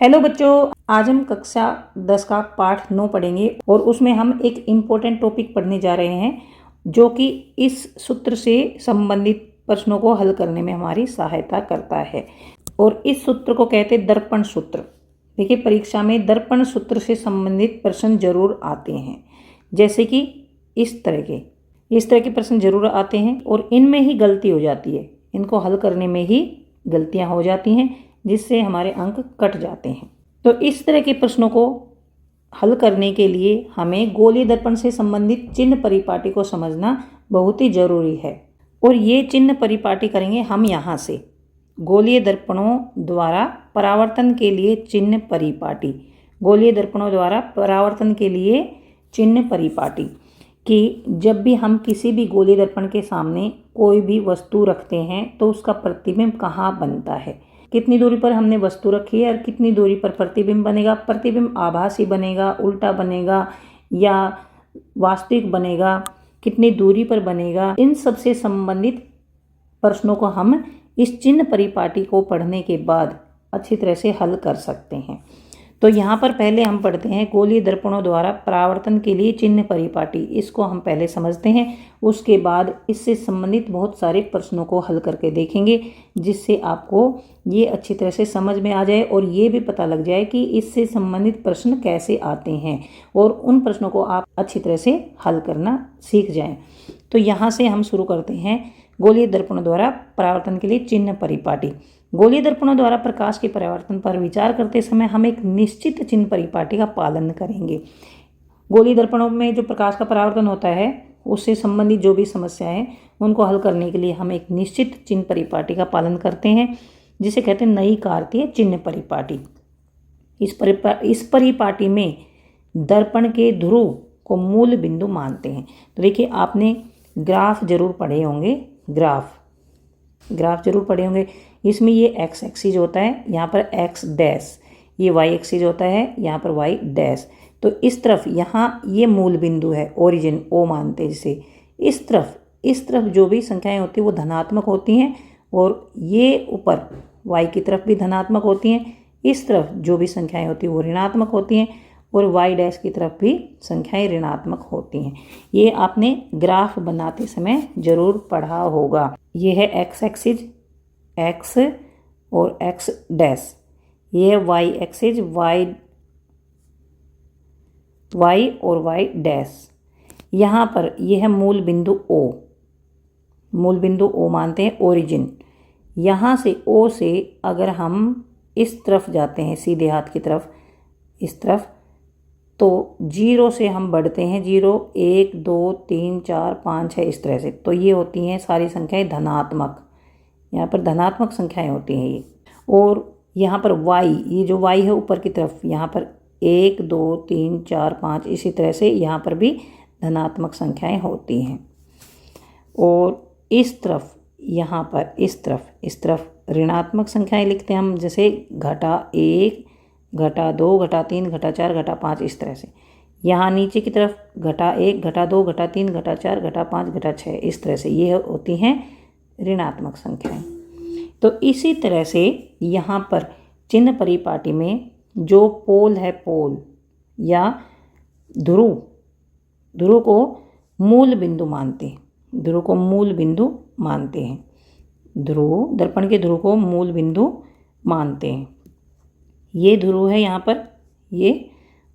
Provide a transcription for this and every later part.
Hello बच्चों, आज हम कक्षा 10 का पाठ 9 पढ़ेंगे और उसमें हम एक इम्पोर्टेंट टॉपिक पढ़ने जा रहे हैं जो कि इस सूत्र से संबंधित प्रश्नों को हल करने में हमारी सहायता करता है। और इस सूत्र को कहते हैं दर्पण सूत्र। देखिए, परीक्षा में दर्पण सूत्र से संबंधित प्रश्न जरूर आते हैं, जैसे कि इस तरह के प्रश्न जरूर आते हैं और इनमें ही गलती हो जाती है। इनको हल करने में ही गलतियां हो जाती हैं, जिससे हमारे अंक कट जाते हैं। तो इस तरह के प्रश्नों को हल करने के लिए हमें गोलीय दर्पण से संबंधित चिन्ह परिपाटी को समझना बहुत ही जरूरी है। और ये चिन्ह परिपाटी करेंगे हम यहाँ से। गोलीय दर्पणों द्वारा परावर्तन के लिए चिन्ह परिपाटी, गोलीय दर्पणों द्वारा परावर्तन के लिए चिन्ह परिपाटी कि जब भी हम किसी भी गोलीय दर्पण के सामने कोई भी वस्तु रखते हैं तो उसका प्रतिबिंब कहाँ बनता है, कितनी दूरी पर हमने वस्तु रखी है और कितनी दूरी पर प्रतिबिंब बनेगा। प्रतिबिंब आभासी बनेगा, उल्टा बनेगा या वास्तविक बनेगा, कितनी दूरी पर बनेगा। इन सब से संबंधित प्रश्नों को हम इस चिन्ह परिपाटी को पढ़ने के बाद अच्छी तरह से हल कर सकते हैं। तो यहाँ पर पहले हम पढ़ते हैं गोलीय दर्पणों द्वारा परावर्तन के लिए चिन्ह परिपाटी। इसको हम पहले समझते हैं, उसके बाद इससे संबंधित बहुत सारे प्रश्नों को हल करके देखेंगे, जिससे आपको ये अच्छी तरह से समझ में आ जाए और ये भी पता लग जाए कि इससे संबंधित प्रश्न कैसे आते हैं और उन प्रश्नों को आप अच्छी तरह से हल करना सीख जाएं। तो यहाँ से हम शुरू करते हैं गोलीय दर्पणों द्वारा परावर्तन के लिए चिन्ह परिपाटी। गोलीय दर्पणों द्वारा प्रकाश के परावर्तन पर विचार करते समय हम एक निश्चित चिन्ह परिपाटी का पालन करेंगे। गोलीय दर्पणों में जो प्रकाश का परावर्तन होता है उससे संबंधित जो भी समस्याएं हैं उनको हल करने के लिए हम एक निश्चित चिन्ह परिपाटी का पालन करते हैं, जिसे कहते हैं नई कार्तीय चिन्ह परिपाटी। इस परिपाटी में दर्पण के ध्रुव को मूल बिंदु मानते हैं। तो देखिए, आपने ग्राफ जरूर पढ़े होंगे, ग्राफ जरूर पढ़े होंगे। इसमें ये एक्स एक्सिस होता है, यहाँ पर एक्स डैश, ये वाई एक्सिस होता है, यहाँ पर वाई डैश। तो इस तरफ यहाँ ये मूल बिंदु है, ओरिजिन ओ मानते हैं जिसे। इस तरफ जो भी संख्याएं होती हैं वो धनात्मक होती हैं और ये ऊपर वाई की तरफ भी धनात्मक होती हैं। इस तरफ जो भी संख्याएं होती हैं वो ऋणात्मक होती हैं और वाई डैश की तरफ भी संख्याएं ऋणात्मक होती हैं। ये आपने ग्राफ बनाते समय जरूर पढ़ा होगा। ये है एक्स एक्सिस, एक्स और एक्स डैश। ये है वाई एक्सिस, वाई और वाई डैश। यहाँ पर ये है मूल बिंदु ओ, मूल बिंदु ओ मानते हैं, ओरिजिन। यहाँ से ओ से अगर हम इस तरफ जाते हैं, सीधे हाथ की तरफ, इस तरफ, तो 0 से हम बढ़ते हैं, 0 1 2 3 4 5 6 इस तरह से। तो ये होती हैं सारी संख्याएं धनात्मक, यहाँ पर धनात्मक संख्याएं होती हैं ये। और यहाँ पर y, ये जो y है ऊपर की तरफ, यहाँ पर 1 2 3 4 5 इसी तरह से यहाँ पर भी धनात्मक संख्याएं होती हैं। और इस तरफ, यहाँ पर इस तरफ ऋणात्मक संख्याएं लिखते हैं हम, जैसे -1 -2 -3 -4 -5 इस तरह से। यहाँ नीचे की तरफ -1 -2 -3 -4 -5 -6 इस तरह से, ये होती हैं ऋणात्मक संख्याएं। तो इसी तरह से यहाँ पर चिन्ह परिपाटी में जो पोल है, पोल या ध्रुव को मूल बिंदु मानते हैं, ध्रुव को मूल बिंदु मानते हैं, ध्रुव, दर्पण के ध्रुव को मूल बिंदु मानते हैं। ये ध्रुव है यहाँ पर, ये,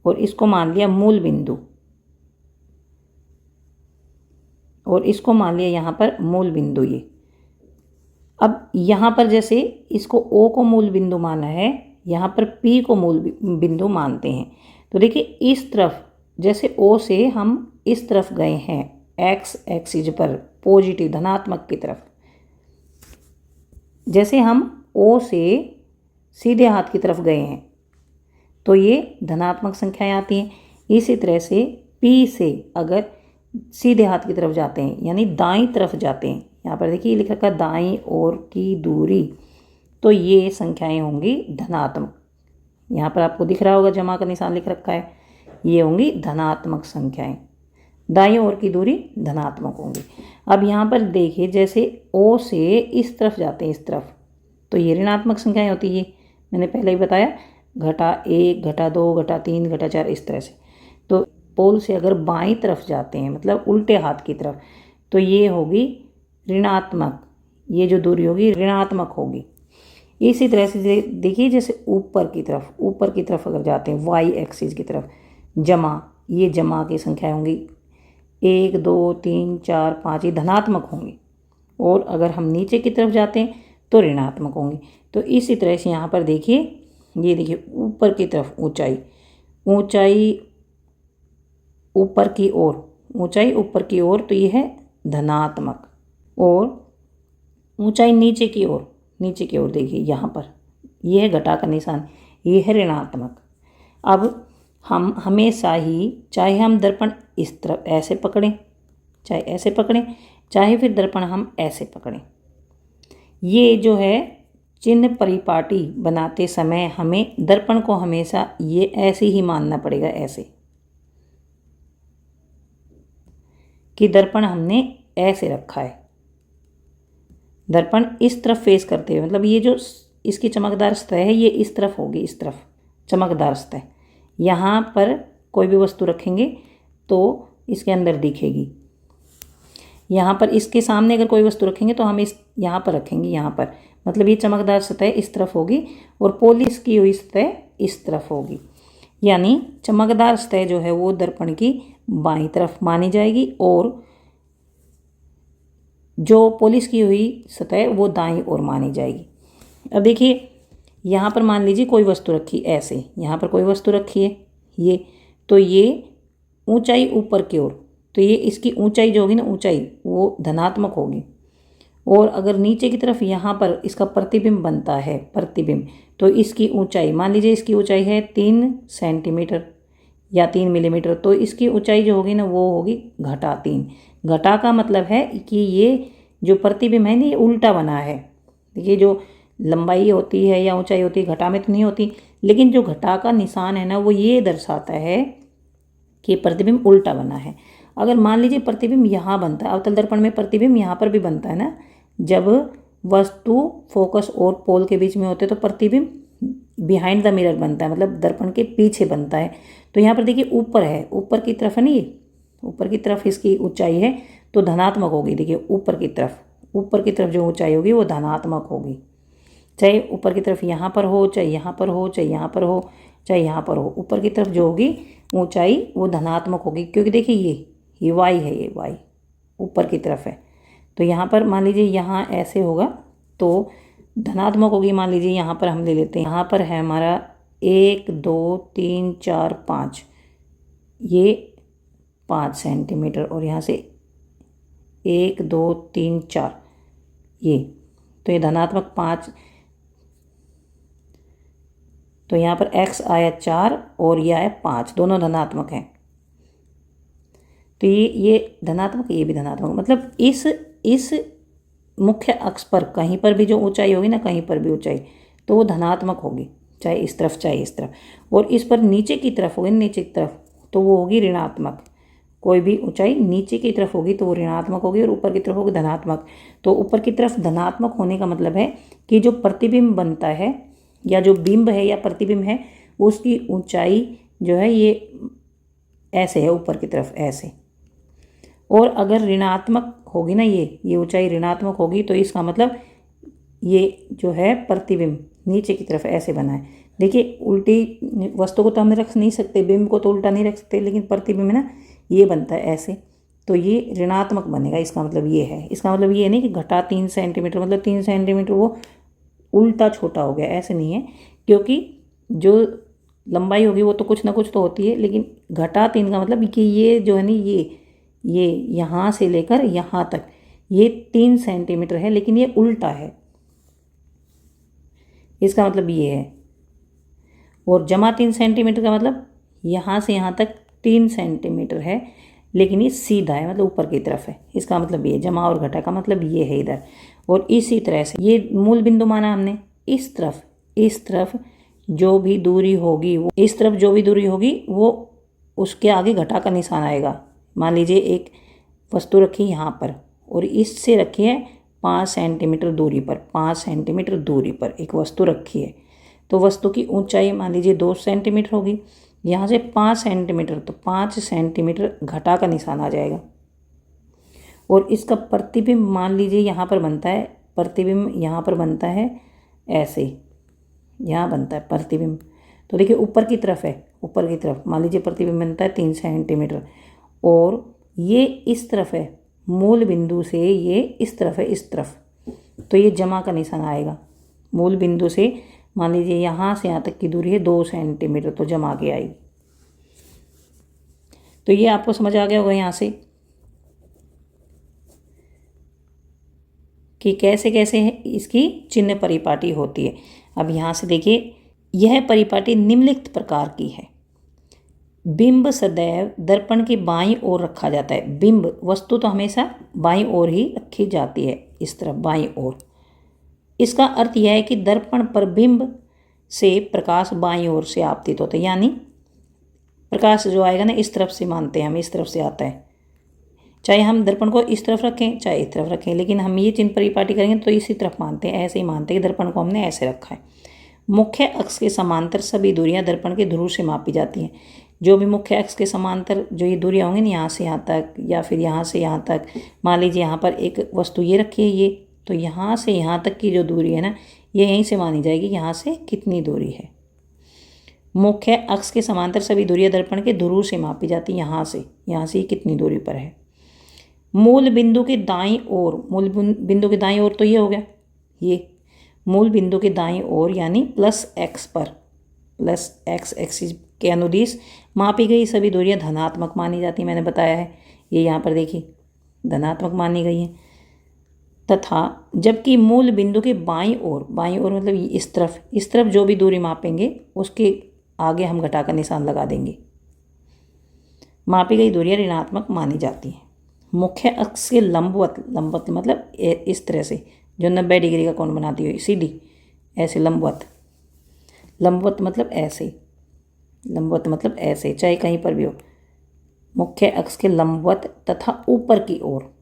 और इसको मान लिया मूल बिंदु, और इसको मान लिया यहाँ पर मूल बिंदु ये। अब यहाँ पर जैसे इसको O को मूल बिंदु माना है, यहाँ पर P को मूल बिंदु मानते हैं। तो देखिए, इस तरफ जैसे O से हम इस तरफ गए हैं, एक्स एक्सिस पर पॉजिटिव धनात्मक की तरफ, जैसे हम O से सीधे हाथ की तरफ गए हैं तो ये धनात्मक संख्याएं आती हैं। इसी तरह से P से अगर सीधे हाथ की तरफ जाते हैं, यानी दाईं तरफ जाते हैं, यहाँ पर देखिए लिख रखा है दाईं ओर की दूरी, तो ये संख्याएं होंगी धनात्मक। यहाँ पर आपको दिख रहा होगा जमा का निशान लिख रखा है, ये होंगी धनात्मक संख्याएं, दाईं ओर की दूरी धनात्मक होंगी। अब यहाँ पर देखिए, जैसे O से इस तरफ जाते हैं, इस तरफ, तो ये ऋणात्मक संख्याएं होती है, मैंने पहले ही बताया। घटा 1, घटा 2, घटा 3, घटा 4, इस तरह से। तो पोल से अगर बाईं तरफ जाते हैं मतलब उल्टे हाथ की तरफ, तो ये होगी ऋणात्मक, ये जो दूरी होगी ऋणात्मक होगी। इसी तरह से देखिए जैसे ऊपर की तरफ अगर जाते हैं वाई एक्सिस की तरफ, जमा, ये जमा की संख्या होंगी 1, 2, 3, 4, 5, ये धनात्मक होंगी। और अगर हम नीचे की तरफ जाते हैं तो ऋणात्मक होंगी। तो इसी तरह से यहाँ पर देखिए, ये देखिए ऊपर की तरफ ऊंचाई ऊपर की ओर, तो ये है धनात्मक। और ऊंचाई नीचे की ओर देखिए यहाँ पर, ये है घटा का निशान, ये है ऋणात्मक। अब हम हमेशा ही, चाहे हम दर्पण इस तरफ ऐसे पकड़ें, चाहे ऐसे पकड़ें, चाहे फिर दर्पण हम ऐसे पकड़ें, ये जो है चिन्ह परिपाटी बनाते समय हमें दर्पण को हमेशा ये ऐसे ही मानना पड़ेगा, ऐसे कि दर्पण हमने ऐसे रखा है। दर्पण इस तरफ फेस करते हुए, मतलब ये जो इसकी चमकदार सतह है ये इस तरफ होगी, इस तरफ चमकदार सतह। यहाँ पर कोई भी वस्तु रखेंगे तो इसके अंदर दिखेगी। यहाँ पर इसके सामने अगर कोई वस्तु रखेंगे तो हम इस यहाँ पर रखेंगे, यहाँ पर, मतलब ये चमकदार सतह इस तरफ होगी और पॉलिश की हुई सतह इस तरफ होगी। यानी चमकदार सतह जो है वो दर्पण की बाईं तरफ मानी जाएगी और जो पॉलिश की हुई सतह वो दाईं ओर मानी जाएगी। अब देखिए यहाँ पर मान लीजिए कोई वस्तु रखी ऐसे, यहाँ पर कोई वस्तु रखी है ये, तो ये ऊंचाई ऊपर की ओर, तो ये इसकी ऊंचाई जो होगी ना, ऊंचाई वो धनात्मक होगी। और अगर नीचे की तरफ यहाँ पर इसका प्रतिबिंब बनता है, तो इसकी ऊंचाई, मान लीजिए इसकी ऊंचाई है 3 सेंटीमीटर या 3 मिलीमीटर, तो इसकी ऊंचाई जो होगी ना वो होगी घटा 3। घटा का मतलब है कि ये जो प्रतिबिंब है ना ये उल्टा बना है। देखिए जो लंबाई होती है या ऊंचाई होती है घटा में तो नहीं होती, लेकिन जो घटा का निशान है ना वो ये दर्शाता है कि प्रतिबिंब उल्टा बना है। अगर मान लीजिए प्रतिबिंब यहाँ बनता है, अवतल दर्पण में प्रतिबिंब यहाँ पर भी बनता है ना, जब वस्तु फोकस और पोल के बीच में होते हैं तो प्रतिबिंब बिहाइंड द मिरर बनता है, मतलब दर्पण के पीछे बनता है। तो यहाँ पर देखिए ऊपर है, ऊपर की तरफ है ना, ये ऊपर की तरफ इसकी ऊंचाई है तो धनात्मक होगी। देखिए ऊपर की तरफ जो ऊंचाई होगी वो धनात्मक होगी, चाहे ऊपर की तरफ यहाँ पर हो, चाहे यहाँ पर हो, चाहे यहाँ पर हो, चाहे यहाँ पर हो, ऊपर की तरफ जो होगी ऊंचाई वो धनात्मक होगी। क्योंकि देखिए ये वाई है, ये वाई ऊपर की तरफ है, तो यहाँ पर मान लीजिए यहाँ ऐसे होगा तो धनात्मक होगी। मान लीजिए यहाँ पर हम ले लेते हैं, यहाँ पर है हमारा 1, 2, 3, 4, 5, ये 5 सेंटीमीटर, और यहाँ से 1, 2, 3, 4, ये, तो ये धनात्मक 5, तो यहाँ पर x आया 4 और ये आया 5, दोनों धनात्मक हैं। तो ये धनात्मक, ये भी धनात्मक, मतलब इस मुख्य अक्ष पर कहीं पर भी जो ऊंचाई होगी ना, कहीं पर भी ऊंचाई तो वो धनात्मक होगी, चाहे इस तरफ चाहे इस तरफ। और इस पर नीचे की तरफ होगी, नीचे की तरफ, तो वो होगी ऋणात्मक। कोई भी ऊंचाई नीचे की तरफ होगी तो वो ऋणात्मक होगी और ऊपर की तरफ होगी धनात्मक। तो ऊपर की तरफ धनात्मक होने का मतलब है कि जो प्रतिबिंब बनता है या जो बिंब है या प्रतिबिंब है उसकी ऊंचाई जो है ये ऐसे है, ऊपर की तरफ ऐसे। और अगर ऋणात्मक होगी ना, ये ऊंचाई ऋणात्मक होगी तो इसका मतलब ये जो है प्रतिबिंब नीचे की तरफ ऐसे बना है। देखिए उल्टी वस्तु को तो हम रख नहीं सकते, बिंब को तो उल्टा नहीं रख सकते, लेकिन प्रतिबिंब ना ये बनता है ऐसे, तो ये ऋणात्मक बनेगा। इसका मतलब ये है, इसका मतलब ये नहीं कि घटा 3 सेंटीमीटर मतलब 3 सेंटीमीटर वो उल्टा छोटा हो गया, ऐसे नहीं है। क्योंकि जो लंबाई होगी वो तो कुछ ना कुछ तो होती है, लेकिन घटा 3 का मतलब कि ये जो है ना, ये यहाँ से लेकर यहाँ तक ये 3 सेंटीमीटर है, लेकिन ये उल्टा है, इसका मतलब ये है। और जमा 3 सेंटीमीटर का मतलब यहाँ से यहाँ तक 3 सेंटीमीटर है, लेकिन ये सीधा है, मतलब ऊपर की तरफ है, इसका मतलब ये। जमा और घटा का मतलब ये है इधर। और इसी तरह से ये मूल बिंदु माना हमने, इस तरफ जो भी दूरी होगी वो, इस तरफ जो भी दूरी होगी वो उसके आगे घटा का निशान आएगा। मान लीजिए एक वस्तु रखी यहाँ पर और इससे रखी है 5 सेंटीमीटर दूरी पर, 5 सेंटीमीटर दूरी पर एक वस्तु रखी है, तो वस्तु की ऊंचाई मान लीजिए 2 सेंटीमीटर होगी, यहाँ से 5 सेंटीमीटर, तो 5 सेंटीमीटर घटा का निशान आ जाएगा। और इसका प्रतिबिंब मान लीजिए यहाँ पर बनता है, प्रतिबिंब यहाँ पर बनता है ऐसे, यहाँ बनता है प्रतिबिंब। तो देखिए ऊपर की तरफ है, ऊपर की तरफ मान लीजिए प्रतिबिंब बनता है 3 सेंटीमीटर, और ये इस तरफ है, मूल बिंदु से ये इस तरफ है, इस तरफ, तो ये जमा का निशान आएगा। मूल बिंदु से मान लीजिए यहाँ से यहाँ तक की दूरी है 2 सेंटीमीटर, तो जमा के आएगी। तो ये आपको समझ आ गया होगा यहाँ से कि कैसे कैसे इसकी चिन्ह परिपाटी होती है। अब यहाँ से देखिए, यह परिपाटी निम्नलिखित प्रकार की है। बिंब सदैव दर्पण की बाईं ओर रखा जाता है। बिंब, वस्तु तो हमेशा बाईं ओर ही रखी जाती है, इस तरफ बाईं ओर। इसका अर्थ यह है कि दर्पण पर बिंब से प्रकाश बाईं ओर से आपतित होता है, यानी प्रकाश जो आएगा ना इस तरफ से, मानते हैं हम इस तरफ से आता है, चाहे हम दर्पण को इस तरफ रखें चाहे इस तरफ रखें, लेकिन हम ये चिन्ह परिपाटी करेंगे तो इसी तरफ मानते हैं, ऐसे ही मानते हैं कि दर्पण को हमने ऐसे रखा है। मुख्य अक्ष के समांतर सभी दूरियां दर्पण के ध्रुव से मापी जाती हैं। जो भी मुख्य अक्ष के समांतर जो ये दूरियां होंगी ना, यहाँ से यहाँ तक या फिर यहाँ से यहाँ तक, मान लीजिए यहाँ पर एक वस्तु ये रखी है, ये, तो यहाँ से यहाँ तक की जो दूरी है ना, ये यहीं से मानी जाएगी, यहाँ से कितनी दूरी है। मुख्य अक्ष के समांतर सभी दूरियां दर्पण के ध्रुव से मापी जाती हैं, यहाँ से कितनी दूरी पर है। मूल बिंदु के दाईं ओर, मूल बिंदु के दाईं ओर तो ये हो गया, ये मूल बिंदु के दाईं ओर यानी +x पर, +x एक्सिस के अनुदिश मापी गई सभी दूरियां धनात्मक मानी जाती हैं। मैंने बताया है, ये यहाँ पर देखिए धनात्मक मानी गई है। तथा जबकि मूल बिंदु के बाईं ओर मतलब इस तरफ जो भी दूरी मापेंगे उसके आगे हम घटा का निशान लगा देंगे, मापी गई दूरियां ऋणात्मक मानी जाती हैं। मुख्य अक्ष के लंबवत मतलब इस तरह से, जो 90 डिग्री का कोण बनाती हो, सीधी ऐसे लंबवत मतलब ऐसे, चाहे कहीं पर भी हो। मुख्य अक्ष के लंबवत तथा ऊपर की ओर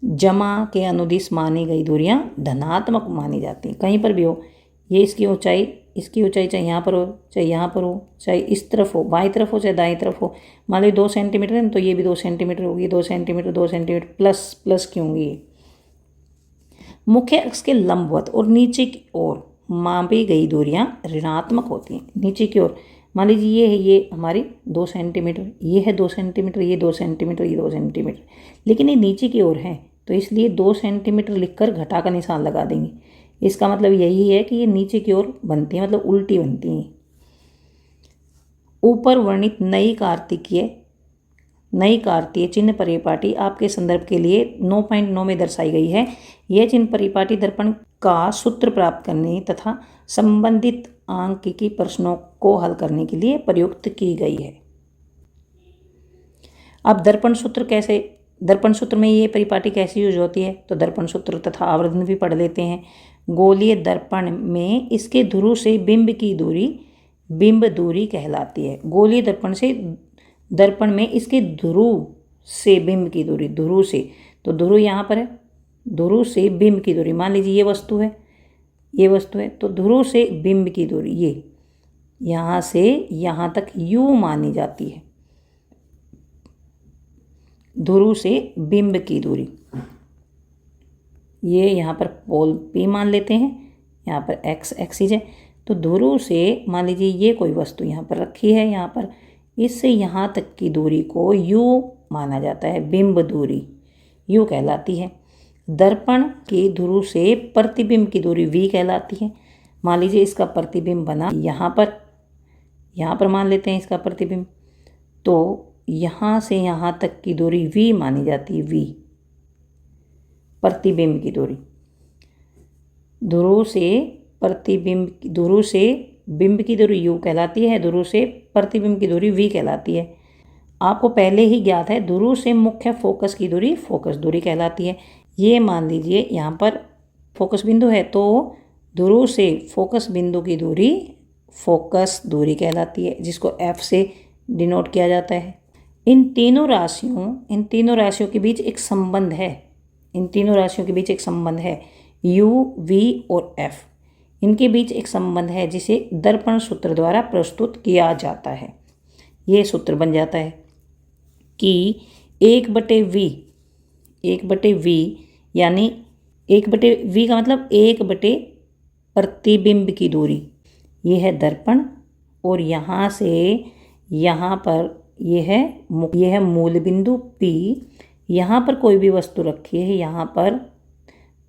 जमा के अनुदिश मानी गई दूरियां धनात्मक मानी जाती हैं, कहीं पर भी हो। ये इसकी ऊंचाई चाहे यहाँ पर हो चाहे यहाँ पर हो, चाहे इस तरफ हो, बाईं तरफ हो चाहे दाईं तरफ हो। मान लीजिए 2 सेंटीमीटर है तो ये भी 2 सेंटीमीटर होगी, 2 सेंटीमीटर प्लस क्यों होंगी ये। मुख्य अक्ष के लंबवत और नीचे की ओर मापी गई दूरियां ऋणात्मक होती हैं। नीचे की ओर मान लीजिए ये है, ये हमारी 2 सेंटीमीटर, ये है 2 सेंटीमीटर, ये 2 सेंटीमीटर, ये 2 सेंटीमीटर, लेकिन ये नीचे की ओर है, तो इसलिए 2 सेंटीमीटर लिखकर घटा का निशान लगा देंगे। इसका मतलब यही है कि ये नीचे की ओर बनती है, मतलब उल्टी बनती हैं। ऊपर वर्णित नई कार्तीय चिन्ह परिपाटी आपके संदर्भ के लिए 9.9 में दर्शाई गई है। यह चिन्ह परिपाटी दर्पण का सूत्र प्राप्त करने तथा संबंधित आंकिकी प्रश्नों को हल करने के लिए प्रयुक्त की गई है। अब दर्पण सूत्र में ये परिपाटी कैसे यूज होती है, तो दर्पण सूत्र तथा आवर्धन भी पढ़ लेते हैं। गोलीय दर्पण में इसके ध्रुव से बिंब की दूरी बिंब दूरी कहलाती है। गोलीय दर्पण में इसके ध्रुव से बिंब की दूरी, ध्रुव से, तो ध्रुव यहाँ पर है, ध्रुव से बिंब की दूरी, मान लीजिए ये वस्तु है तो ध्रुव से बिंब की दूरी ये यहाँ से यहाँ तक u मानी जाती है। ध्रुव से बिंब की दूरी ये यहाँ पर पोल P मान लेते हैं, यहाँ पर x एक्सिस है, तो ध्रुव से मान लीजिए ये कोई वस्तु यहाँ पर रखी है, यहाँ पर इससे यहाँ तक की दूरी को u माना जाता है, बिंब दूरी u कहलाती है। दर्पण के ध्रुव से प्रतिबिंब की दूरी v कहलाती है। मान लीजिए इसका प्रतिबिंब बना यहाँ पर मान लेते हैं इसका प्रतिबिंब, तो यहाँ से यहाँ तक की दूरी v मानी जाती है, v प्रतिबिंब की दूरी। ध्रुव से बिंब की दूरी u कहलाती है, ध्रुव से प्रतिबिंब की दूरी v कहलाती है। आपको पहले ही ज्ञात है ध्रुव से मुख्य फोकस की दूरी फोकस दूरी कहलाती है। ये मान लीजिए यहाँ पर फोकस बिंदु है, तो ध्रुव से फोकस बिंदु की दूरी फोकस दूरी कहलाती है, जिसको f से डिनोट किया जाता है। इन तीनों राशियों के बीच एक संबंध है, u, v और f। इनके बीच एक संबंध है जिसे दर्पण सूत्र द्वारा प्रस्तुत किया जाता है। ये सूत्र बन जाता है कि 1/v यानी 1/v का मतलब 1 प्रतिबिंब की दूरी, ये है दर्पण, और यहाँ से यहाँ पर ये है मूल बिंदु P। यहाँ पर कोई भी वस्तु रखी है यहाँ पर,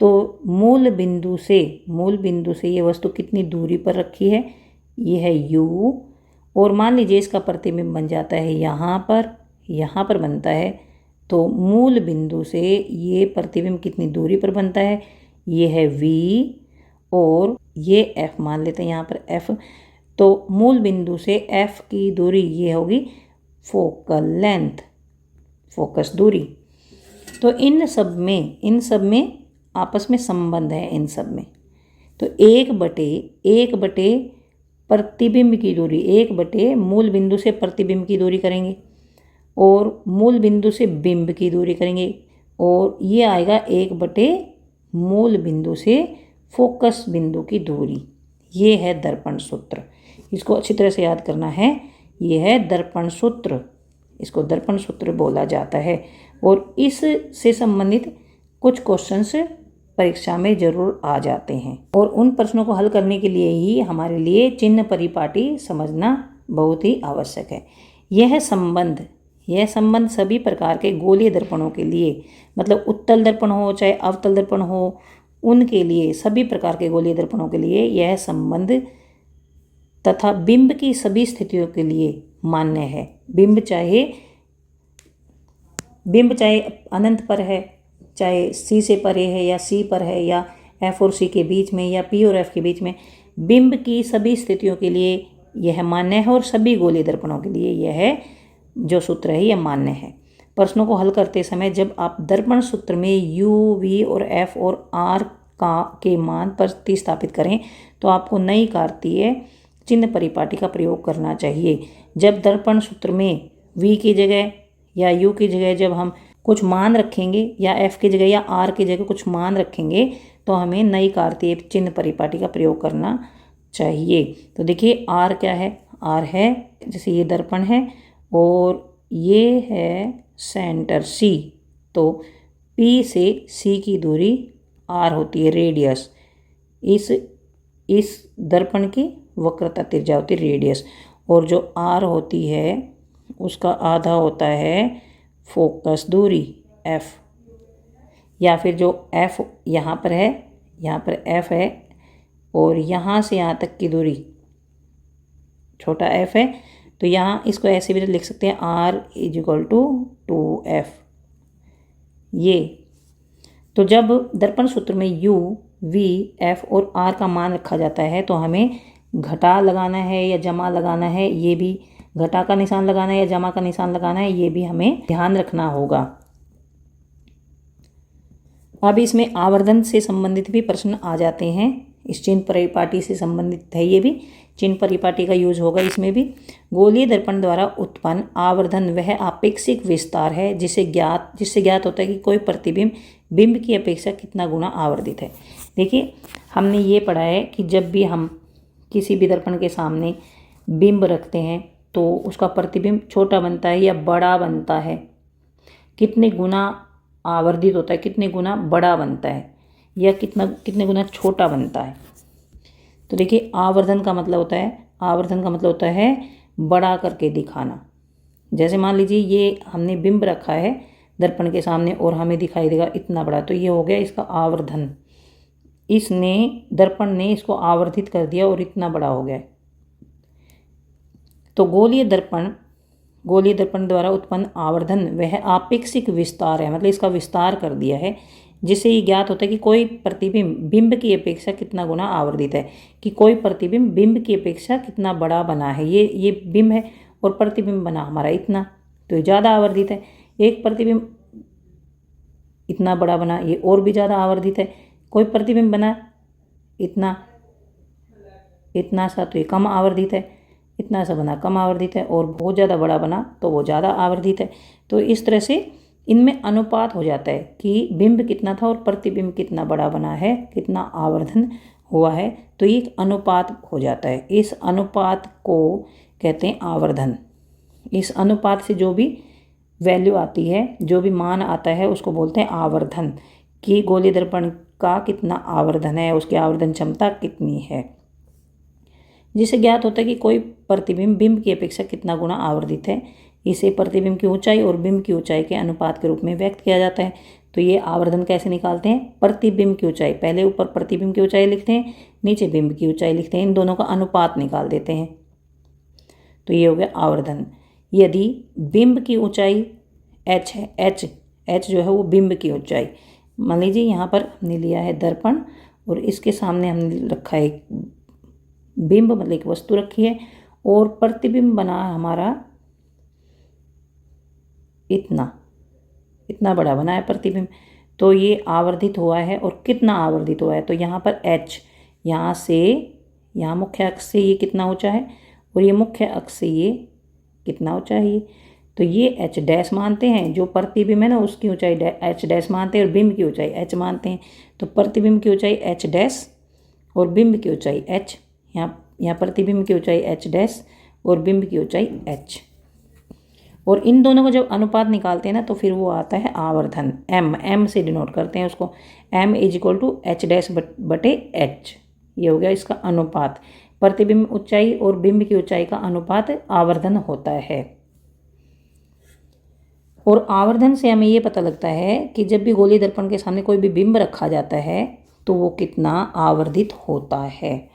तो मूल बिंदु से ये वस्तु कितनी दूरी पर रखी है, ये है u। और मान लीजिए इसका प्रतिबिंब बन जाता है यहाँ पर बनता है, तो मूल बिंदु से ये प्रतिबिंब कितनी दूरी पर बनता है, ये है v, और ये f मान लेते हैं यहाँ पर f। तो मूल बिंदु से f की दूरी ये होगी फोकल लेंथ, फोकस दूरी। तो इन सब में आपस में संबंध है, इन सब में। तो 1/1 प्रतिबिंब की दूरी, 1/, मूल बिंदु से प्रतिबिंब की दूरी करेंगे और मूल बिंदु से बिंब की दूरी करेंगे, और ये आएगा 1/, मूल बिंदु से फोकस बिंदु की दूरी। ये है दर्पण सूत्र। इसको अच्छी तरह से याद करना है। ये है दर्पण सूत्र, इसको दर्पण सूत्र बोला जाता है। और इससे संबंधित कुछ क्वेश्चंस परीक्षा में जरूर आ जाते हैं, और उन प्रश्नों को हल करने के लिए ही हमारे लिए चिन्ह परिपाटी समझना बहुत ही आवश्यक है। यह संबंध सभी प्रकार के गोलीय दर्पणों के लिए, मतलब उत्तल दर्पण हो चाहे अवतल दर्पण हो, उनके लिए, सभी प्रकार के गोलीय दर्पणों के लिए यह संबंध तथा बिंब की सभी स्थितियों के लिए मान्य है। बिंब चाहे अनंत पर है, चाहे C से परे है या C पर है, या F और C के बीच में, या P और F के बीच में, बिंब की सभी स्थितियों के लिए यह मान्य है, और सभी गोलीय दर्पणों के लिए यह जो सूत्र है यह मान्य है। प्रश्नों को हल करते समय जब आप दर्पण सूत्र में U, V और F और R के मान प्रतिस्थापित करें तो आपको नई कार्तीय चिन्ह परिपाटी का प्रयोग करना चाहिए। जब दर्पण सूत्र में V की जगह या U की जगह जब हम कुछ मान रखेंगे, या F की जगह या R की जगह कुछ मान रखेंगे, तो हमें नई कार्तीय चिन्ह परिपाटी का प्रयोग करना चाहिए। तो देखिए R क्या है, R है जैसे ये दर्पण है और ये है सेंटर C, तो P से C की दूरी R होती है, रेडियस। इस दर्पण की वक्रता त्रिज्या होती है रेडियस, और जो R होती है उसका आधा होता है फोकस दूरी F, या फिर जो F यहाँ पर है, यहाँ पर F है, और यहाँ से यहाँ तक की दूरी छोटा f है, तो यहाँ इसको ऐसे भी लिख सकते हैं R = 2f। ये तो जब दर्पण सूत्र में U, V, F और R का मान रखा जाता है तो हमें घटा लगाना है या जमा लगाना है, ये भी घटा का निशान लगाना है या जमा का निशान लगाना है, ये भी हमें ध्यान रखना होगा। अब इसमें आवर्धन से संबंधित भी प्रश्न आ जाते हैं। इस चिन्ह परिपाटी से संबंधित है, ये भी चिन्ह परिपाटी का यूज होगा इसमें भी। गोलीय दर्पण द्वारा उत्पन्न आवर्धन वह आपेक्षिक विस्तार है जिससे ज्ञात होता है कि कोई प्रतिबिंब बिंब की अपेक्षा कितना गुना आवर्धित है। देखिए हमने ये पढ़ा है कि जब भी हम किसी भी दर्पण के सामने बिंब रखते हैं तो उसका प्रतिबिंब छोटा बनता है या बड़ा बनता है, कितने गुना आवर्धित होता है, कितने गुना बड़ा बनता है, या कितने गुना छोटा बनता है। तो देखिए आवर्धन का मतलब होता है बड़ा करके दिखाना। जैसे मान लीजिए ये हमने बिंब रखा है दर्पण के सामने और हमें दिखाई देगा इतना बड़ा, तो ये हो गया इसका आवर्धन। दर्पण ने इसको आवर्धित कर दिया और इतना बड़ा हो गया। तो गोलीय दर्पण द्वारा उत्पन्न आवर्धन वह आपेक्षिक विस्तार है, मतलब इसका विस्तार कर दिया है, जिससे ये ज्ञात होता है कि कोई प्रतिबिंब बिंब की अपेक्षा कितना गुना आवर्धित है, कि कोई प्रतिबिंब बिंब की अपेक्षा कितना बड़ा बना है। ये बिंब है और प्रतिबिंब बना हमारा इतना, तो ज़्यादा आवर्धित है। एक प्रतिबिंब इतना बड़ा बना, ये और भी ज़्यादा आवर्धित है। कोई प्रतिबिंब बना इतना सा, तो ये कम आवर्धित है। इतना सा बना कम आवर्धित है, और बहुत ज़्यादा बड़ा बना तो वो ज़्यादा आवर्धित है। तो इस तरह से इनमें अनुपात हो जाता है कि बिंब कितना था और प्रतिबिंब कितना बड़ा बना है, कितना आवर्धन हुआ है तो ये एक अनुपात हो जाता है। इस अनुपात को कहते हैं आवर्धन। इस अनुपात से जो भी वैल्यू आती है, जो भी मान आता है, उसको बोलते हैं आवर्धन, कि गोलीय दर्पण का कितना आवर्धन है, उसकी आवर्धन क्षमता कितनी है। जिससे ज्ञात होता है कि कोई प्रतिबिंब बिंब की अपेक्षा कितना गुना आवर्धित है। इसे प्रतिबिंब की ऊंचाई और बिंब की ऊंचाई के अनुपात के रूप में व्यक्त किया जाता है। तो ये आवर्धन कैसे निकालते हैं? प्रतिबिंब की ऊंचाई, पहले ऊपर प्रतिबिंब की ऊंचाई लिखते हैं, नीचे बिंब की ऊंचाई लिखते हैं, इन दोनों का अनुपात निकाल देते हैं। तो ये हो गया आवर्धन। यदि बिंब की ऊंचाई h है, h जो है वो बिंब की ऊंचाई, मान लीजिए यहाँ पर हमने लिया है दर्पण और इसके सामने हमने रखा है बिंब, मतलब एक वस्तु रखी है, और प्रतिबिंब बना हमारा इतना बड़ा बना है प्रतिबिंब। तो ये आवर्धित हुआ है, और कितना आवर्धित हुआ है? तो यहाँ पर h, यहाँ से यहाँ मुख्य अक्ष से ये कितना ऊंचा है, और ये मुख्य अक्ष से ये कितना ऊंचा है। तो ये h डैश मानते हैं, जो प्रतिबिंब है ना उसकी ऊंचाई h डैश मानते हैं, और बिंब की ऊंचाई h मानते हैं। तो प्रतिबिंब की ऊंचाई h डैश और बिंब की ऊंचाई h, यहाँ प्रतिबिंब की ऊंचाई h डैश और बिंब की ऊंचाई h, और इन दोनों का जब अनुपात निकालते हैं ना तो फिर वो आता है आवर्धन। m से डिनोट करते हैं उसको, m = h डैश बटे h। ये हो गया इसका अनुपात। प्रतिबिंब ऊंचाई और बिंब की ऊंचाई का अनुपात आवर्धन होता है। और आवर्धन से हमें ये पता लगता है कि जब भी गोलीय दर्पण के सामने कोई भी बिंब रखा जाता है तो वो कितना आवर्धित होता है।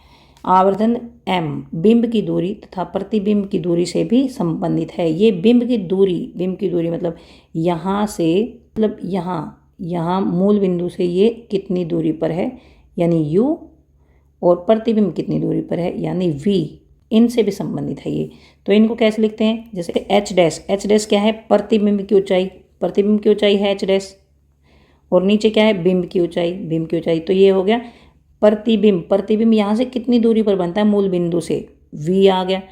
आवर्धन m बिंब की दूरी तथा प्रतिबिंब की दूरी से भी संबंधित है। ये बिंब की दूरी मतलब यहाँ से, मतलब यहाँ मूल बिंदु से ये कितनी दूरी पर है यानी u, और प्रतिबिंब कितनी दूरी पर है यानी v, इनसे भी संबंधित है ये। तो इनको कैसे लिखते हैं? जैसे h डैश क्या है? प्रतिबिंब की ऊंचाई है h डैश, और नीचे क्या है? बिंब की ऊंचाई। तो ये हो गया प्रतिबिंब यहाँ से कितनी दूरी पर बनता है? मूल बिंदु से v आ गया,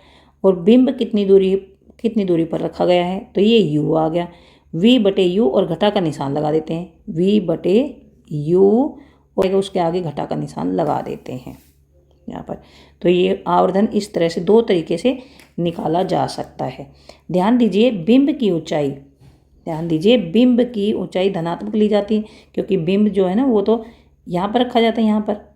और बिंब कितनी दूरी पर रखा गया है? तो ये u आ गया, v बटे u, और घटा का निशान लगा देते हैं, v बटे u, और उसके आगे घटा का निशान लगा देते हैं यहाँ पर। तो ये आवर्धन इस तरह से दो तरीके से निकाला जा सकता है। ध्यान दीजिए बिंब की ऊंचाई धनात्मक ली जाती है, क्योंकि बिंब जो है ना वो तो यहाँ पर रखा जाता है, यहाँ पर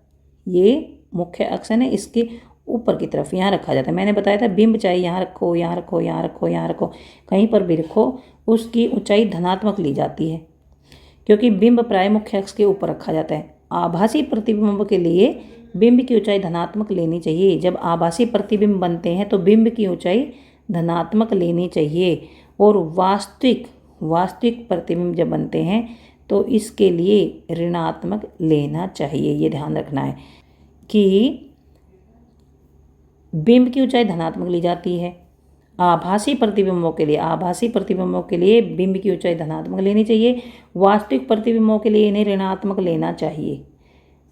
ये मुख्य अक्ष है, इसके ऊपर की तरफ यहाँ रखा जाता है। मैंने बताया था बिंब चाहे यहाँ रखो, कहीं पर भी रखो, उसकी ऊंचाई धनात्मक ली जाती है, क्योंकि बिंब प्राय मुख्य अक्ष के ऊपर रखा जाता है। आभासी प्रतिबिंब के लिए बिंब की ऊंचाई धनात्मक लेनी चाहिए। जब आभासी प्रतिबिंब बनते हैं तो बिंब की ऊंचाई धनात्मक लेनी चाहिए, और वास्तविक प्रतिबिंब जब बनते हैं तो इसके लिए ऋणात्मक लेना चाहिए। ये ध्यान रखना है कि बिंब की ऊंचाई धनात्मक ली जाती है। आभासी प्रतिबिंबों के लिए बिंब की ऊंचाई धनात्मक लेनी चाहिए, वास्तविक प्रतिबिंबों के लिए इन्हें ऋणात्मक लेना चाहिए।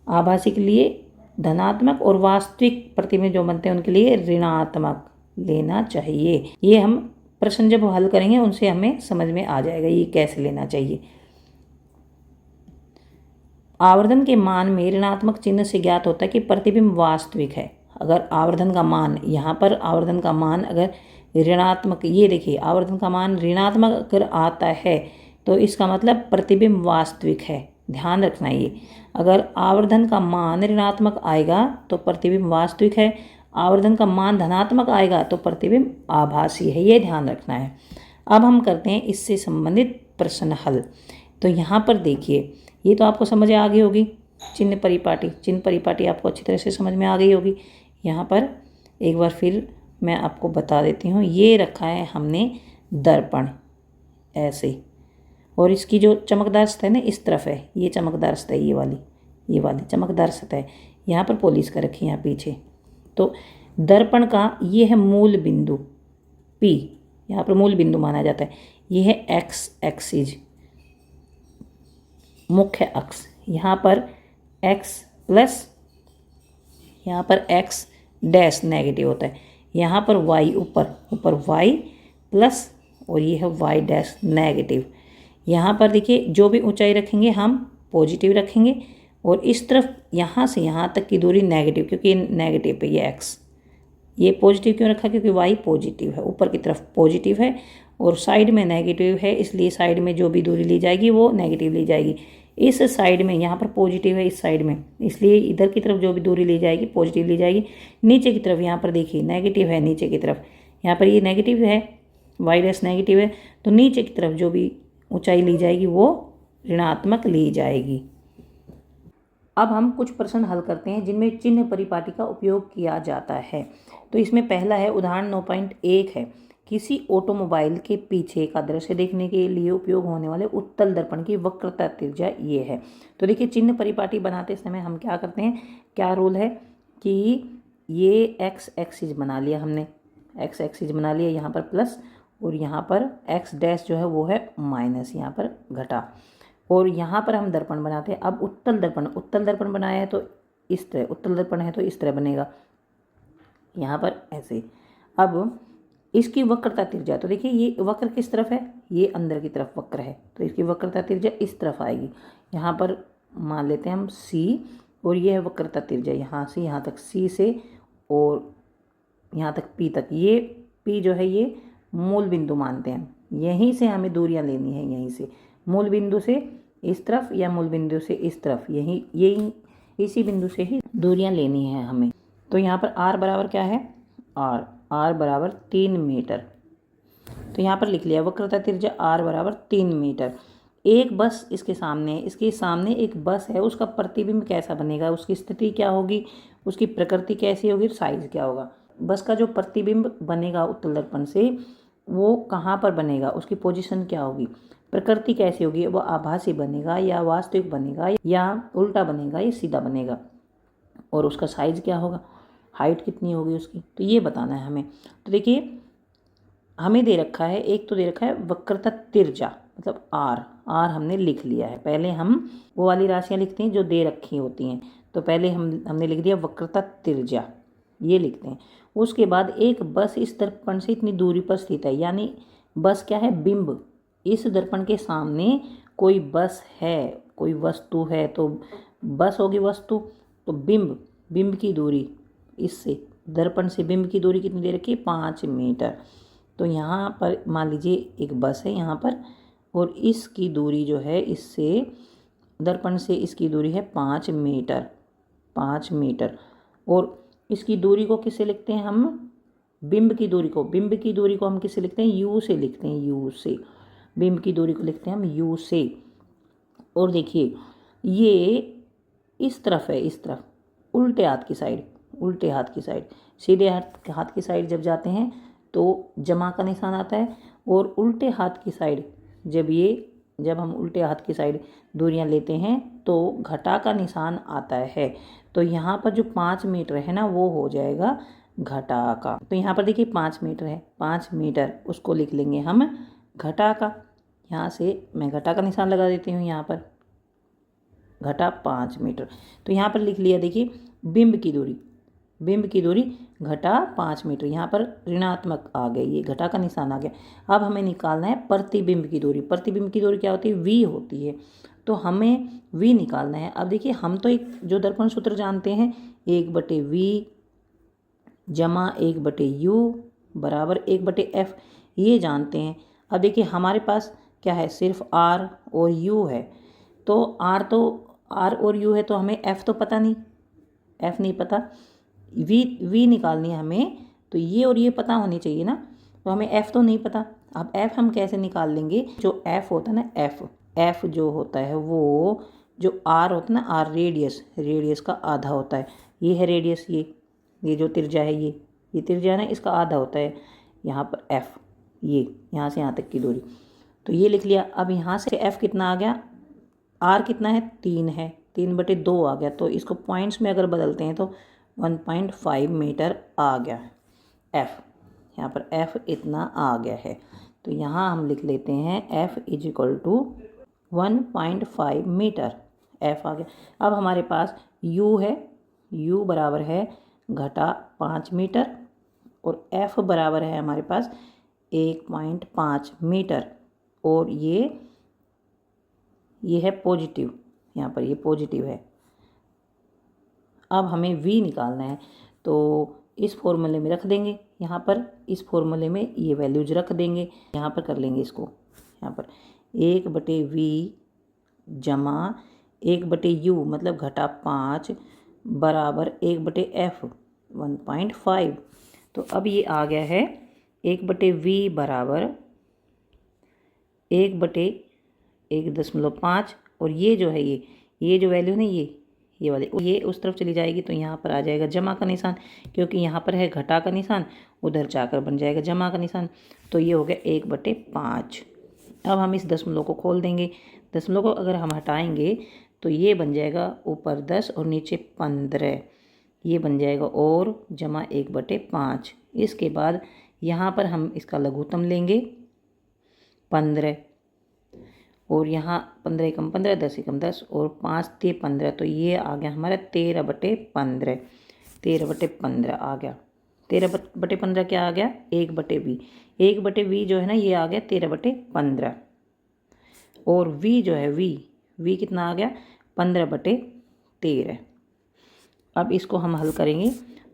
आभासी के लिए धनात्मक और वास्तविक प्रतिबिंब जो बनते हैं उनके लिए ऋणात्मक लेना चाहिए। ये हम प्रश्न जब हल करेंगे उनसे हमें समझ में आ जाएगा ये कैसे लेना चाहिए। आवर्धन के मान में ऋणात्मक चिन्ह से ज्ञात होता है कि प्रतिबिंब वास्तविक है। अगर आवर्धन का मान, यहाँ पर आवर्धन का मान अगर ऋणात्मक, ये देखिए आवर्धन का मान ऋणात्मक अगर आता है तो इसका मतलब प्रतिबिंब वास्तविक है। ध्यान रखना ये, अगर आवर्धन का मान ऋणात्मक आएगा तो प्रतिबिंब वास्तविक है, आवर्धन का मान धनात्मक आएगा तो प्रतिबिंब आभासी है। ये ध्यान रखना है। अब हम करते हैं इससे संबंधित प्रश्न हल। तो यहाँ पर देखिए, ये तो आपको समझ आ गई होगी, चिन्ह परिपाटी आपको अच्छी तरह से समझ में आ गई होगी। यहाँ पर एक बार फिर मैं आपको बता देती हूँ। ये रखा है हमने दर्पण ऐसे, और इसकी जो चमकदार सतह है ना इस तरफ है, ये चमकदार सतह, ये वाली चमकदार सतह यहाँ पर पॉलिश कर रखी है यहाँ पीछे। तो दर्पण का ये है मूल बिंदु P, यहाँ पर मूल बिंदु माना जाता है। ये है x एक्सिस, मुख्य अक्ष, यहाँ पर x प्लस, यहाँ पर x डैश नेगेटिव होता है, यहाँ पर y ऊपर y प्लस, और ये है y डैश नेगेटिव। यहाँ पर देखिए जो भी ऊंचाई रखेंगे हम पॉजिटिव रखेंगे, और इस तरफ यहाँ से यहाँ तक की दूरी नेगेटिव, क्योंकि ये नेगेटिव है, ये x, ये पॉजिटिव क्यों रखा, क्योंकि y पॉजिटिव है, ऊपर की तरफ पॉजिटिव है और साइड में नेगेटिव है, इसलिए साइड में जो भी दूरी ली जाएगी वो नेगेटिव ली जाएगी। इस साइड में यहाँ पर पॉजिटिव है, इस साइड में, इसलिए इधर की तरफ जो भी दूरी ली जाएगी पॉजिटिव ली जाएगी। नीचे की तरफ यहाँ पर देखिए नेगेटिव है, नीचे की तरफ यहाँ पर ये नेगेटिव है, y डैश नेगेटिव है, तो नीचे की तरफ जो भी ऊंचाई ली जाएगी वो ऋणात्मक ली जाएगी। अब हम कुछ प्रश्न हल करते हैं जिनमें चिन्ह परिपाटी का उपयोग किया जाता है। तो इसमें पहला है, उदाहरण 9.1 है, किसी ऑटोमोबाइल के पीछे का दृश्य देखने के लिए उपयोग होने वाले उत्तल दर्पण की वक्रता त्रिज्या ये है। तो देखिए चिन्ह परिपाटी बनाते समय हम क्या करते हैं, क्या रूल है कि ये एक्स एक्सिस बना लिया हमने, एक्स एक्सिस बना लिया, यहाँ पर प्लस और यहाँ पर एक्स डैश जो है वो है माइनस, यहाँ पर घटा, और यहाँ पर हम दर्पण बनाते हैं। अब उत्तल दर्पण बनाया है तो इस तरह, उत्तल दर्पण है तो इस तरह बनेगा, यहाँ पर ऐसे। अब इसकी वक्रता त्रिज्या, तो देखिए ये वक्र किस तरफ है, ये अंदर की तरफ वक्र है, तो इसकी वक्रता त्रिज्या इस तरफ आएगी। यहाँ पर मान लेते हैं हम C, और ये है वक्रता त्रिज्या यहाँ से यहाँ तक, C से और यहाँ तक P तक। ये P जो है ये मूल बिंदु मानते हैं, यहीं से हमें दूरियां लेनी है, यहीं से मूल बिंदु से इस तरफ या मूल बिंदु से इस तरफ, यही इसी बिंदु से ही दूरियां लेनी है हमें। तो यहाँ पर r बराबर क्या है, r बराबर 3 मीटर। तो यहाँ पर लिख लिया वक्रता त्रिज्या r बराबर 3 मीटर। एक बस इसके सामने एक बस है, उसका प्रतिबिंब कैसा बनेगा, उसकी स्थिति क्या होगी, उसकी प्रकृति कैसी होगी, साइज क्या होगा। बस का जो प्रतिबिंब बनेगा उत्तल दर्पण से वो कहाँ पर बनेगा, उसकी पोजीशन क्या होगी, प्रकृति कैसी होगी, वो आभासी बनेगा या वास्तविक बनेगा या उल्टा बनेगा या सीधा बनेगा, और उसका साइज क्या होगा, हाइट कितनी होगी उसकी, तो ये बताना है हमें। तो देखिए हमें दे रखा है, एक तो दे रखा है वक्रता त्रिज्या मतलब r हमने लिख लिया है। पहले हम वो वाली राशियाँ लिखते हैं जो दे रखी होती हैं, तो पहले हमने लिख दिया वक्रता त्रिज्या, ये लिखते हैं। उसके बाद एक बस इस दर्पण से इतनी दूरी पर स्थित है, यानी बस क्या है, बिंब। इस दर्पण के सामने कोई बस है, कोई वस्तु है, तो बस होगी वस्तु, तो बिंब की दूरी, इससे दर्पण से बिंब की दूरी कितनी दे रखी है, 5 मीटर। तो यहाँ पर मान लीजिए एक बस है यहाँ पर, और इसकी दूरी जो है इससे दर्पण से इसकी दूरी है 5 मीटर, 5 मीटर। और इसकी दूरी को किससे लिखते हैं हम, बिंब की दूरी को हम किससे लिखते हैं, u से लिखते हैं, u से। बिंब की दूरी को लिखते हैं हम u से। और देखिए ये इस तरफ है, इस तरफ उल्टे हाथ की साइड, सीधे हाथ की साइड जब जाते हैं तो जमा का निशान आता है, और उल्टे हाथ की साइड जब हम उल्टे हाथ की साइड दूरियां लेते हैं तो घटा का निशान आता है। तो यहाँ पर जो 5 मीटर है ना वो हो जाएगा घटा का। तो यहाँ पर देखिए 5 मीटर है, 5 मीटर उसको लिख लेंगे हम घटा का। यहाँ से मैं घटा का निशान लगा देती हूँ, यहाँ पर घटा 5 मीटर। तो यहाँ पर लिख लिया, देखिए बिंब की दूरी घटा 5 मीटर, यहाँ पर ऋणात्मक आ गई, ये घटा का निशान आ गया। अब हमें निकालना है प्रतिबिंब की दूरी। प्रतिबिंब की दूरी क्या होती है, v होती है, तो हमें v निकालना है। अब देखिए हम तो एक जो दर्पण सूत्र जानते हैं, 1/v जमा 1/u बराबर 1/f, ये जानते हैं। अब देखिए हमारे पास क्या है, सिर्फ r और u है, तो r और u है, तो हमें f तो पता नहीं, f नहीं पता, v निकालनी है हमें, तो ये और ये पता होनी चाहिए ना, तो हमें f तो नहीं पता। अब f हम कैसे निकाल लेंगे, जो f होता है ना, f जो होता है वो जो r होता है ना, r रेडियस का आधा होता है, ये है रेडियस, ये जो त्रिज्या है, ये त्रिज्या है ना, इसका आधा होता है यहाँ पर f, ये यहाँ से यहाँ तक की दूरी, तो ये लिख लिया। अब यहाँ से f कितना आ गया, r कितना है, 3 है, 3/2 आ गया, तो इसको पॉइंट्स में अगर बदलते हैं तो 1.5 मीटर आ गया f, यहाँ पर f इतना आ गया है। तो यहाँ हम लिख लेते हैं f = 1.5 मीटर, f आ गया। अब हमारे पास u है, u बराबर है घटा 5 मीटर, और f बराबर है हमारे पास 1.5 मीटर, और ये है पॉजिटिव, यहाँ पर ये पॉजिटिव है, अब हमें v निकालना है, तो इस फॉर्मूले में रख देंगे, यहाँ पर इस फॉर्मूले में ये वैल्यूज रख देंगे, यहाँ पर कर लेंगे इसको, यहाँ पर 1/v जमा 1/u मतलब घटा 5 बराबर 1/f 1.5। तो अब ये आ गया है 1/v बराबर 1/1.5 और ये जो है ये जो वैल्यू है ना ये वाली ये उस तरफ चली जाएगी, तो यहाँ पर आ जाएगा जमा का निशान, क्योंकि यहाँ पर है घटा का निशान, उधर जाकर बन जाएगा जमा का निशान। तो ये हो गया 1/5। अब हम इस दशमलव को खोल देंगे, दशमलव को अगर हम हटाएंगे तो ये बन जाएगा ऊपर 10 और नीचे 15, ये बन जाएगा और जमा 1/5। इसके बाद यहाँ पर हम इसका लघुत्तम लेंगे 15 और यहाँ 15 एकम 15 10 एकम 10 और 5 ते 15, तो ये आ गया हमारा 13/15। 13/15 आ गया। 13/15 क्या आ गया 1/v। 1/v जो है ना ये आ गया 13/15 और v जो है v कितना आ गया 15/13। अब इसको हम हल करेंगे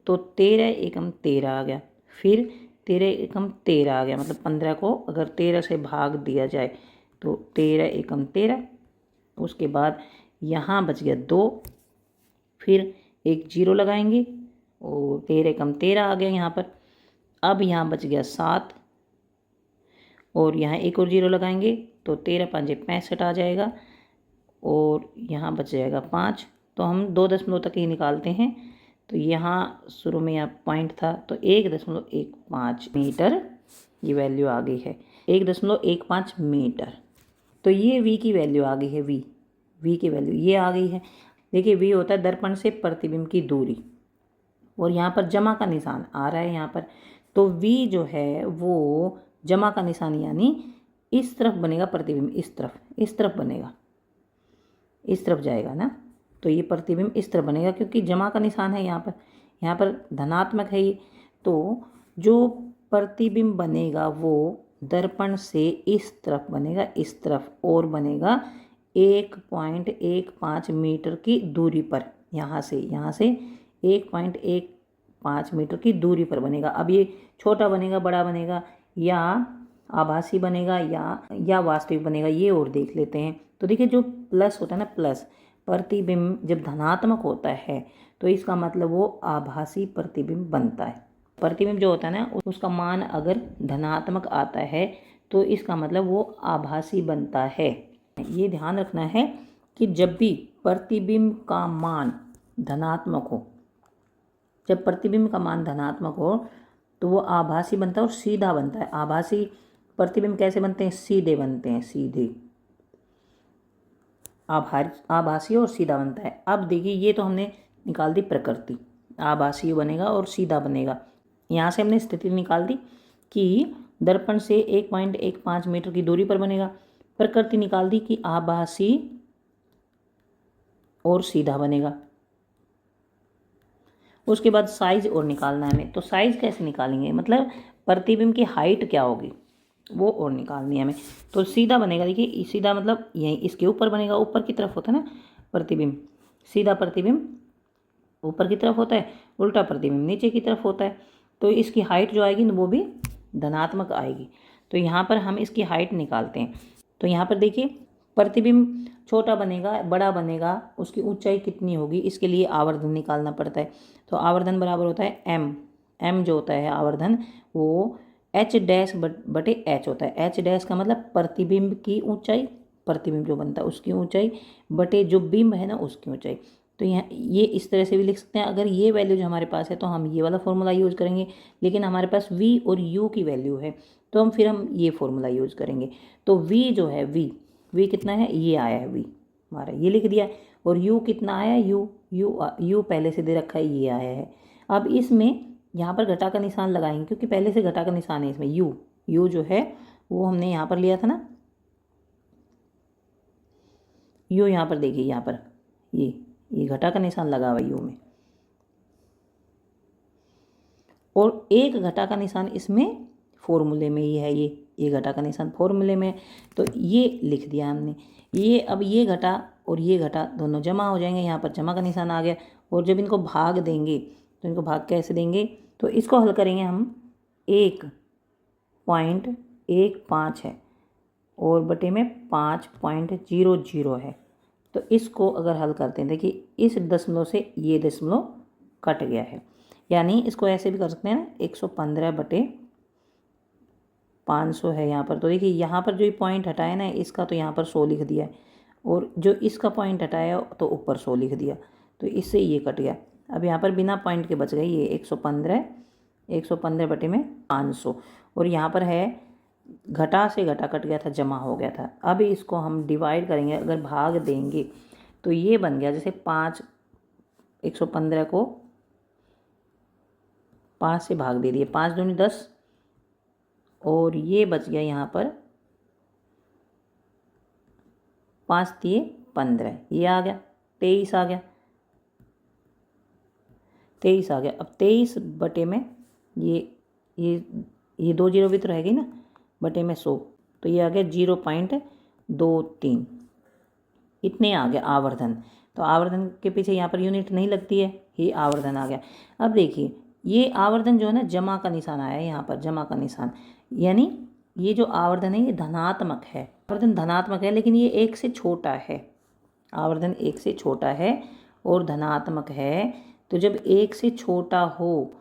तो 13 एकम 13 आ गया, फिर 13 एकम 13 आ गया, मतलब 15 को अगर 13 से भाग दिया जाए तो 13 एकम 13। उसके बाद यहाँ बच गया 2, फिर एक 0 लगाएंगे और 13 एकम 13 आ गया यहाँ पर। अब यहाँ बच गया 7 और यहाँ एक और 0 लगाएंगे तो 13 5 65 आ जाएगा और यहाँ बच जाएगा 5। तो हम 2 दशमलव तक ही निकालते हैं, तो यहाँ शुरू में यहाँ पॉइंट था तो 1.15 मीटर ये वैल्यू आ गई है, 1.15 मीटर। तो ये v की वैल्यू आ गई है, v की वैल्यू ये आ गई है। देखिए v होता है दर्पण से प्रतिबिंब की दूरी और यहाँ पर जमा का निशान आ रहा है यहाँ पर, तो v जो है वो जमा का निशान यानी इस तरफ बनेगा प्रतिबिंब, इस तरफ बनेगा, इस तरफ जाएगा ना, तो ये प्रतिबिंब इस तरफ बनेगा क्योंकि जमा का निशान है यहाँ पर धनात्मक है ये। तो जो प्रतिबिंब बनेगा वो दर्पण से इस तरफ बनेगा, इस तरफ, और बनेगा 1.15 मीटर की दूरी पर, यहाँ से 1.15 मीटर की दूरी पर बनेगा। अब ये छोटा बनेगा, बड़ा बनेगा, या आभासी बनेगा या वास्तविक बनेगा, ये और देख लेते हैं। तो देखिए जो प्लस होता है ना, प्लस प्रतिबिंब जब धनात्मक होता है तो इसका मतलब वो आभासी प्रतिबिंब बनता है। प्रतिबिंब जो होता है ना उसका मान अगर धनात्मक आता है तो इसका मतलब वो आभासी बनता है। ये ध्यान रखना है कि जब भी प्रतिबिंब का मान धनात्मक हो, जब प्रतिबिंब का मान धनात्मक हो तो वो आभासी बनता है और सीधा बनता है। आभासी प्रतिबिंब कैसे बनते हैं, सीधे बनते हैं, सीधे, आभासी और सीधा बनता है। अब देखिए ये तो हमने निकाल दी प्रकृति, आभासी बनेगा और सीधा बनेगा। यहाँ से हमने स्थिति निकाल दी कि दर्पण से 1.15 मीटर की दूरी पर बनेगा। प्रकृति निकाल दी कि आभासी और सीधा बनेगा। उसके बाद साइज और निकालना है हमें, तो साइज कैसे निकालेंगे, मतलब प्रतिबिंब की हाइट क्या होगी वो और निकालनी है हमें। तो सीधा बनेगा, देखिए सीधा मतलब यहीं इसके ऊपर बनेगा, ऊपर की तरफ होता है ना प्रतिबिंब, सीधा प्रतिबिंब ऊपर की तरफ होता है, उल्टा प्रतिबिंब नीचे की तरफ होता है। तो इसकी हाइट जो आएगी वो भी धनात्मक आएगी। तो यहाँ पर हम इसकी हाइट निकालते हैं। तो यहाँ पर देखिए प्रतिबिंब छोटा बनेगा, बड़ा बनेगा, उसकी ऊंचाई कितनी होगी, इसके लिए आवर्धन निकालना पड़ता है। तो आवर्धन बराबर होता है m जो होता है आवर्धन वो h' होता है। h' का मतलब प्रतिबिंब की ऊंचाई, प्रतिबिंब जो बनता है उसकी ऊंचाई बटे जो बिंब है ना उसकी ऊंचाई। तो यहाँ ये इस तरह से भी लिख सकते हैं। अगर ये वैल्यू जो हमारे पास है तो हम ये वाला फॉर्मूला यूज़ करेंगे, लेकिन हमारे पास v और u की वैल्यू है तो हम ये फॉर्मूला यूज़ करेंगे। तो v जो है v कितना है, ये आया है v हमारा, ये लिख दिया। और u कितना आया, u पहले से दे रखा है, ये आया है। अब इसमें यहाँ पर घटा का निशान लगाएंगे क्योंकि पहले से घटा का निशान है इसमें। u जो है वो हमने यहाँ पर लिया था ना, u यहाँ पर देखिए, यहाँ पर ये घटा का निशान लगा हुआ u में, और एक घटा का निशान इसमें फॉर्मूले में ही है, ये घटा का निशान फॉर्मूले में। तो ये लिख दिया हमने। ये अब ये घटा और ये घटा दोनों जमा हो जाएंगे, यहाँ पर जमा का निशान आ गया और जब इनको भाग देंगे तो इनको भाग कैसे देंगे, तो इसको हल करेंगे हम 1.15 है और बटे में 5.00 है। तो इसको अगर हल करते हैं, देखिए इस दशमलव से ये दशमलव कट गया है, यानी इसको ऐसे भी कर सकते हैं ना, 115/500 है यहाँ पर। तो देखिए यहाँ पर जो ये पॉइंट हटाया ना इसका, तो यहाँ पर 100 लिख दिया है, और जो इसका पॉइंट हटाया तो ऊपर 100 लिख दिया, तो इससे ये कट गया। अब यहाँ पर बिना पॉइंट के बच गए ये 115 बटे में 500, और यहाँ पर है घटा से घटा कट गया था, जमा हो गया था। अब इसको हम डिवाइड करेंगे, अगर भाग देंगे तो ये बन गया, जैसे 115 को 5 से भाग दे दिए, 5 दूनी 10, और ये बच गया यहाँ पर 5 दिए 15, ये आ गया 23 आ गया, 23 आ गया। अब 23 बटे में ये 2 जीरो भी तो रहेगी ना, बटे में 100, तो ये आ गया 0.23, इतने आ गया आवर्धन। तो आवर्धन के पीछे यहाँ पर यूनिट नहीं लगती है, ये आवर्धन आ गया। अब देखिए ये आवर्धन जो है ना, जमा का निशान आया है यहाँ पर, जमा का निशान, यानी ये जो आवर्धन है ये धनात्मक है, आवर्धन धनात्मक है, लेकिन ये 1 से छोटा है, आवर्धन 1 से छोटा है और धनात्मक है। तो जब 1 से छोटा हो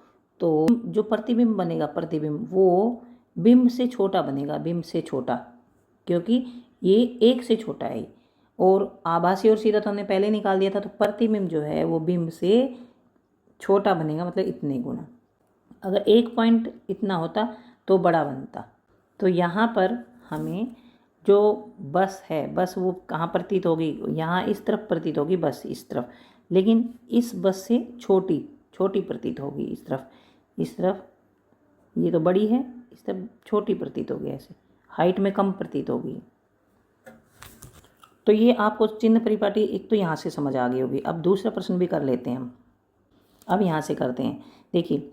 तो जो प्रतिबिंब बनेगा, प्रतिबिंब वो बिंब से छोटा बनेगा, बिंब से छोटा, क्योंकि ये 1 से छोटा है, और आभासी और सीधा तो हमने पहले निकाल दिया था, तो प्रतिबिंब जो है वो बिंब से छोटा बनेगा, मतलब इतने गुना। अगर 1 पॉइंट इतना होता तो बड़ा बनता। तो यहाँ पर हमें जो बस है, बस वो कहाँ प्रतीत होगी, यहाँ इस तरफ प्रतीत होगी, बस इस तरफ, लेकिन इस बस से छोटी छोटी प्रतीत होगी, इस तरफ ये तो बड़ी है, इस तरफ छोटी प्रतीत होगी, ऐसे हाइट में कम प्रतीत होगी। तो ये आपको चिन्ह परिपाटी एक तो यहाँ से समझ आ गई होगी। अब दूसरा प्रश्न भी कर लेते हैं हम, अब यहाँ से करते हैं। देखिए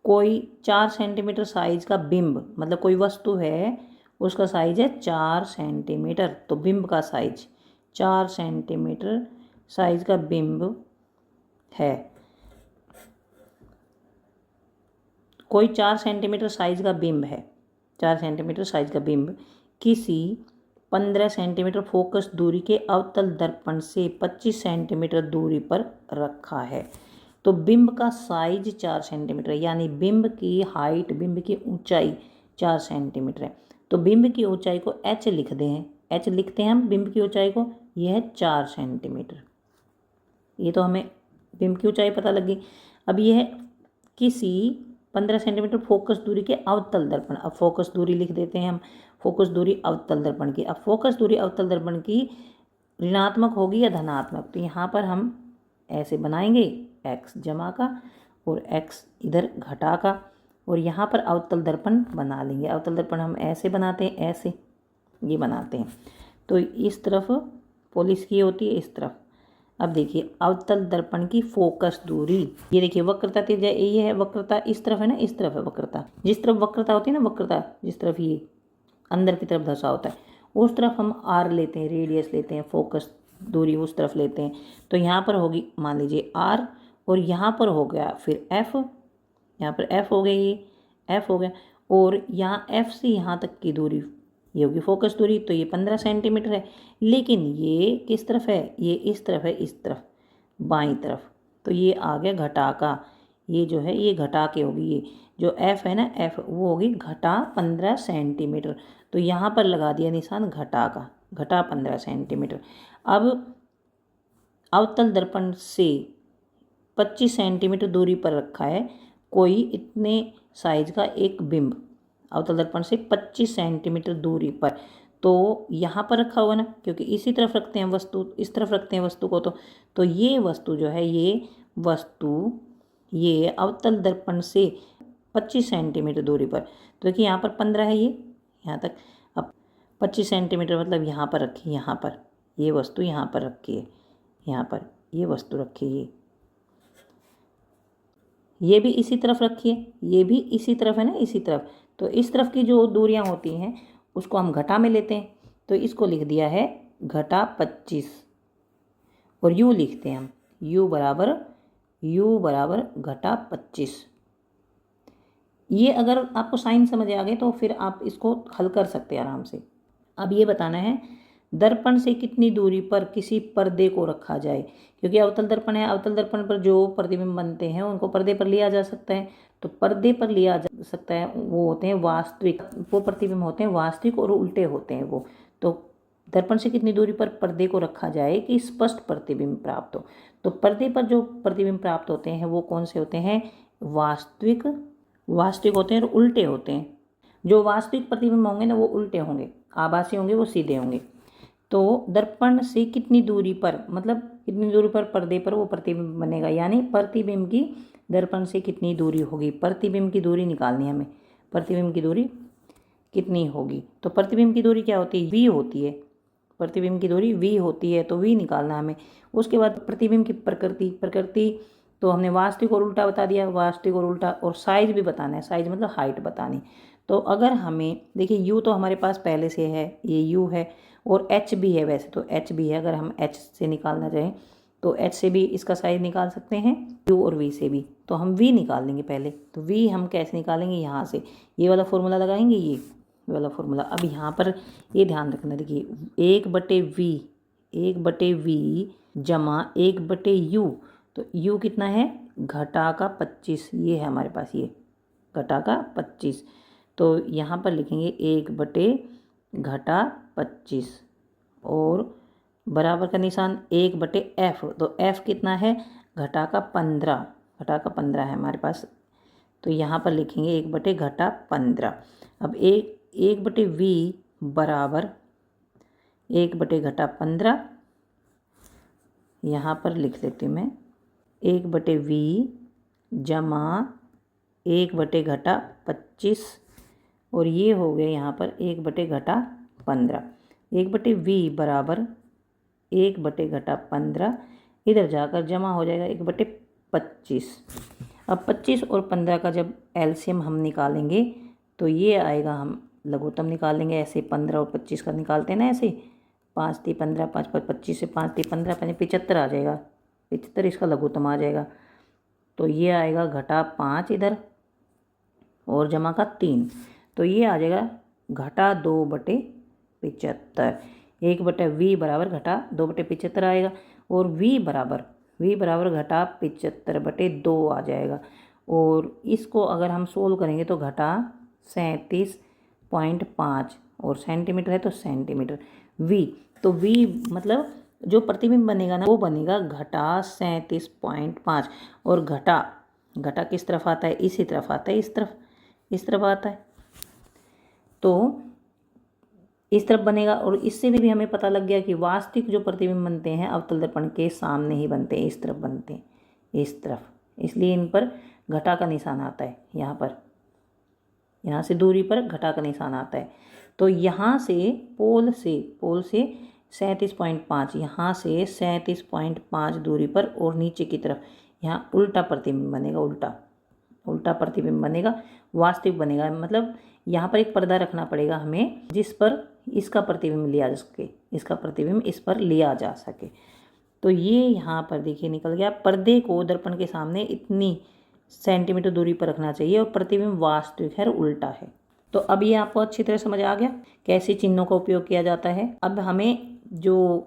कोई 4 सेंटीमीटर साइज का बिंब, मतलब कोई वस्तु है उसका साइज है 4 सेंटीमीटर, तो बिंब का साइज 4 सेंटीमीटर साइज का बिंब है। कोई 4 सेंटीमीटर साइज का बिंब है, 4 सेंटीमीटर साइज का बिंब किसी 15 सेंटीमीटर फोकस दूरी के अवतल दर्पण से 25 सेंटीमीटर दूरी पर रखा है। तो बिंब का साइज 4 सेंटीमीटर, यानी बिंब की हाइट, बिंब की ऊंचाई 4 सेंटीमीटर है। तो बिंब की ऊंचाई को h लिखते हैं, h लिखते हैं हम बिंब की ऊंचाई को, यह है 4 सेंटीमीटर। ये तो हमें बिंब की ऊंचाई पता लगी। अब यह है किसी 15 सेंटीमीटर फोकस दूरी के अवतल दर्पण। अब फोकस दूरी लिख देते हैं हम, फोकस दूरी अवतल दर्पण की। अब फोकस दूरी अवतल दर्पण की ऋणात्मक होगी या धनात्मक, तो यहाँ पर हम ऐसे बनाएंगे, x जमा का और x इधर घटा का, और यहाँ पर अवतल दर्पण बना लेंगे। अवतल दर्पण हम ऐसे बनाते हैं, ऐसे ये बनाते हैं। तो इस तरफ पॉलिश की होती है, इस तरफ। अब देखिए अवतल दर्पण की फोकस दूरी, ये देखिए वक्रता त्रिज्या ये है, वक्रता इस तरफ है ना, इस तरफ है वक्रता, जिस तरफ वक्रता होती है ना, वक्रता जिस तरफ ये अंदर की तरफ धंसा होता है, उस तरफ हम r लेते हैं, रेडियस लेते हैं, फोकस दूरी उस तरफ लेते हैं। तो यहाँ पर होगी मान लीजिए r, और यहाँ पर हो गया फिर f, यहाँ पर f हो गया, ये f हो गया, और यहाँ f से यहाँ तक की दूरी ये होगी फोकस दूरी, तो ये 15 सेंटीमीटर है। लेकिन ये किस तरफ है, ये इस तरफ है, इस तरफ बाईं तरफ, तो ये आ गया घटा का, ये जो है ये घटा के होगी, ये जो f है ना, f वो होगी घटा 15 सेंटीमीटर। तो यहाँ पर लगा दिया निशान घटा का, घटा 15 सेंटीमीटर। अब अवतल दर्पण से 25 सेंटीमीटर दूरी पर रखा है कोई इतने साइज का एक बिंब, अवतल दर्पण से 25 सेंटीमीटर दूरी पर। तो यहाँ पर रखा हुआ ना, क्योंकि इसी तरफ रखते हैं वस्तु, इस तरफ रखते हैं वस्तु को, तो ये वस्तु जो है, ये वस्तु ये अवतल दर्पण से 25 सेंटीमीटर दूरी पर, तो देखिए यहाँ पर 15 है, ये यहाँ तक। अब 25 सेंटीमीटर मतलब यहाँ पर रखी, यहाँ पर ये वस्तु यहाँ पर रखी है, यहाँ पर ये वस्तु रखी है, ये भी इसी तरफ रखी है, ये भी इसी तरफ है ना, इसी तरफ। तो इस तरफ की जो दूरियां होती हैं उसको हम घटा में लेते हैं, तो इसको लिख दिया है घटा 25, और u लिखते हैं हम, u बराबर u बराबर घटा 25। ये अगर आपको साइन समझ आ गए तो फिर आप इसको हल कर सकते हैं आराम से। अब ये बताना है दर्पण से कितनी दूरी पर किसी पर्दे को रखा जाए, क्योंकि अवतल दर्पण है, अवतल दर्पण पर जो प्रतिबिंब बनते हैं उनको पर्दे पर लिया जा सकता है। तो पर्दे पर लिया जा सकता है वो होते हैं वास्तविक, वो प्रतिबिंब होते हैं वास्तविक और उल्टे होते हैं वो। तो दर्पण से कितनी दूरी पर पर्दे को रखा जाए कि स्पष्ट प्रतिबिंब प्राप्त हो। तो पर्दे पर जो प्रतिबिंब प्राप्त होते हैं वो कौन से होते हैं, वास्तविक होते हैं और उल्टे होते हैं। जो वास्तविक प्रतिबिंब होंगे ना वो उल्टे होंगे, आभासी होंगे वो सीधे होंगे। तो दर्पण से कितनी दूरी पर, मतलब कितनी दूरी पर पर्दे पर वो प्रतिबिंब बनेगा, यानी प्रतिबिंब की दर्पण से कितनी दूरी होगी, प्रतिबिंब की दूरी निकालनी है हमें। प्रतिबिंब की दूरी कितनी होगी, तो प्रतिबिंब की दूरी क्या होती है, v होती है। प्रतिबिंब की दूरी v होती है, तो v निकालना हमें। उसके बाद प्रतिबिंब की प्रकृति तो हमने वास्तविक और उल्टा बता दिया, वास्तविक और उल्टा, और साइज भी बताना है, साइज मतलब हाइट बतानी। तो अगर हमें देखिए u तो हमारे पास पहले से है, ये u है, और h भी है, वैसे तो h भी है। अगर हम h से निकालना चाहें तो h से भी इसका साइज निकाल सकते हैं, u और v से भी। तो हम v निकाल लेंगे पहले। तो v हम कैसे निकालेंगे, यहाँ से ये वाला फॉर्मूला लगाएंगे, ये वाला फॉर्मूला। अब यहाँ पर ये ध्यान रखना, देखिए 1/v जमा 1/u। तो u कितना है, घटा का 25, ये है हमारे पास, ये घटा का 25। तो यहाँ पर लिखेंगे 1/25 और बराबर का निशान 1/f। तो f कितना है, घटा का 15 है हमारे पास। तो यहाँ पर लिखेंगे 1/15। अब 1/v बराबर 1/15, यहाँ पर लिख लेती हूँ मैं 1/v जमा 1/25, और ये हो गया यहाँ पर 1/15। 1/v बराबर 1/15, इधर जाकर जमा हो जाएगा 1/25। अब 25 और 15 का जब एलसीएम हम निकालेंगे तो ये आएगा, हम लघुत्तम निकालेंगे ऐसे, 15 और 25 का निकालते हैं ना ऐसे, 5 × 15, 5 × 25 से 5 × 15 75 आ जाएगा, 75 इसका लघुत्तम आ जाएगा। तो ये आएगा घटा 5 इधर और जमा का 3, तो ये आ जाएगा घटा 2/75। 1/v बराबर घटा 2/75 आएगा, और v बराबर घटा 75/2 आ जाएगा। और इसको अगर हम सोल्व करेंगे तो घटा 37.5, और सेंटीमीटर है तो सेंटीमीटर। v तो v मतलब जो प्रतिबिंब बनेगा ना वो बनेगा घटा 37.5, और घटा किस तरफ आता है, इसी तरफ आता है, इस तरफ आता है, तो इस तरफ बनेगा। और इससे भी हमें पता लग गया कि वास्तविक जो प्रतिबिंब बनते हैं अवतल दर्पण के सामने ही बनते हैं, इस तरफ बनते हैं, इस तरफ, इसलिए इन पर घटा का निशान आता है। यहाँ से दूरी पर घटा का निशान आता है। तो यहाँ से पोल से 37.5, यहाँ से 37.5 दूरी पर और नीचे की तरफ यहाँ उल्टा प्रतिबिंब बनेगा, उल्टा प्रतिबिंब बनेगा, वास्तविक बनेगा। मतलब यहाँ पर एक पर्दा रखना पड़ेगा हमें जिस पर इसका प्रतिबिंब लिया जा सके, इसका प्रतिबिंब इस पर लिया जा सके। तो ये यहाँ पर देखिए निकल गया, पर्दे को दर्पण के सामने इतनी सेंटीमीटर दूरी पर रखना चाहिए और प्रतिबिंब वास्तविक है और उल्टा है। तो अब ये आपको अच्छी तरह समझ आ गया कैसे चिन्हों का उपयोग किया जाता है। अब हमें जो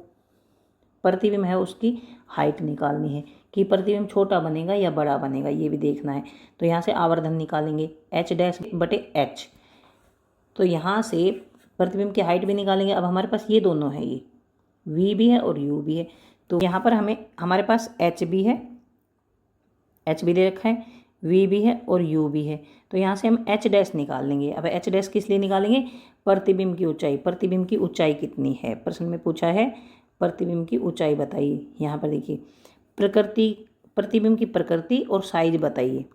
प्रतिबिंब है उसकी हाइट निकालनी है कि प्रतिबिंब छोटा बनेगा या बड़ा बनेगा, ये भी देखना है। तो यहाँ से आवर्धन निकालेंगे h'/h। तो यहाँ से प्रतिबिंब की हाइट भी निकालेंगे। अब हमारे पास ये दोनों है, ये v भी है और u भी है। तो यहाँ पर हमारे पास h भी है, h भी दे रखा है, v भी है और u भी है। तो यहाँ से हम h' निकाल लेंगे। अब h' किस लिए निकालेंगे, प्रतिबिंब की ऊंचाई कितनी है, प्रश्न में पूछा है प्रतिबिंब की ऊंचाई बताइए। यहाँ पर देखिए प्रतिबिंब की प्रकृति और साइज बताइए।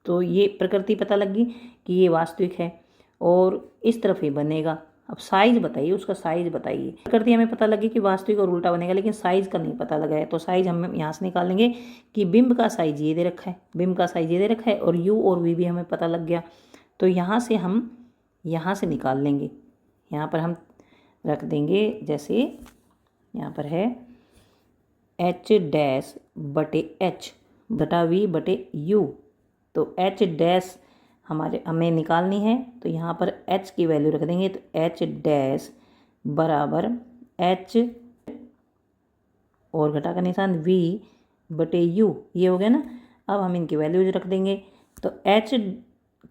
तो ये प्रकृति पता लगी कि ये वास्तविक है और इस तरफ ही बनेगा। अब साइज बताइए, उसका साइज बताइए। प्रकृति हमें पता लगी कि वास्तविक और उल्टा बनेगा, लेकिन साइज का नहीं पता लगा है। तो साइज हम यहाँ से निकालेंगे कि बिंब का साइज ये दे रखा है, और u और v भी हमें पता लग गया। तो यहाँ से हम यहाँ से निकाल लेंगे। यहाँ पर हम रख देंगे, जैसे यहाँ पर है h'/h घटा वी बटे यू। तो एच डैश हमें निकालनी है, तो यहाँ पर एच की वैल्यू रख देंगे। तो एच डैश बराबर एच और घटा का निशान वी बटे यू, ये हो गया ना। अब हम इनकी वैल्यूज रख देंगे। तो एच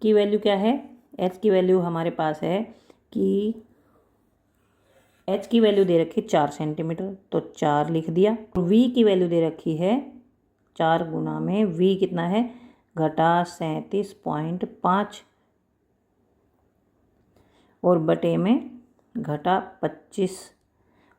की वैल्यू क्या है, एच की वैल्यू हमारे पास है कि एच की वैल्यू दे रखी 4 सेंटीमीटर, तो 4 लिख दिया। वी की वैल्यू दे रखी है 4 गुना में वी कितना है, घटा 37.5 और बटे में घटा 25।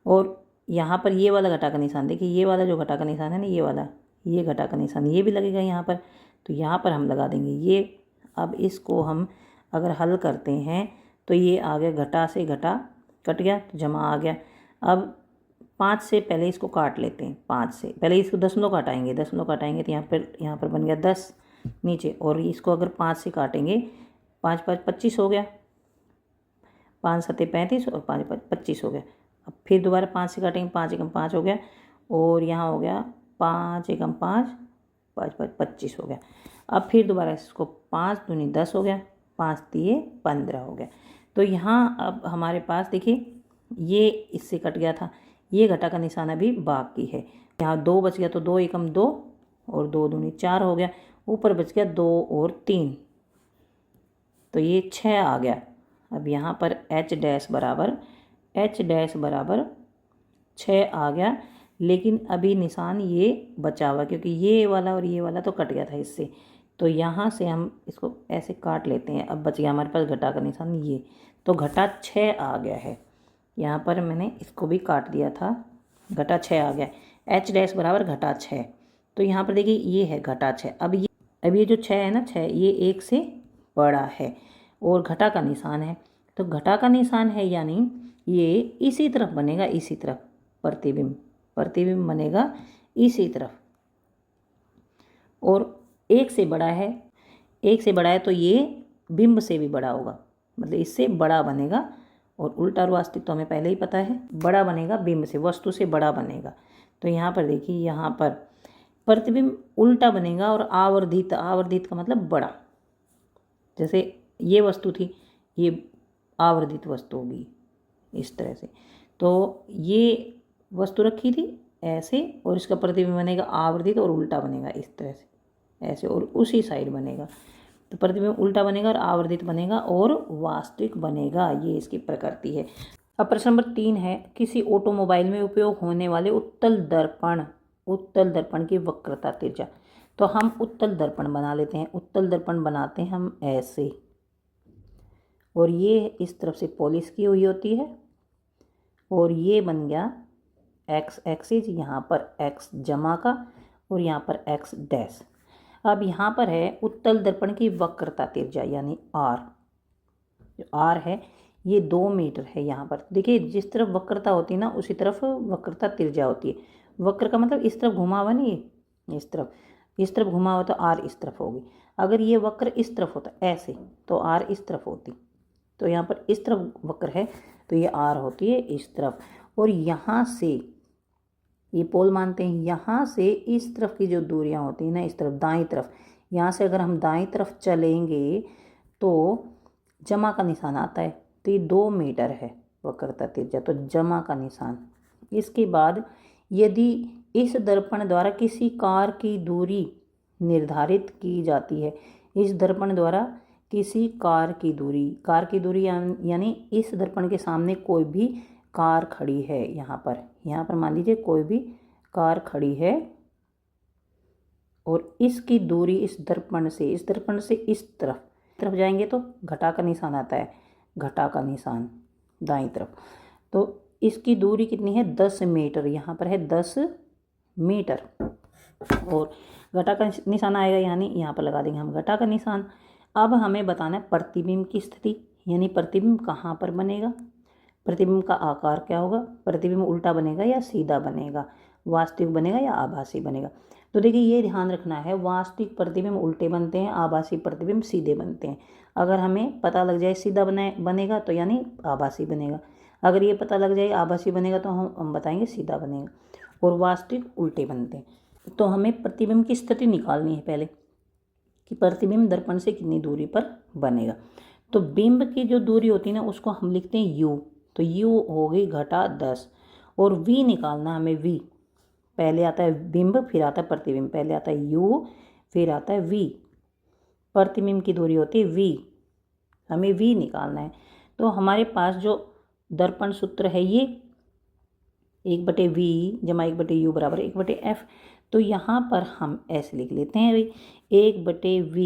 और यहाँ पर ये वाला घटा का निशान देखिए, ये वाला जो घटा का निशान है ना, ये वाला, ये घटा का निशान ये भी लगेगा यहाँ पर। तो यहाँ पर हम लगा देंगे ये। अब इसको हम अगर हल करते हैं तो ये आ गया, घटा से घटा कट गया तो जमा आ गया। अब 5 से पहले इसको काट लेते हैं, 5 से पहले इसको दशमलव काटाएंगे, दशमलव काटाएंगे तो यहाँ पर बन गया 10 नीचे। और इसको अगर 5 से काटेंगे, 5 5 25 हो गया, 5 7 35 और 5 5 25 हो गया। अब फिर दोबारा 5 से काटेंगे, 5 एकम 5 हो गया और यहाँ हो गया 5 एकम 5, 5 5 25 हो गया। अब फिर दोबारा इसको 5 दूनी 10 हो गया, 5 तिये 15 हो गया। तो यहाँ अब हमारे पास देखिए ये इससे कट गया था, ये घटा का निशान अभी बाकी है। यहाँ 2 बच गया तो 2 एकम 2 और 2 दूनी 4 हो गया, ऊपर बच गया 2 और 3, तो ये 6 आ गया। अब यहाँ पर एच डैश बराबर 6 आ गया, लेकिन अभी निशान ये बचा हुआ क्योंकि ये वाला और ये वाला तो कट गया था इससे। तो यहाँ से हम इसको ऐसे काट लेते हैं। अब बच गया हमारे पास घटा का निशान ये, तो घटा 6 आ गया है। यहाँ पर मैंने इसको भी काट दिया था, घटा 6 आ गया। एच डैश बराबर घटा 6। तो यहाँ पर देखिए ये है घटा 6। अब ये जो 6 है ना, 6 ये 1 से बड़ा है और घटा का निशान है। तो घटा का निशान है यानी ये इसी तरफ बनेगा, इसी तरफ प्रतिबिंब बनेगा इसी तरफ। और 1 से बड़ा है, 1 से बड़ा है तो ये बिंब से भी बड़ा होगा, मतलब इससे बड़ा बनेगा। और उल्टा और वास्तविक तो हमें पहले ही पता है, बड़ा बनेगा बिंब से, वस्तु से बड़ा बनेगा। तो यहाँ पर देखिए, यहाँ पर प्रतिबिंब उल्टा बनेगा और आवर्धित का मतलब बड़ा। जैसे ये वस्तु थी, ये आवर्धित वस्तु होगी इस तरह से। तो ये वस्तु रखी थी ऐसे और इसका प्रतिबिंब बनेगा आवर्धित और उल्टा बनेगा इस तरह से, ऐसे और उसी साइड बनेगा। तो प्रतिबिंब उल्टा बनेगा और आवर्धित बनेगा और वास्तविक बनेगा, ये इसकी प्रकृति है। अब प्रश्न नंबर 3 है, किसी ऑटोमोबाइल में उपयोग होने वाले उत्तल दर्पण की वक्रता तिर्यता। तो हम उत्तल दर्पण बना लेते हैं। उत्तल दर्पण बनाते हैं हम ऐसे, और ये इस तरफ से पॉलिश की हुई होती है और ये बन गया एक्स एक्सिस, यहाँ पर एक्स जमा का और यहाँ पर एक्स डैश। अब यहाँ पर है उत्तल दर्पण की वक्रता तिर्यता यानी आर। जो आर है ये 2 मीटर है। यहाँ पर देखिए, जिस तरफ वक्रता होती है ना उसी तरफ वक्रता तिर्यता होती है। वक्र का मतलब इस तरफ घुमा हुआ नहीं, इस तरफ घुमा हुआ तो आर इस तरफ होगी। अगर ये वक्र इस तरफ होता ऐसे तो आर इस तरफ होती। तो यहाँ पर इस तरफ वक्र है तो ये आर होती है इस तरफ। और यहाँ से ये पोल मानते हैं, यहाँ से इस तरफ की जो दूरियां होती हैं ना, इस तरफ दाईं तरफ, यहाँ से अगर हम दाईं तरफ चलेंगे तो जमा का निशान आता है। तो ये 2 मीटर है वक्रता तिर्यता, तो जमा का निशान। इसके बाद यदि इस दर्पण द्वारा किसी कार की दूरी निर्धारित की जाती है, इस दर्पण द्वारा किसी कार की दूरी यानी इस दर्पण के सामने कोई भी कार खड़ी है, यहाँ पर मान लीजिए कोई भी कार खड़ी है और इसकी दूरी इस दर्पण से इस तरफ जाएंगे तो घटा का निशान आता है, घटा का निशान दाईं तरफ। तो इसकी दूरी कितनी है, 10 मीटर। यहाँ पर है 10 मीटर और घटा का निशान आएगा, यानी यहाँ पर लगा देंगे हम घटा का निशान। अब हमें बताना है प्रतिबिंब की स्थिति, यानी प्रतिबिंब कहाँ पर बनेगा, प्रतिबिंब का आकार क्या होगा, प्रतिबिंब उल्टा बनेगा या सीधा बनेगा, वास्तविक बनेगा या आभासी बनेगा। तो देखिए ये ध्यान रखना है, वास्तविक प्रतिबिंब उल्टे बनते हैं, आभासी प्रतिबिंब सीधे बनते हैं। अगर हमें पता लग जाए सीधा बनेगा तो यानी आभासी बनेगा, अगर ये पता लग जाए आभासी बनेगा तो हम बताएंगे सीधा बनेगा। और वास्तविक उल्टे बनते हैं। तो हमें प्रतिबिंब की स्थिति निकालनी है पहले कि प्रतिबिंब दर्पण से कितनी दूरी पर बनेगा। तो बिंब की जो दूरी होती है ना उसको हम लिखते हैं u। तो u हो गई घटा 10 और v निकालना हमें v। पहले आता है बिंब फिर आता है प्रतिबिंब, पहले आता है u फिर आता है v। प्रतिबिंब की दूरी होती है v, हमें v निकालना है। तो हमारे पास जो दर्पण सूत्र है ये 1/v जमा 1/u बराबर 1/f। तो यहाँ पर हम ऐसे लिख लेते हैं भाई 1/v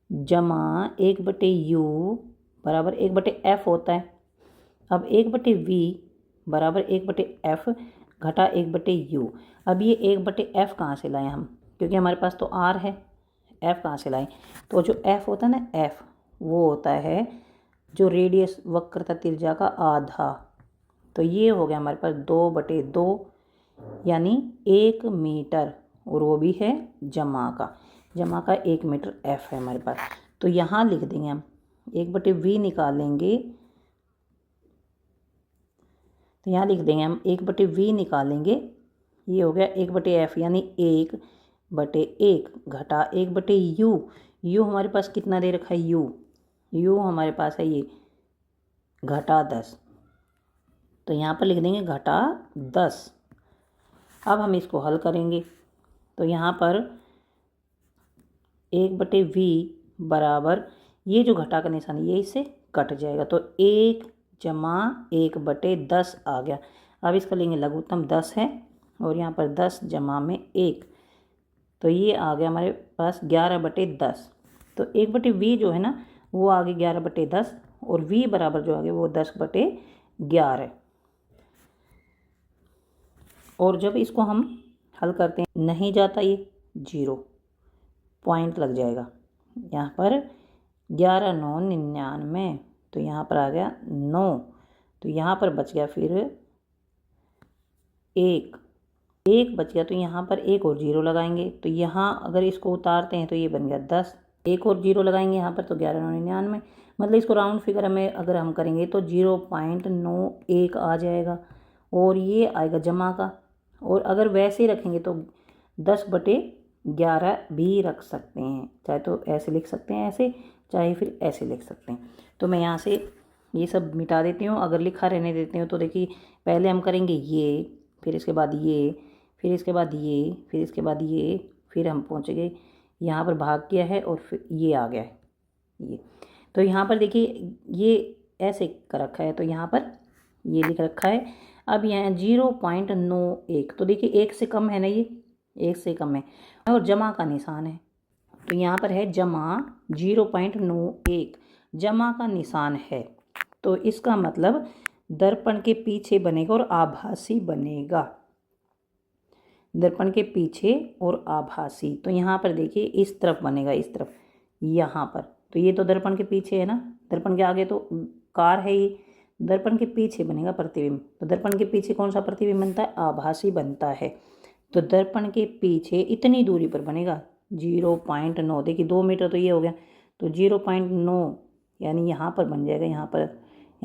जमा 1/u बराबर 1/f होता है। अब 1/v बराबर 1/f घटा 1/u। अब ये 1/f कहाँ से लाएं हम, क्योंकि हमारे पास तो r है, f कहाँ से लाएं। तो जो f होता है ना f, वो होता है जो रेडियस वक्रता त्रिज्या का आधा। तो ये हो गया हमारे पास 2/2 यानी 1 मीटर, और वो भी है जमा का 1 मीटर f है हमारे पास। तो यहाँ लिख देंगे हम 1/v निकालेंगे, तो यहाँ लिख देंगे हम 1/v निकालेंगे, ये हो गया 1/f यानी 1/1 घटा 1/u। u हमारे पास कितना दे रखा है u हमारे पास है ये घटा 10। तो यहाँ पर लिख देंगे घटा 10। अब हम इसको हल करेंगे तो यहाँ पर 1/v बराबर ये जो घटा का निशान ये इससे कट जाएगा, तो 1 जमा 1/10 आ गया। अब इसका लेंगे लघुत्तम 10 है और यहाँ पर 10 जमा में 1, तो ये आ गया हमारे पास 11/10। तो 1/v जो है ना वो आ गई 11/10 और v बराबर जो आ गया वो 10/11। और जब इसको हम हल करते हैं नहीं जाता ये 0 पॉइंट लग जाएगा। यहाँ पर 11 9 99, तो यहाँ पर आ गया 9, तो यहाँ पर बच गया फिर 1 बच गया। तो यहाँ पर एक और 0 लगाएंगे, तो यहाँ अगर इसको उतारते हैं तो ये बन गया 10, एक और 0 लगाएंगे यहाँ पर तो 11 9 99, मतलब इसको राउंड फिगर में अगर हम करेंगे तो 0.91 आ जाएगा और ये आएगा जमा का। और अगर वैसे ही रखेंगे तो 10/11 भी रख सकते हैं, चाहे तो ऐसे लिख सकते हैं ऐसे, चाहे फिर ऐसे लिख सकते हैं। तो मैं यहाँ से ये सब मिटा देती हूँ, अगर लिखा रहने देती हूँ तो देखिए पहले हम करेंगे ये, फिर इसके बाद ये, फिर इसके बाद ये, फिर इसके बाद ये, फिर हम पहुँच गए यहाँ पर भाग किया है और फिर ये आ गया है ये। तो यहाँ पर देखिए ये ऐसे कर रखा है, तो यहाँ पर ये लिख रखा है। अब यहाँ 0.91, तो देखिए 1 से कम है ना, ये 1 से कम है और जमा का निशान है, तो यहाँ पर है जमा 0.91 जमा का निशान है। तो इसका मतलब दर्पण के पीछे बनेगा और आभासी बनेगा, दर्पण के पीछे और आभासी। तो यहाँ पर देखिए इस तरफ बनेगा, इस तरफ यहाँ पर, तो ये तो दर्पण के पीछे है ना, दर्पण के आगे तो कार है, ये दर्पण के पीछे बनेगा प्रतिबिंब। तो दर्पण के पीछे कौन सा प्रतिबिंब बनता है, आभासी बनता है। तो दर्पण के पीछे इतनी दूरी पर बनेगा 0.9, देखिए 2 मीटर तो ये हो गया, तो 0.9 यानी यहाँ पर बन जाएगा, यहाँ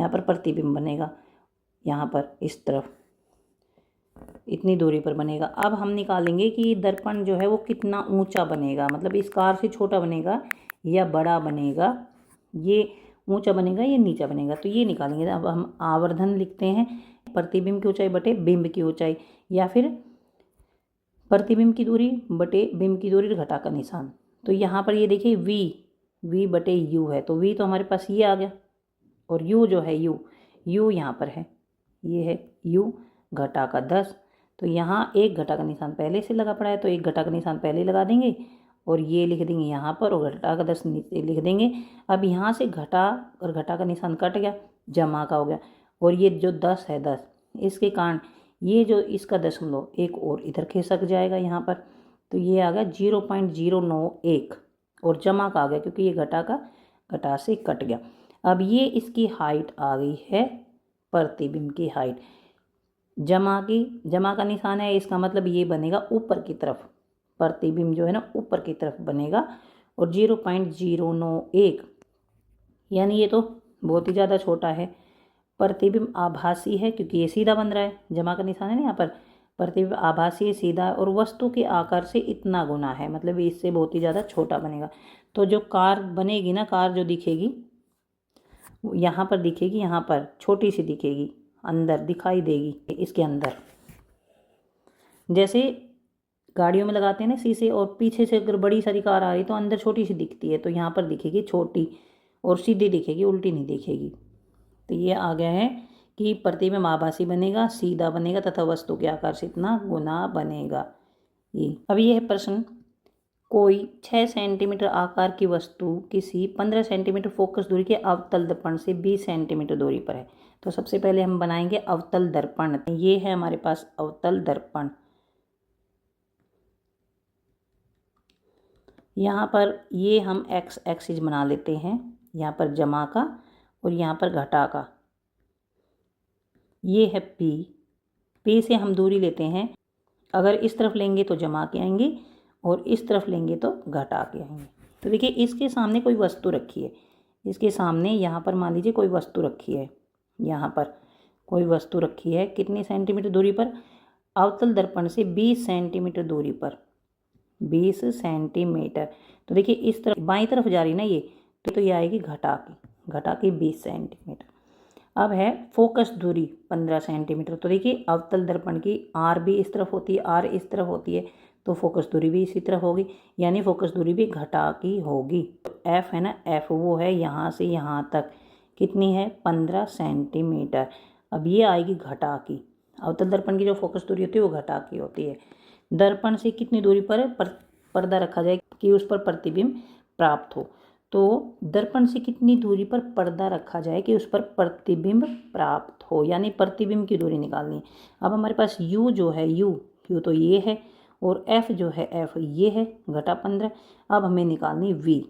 पर प्रतिबिंब बनेगा, यहाँ पर इस तरफ इतनी दूरी पर बनेगा। अब हम निकालेंगे कि दर्पण जो है वो कितना ऊंचा बनेगा, मतलब इस कार से छोटा बनेगा या बड़ा बनेगा, ये ऊंचा बनेगा या नीचा बनेगा, तो ये निकालेंगे। अब हम आवर्धन लिखते हैं प्रतिबिंब की ऊंचाई बटे बिंब की ऊंचाई, या फिर प्रतिबिंब की दूरी बटे बिंब की दूरी घटा का निशान। तो यहाँ पर ये देखिए v बटे u है, तो v तो हमारे पास ये आ गया और u जो है u यहाँ पर है, ये है u घटा का 10। तो यहाँ एक घटा का निशान पहले से लगा पड़ा है, तो एक घटा का निशान पहले लगा देंगे और ये लिख देंगे यहाँ पर और घटा का 10 नीचे लिख देंगे। अब यहाँ से घटा और घटा का निशान कट गया, जमा का हो गया, और ये जो 10 है 10, इसके कारण ये जो इसका दशमलव एक और इधर खिसक जाएगा यहाँ पर, तो ये आ गया 0.091 और जमा का आ गया क्योंकि ये घटा से कट गया। अब ये इसकी हाइट आ गई है प्रतिबिंब की हाइट, जमा का निशान है, इसका मतलब ये बनेगा ऊपर की तरफ, प्रतिबिंब जो है ना ऊपर की तरफ बनेगा और 0.091 यानी ये तो बहुत ही ज़्यादा छोटा है। प्रतिबिंब आभासी है क्योंकि ये सीधा बन रहा है, जमा का निशान है ना यहाँ पर, प्रतिबिंब आभासी, सीधा और वस्तु के आकार से इतना गुना है, मतलब इससे बहुत ही ज़्यादा छोटा बनेगा। तो जो कार बनेगी ना, कार जो दिखेगी यहाँ पर दिखेगी, यहाँ पर छोटी सी दिखेगी, अंदर दिखाई देगी इसके अंदर। जैसे गाड़ियों में लगाते हैं ना शीशे, और पीछे से अगर बड़ी सारी कार आ रही तो अंदर छोटी सी दिखती है, तो यहाँ पर दिखेगी छोटी और सीधी दिखेगी, उल्टी नहीं दिखेगी। तो ये आ गया है कि प्रतिबिंब आभासी बनेगा, सीधा बनेगा तथा वस्तु के आकार से इतना गुना बनेगा। ये अब ये है प्रश्न, कोई 6 सेंटीमीटर आकार की वस्तु किसी 15 सेंटीमीटर फोकस दूरी के अवतल दर्पण से 20 सेंटीमीटर दूरी पर है। तो सबसे पहले हम बनाएंगे अवतल दर्पण। ये है हमारे पास अवतल दर्पण। यहाँ पर ये हम एक्स एक्सिस बना लेते हैं, यहाँ पर जमा का और यहाँ पर घटा का। ये है पी से हम दूरी लेते हैं, अगर इस तरफ लेंगे तो जमा के आएंगे और इस तरफ लेंगे तो घटा के आएंगे। तो देखिए इसके सामने कोई वस्तु रखी है, इसके सामने यहाँ पर मान लीजिए कोई वस्तु रखी है, यहाँ पर कोई वस्तु रखी है, कितनी सेंटीमीटर दूरी पर? अवतल दर्पण से 20 सेंटीमीटर दूरी पर, 20 सेंटीमीटर। तो देखिए इस तरफ बाईं तरफ जा रही ना ये, तो ये आएगी घटा की 20 सेंटीमीटर। अब है फोकस दूरी 15 सेंटीमीटर। तो देखिए अवतल दर्पण की आर भी इस तरफ होती है, आर इस तरफ होती है, तो फोकस दूरी भी इसी तरफ होगी, यानी फोकस दूरी भी घटा की होगी। तो एफ है ना, एफ वो है यहाँ से यहाँ तक, कितनी है? 15 सेंटीमीटर। अब ये आएगी घटा की। अवतल दर्पण की जो फोकस दूरी होती है वो घटा की होती है। दर्पण से कितनी दूरी पर पर्दा रखा जाए कि उस पर प्रतिबिंब प्राप्त हो? तो दर्पण से कितनी दूरी पर पर्दा रखा जाए कि उस पर प्रतिबिंब प्राप्त हो, यानी प्रतिबिंब की दूरी निकालनी है। अब हमारे पास u जो है, u तो ये है, और f जो है, f ये है, घटा 15। अब हमें निकालनी v,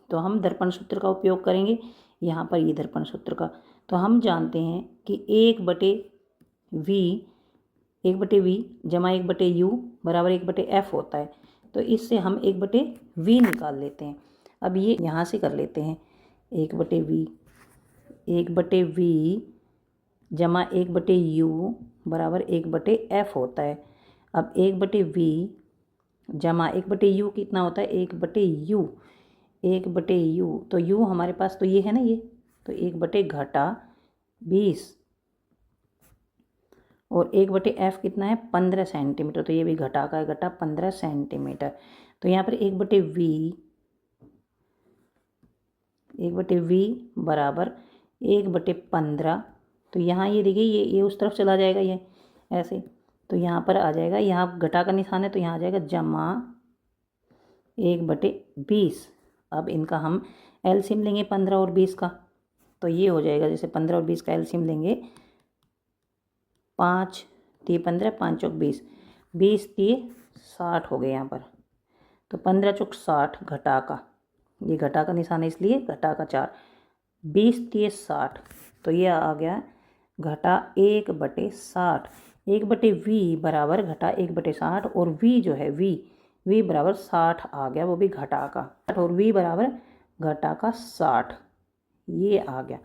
तो हम दर्पण सूत्र का उपयोग करेंगे यहाँ पर, ये दर्पण सूत्र का। तो हम जानते हैं कि 1/v जमा 1/u बराबर 1/f होता है। तो इससे हम 1/v निकाल लेते हैं। अब ये यहाँ से कर लेते हैं, 1/v जमा 1/u बराबर 1/f होता है। अब 1/v जमा 1/u कितना होता है? 1/u, तो u हमारे पास तो ये है ना, ये तो 1/20 और 1/f कितना है? 15 सेंटीमीटर। तो ये भी घटा का है, घटा 15 सेंटीमीटर। तो यहाँ पर 1/v बराबर 1/15। तो यहाँ ये देखिए ये उस तरफ चला जाएगा, ये ऐसे, तो यहाँ पर आ जाएगा, यहाँ घटा का निशान है तो यहाँ आ जाएगा जमा 1/20। अब इनका हम एलसीएम लेंगे 15 और 20 का, तो ये हो जाएगा, जैसे 15 और 20 का एलसीएम लेंगे, 5 3 15, 5 चौक 20, 20 3 60 हो गए यहाँ पर। तो 15 चौक 60, घटा का, ये घटा का निशान है इसलिए घटा का 4, 20 3 60। तो ये आ गया घटा 1/60। 1/v बराबर घटा 1/60, और v जो है v बराबर 60 आ गया, वो भी घटा का, और v बराबर घटा का 60, ये आ गया।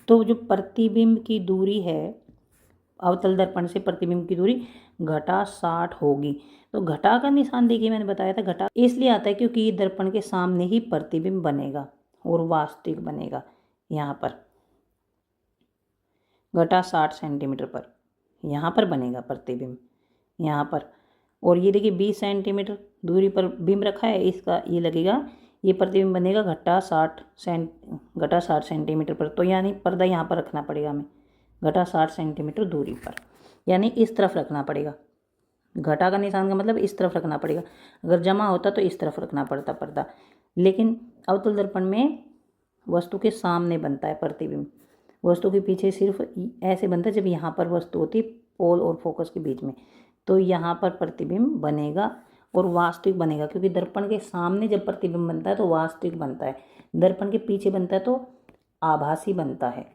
तो जो प्रतिबिंब की दूरी है, अवतल दर्पण से प्रतिबिंब की दूरी घटा 60 होगी। तो घटा का निशान देखिए, मैंने बताया था घटा इसलिए आता है क्योंकि दर्पण के सामने ही प्रतिबिंब बनेगा और वास्तविक बनेगा। यहाँ पर घटा 60 सेंटीमीटर पर यहाँ पर बनेगा प्रतिबिंब, यहाँ पर। और ये देखिए 20 सेंटीमीटर दूरी पर बिंब रखा है, इसका ये लगेगा, ये प्रतिबिंब बनेगा घटा 60 सेंटीमीटर पर। तो यानी पर्दा यहाँ पर रखना पड़ेगा हमें, घटा 60 सेंटीमीटर दूरी पर, यानी इस तरफ रखना पड़ेगा। घटा का निशान का मतलब इस तरफ रखना पड़ेगा, अगर जमा होता तो इस तरफ रखना पड़ता पर्दा। लेकिन अवतल दर्पण में वस्तु के सामने बनता है प्रतिबिंब, वस्तु के पीछे सिर्फ ऐसे बनता है जब यहाँ पर वस्तु होती पोल और फोकस के बीच में, तो यहाँ पर प्रतिबिंब बनेगा और वास्तविक बनेगा, क्योंकि दर्पण के सामने जब प्रतिबिंब बनता है तो वास्तविक बनता है, दर्पण के पीछे बनता है तो आभासी बनता है।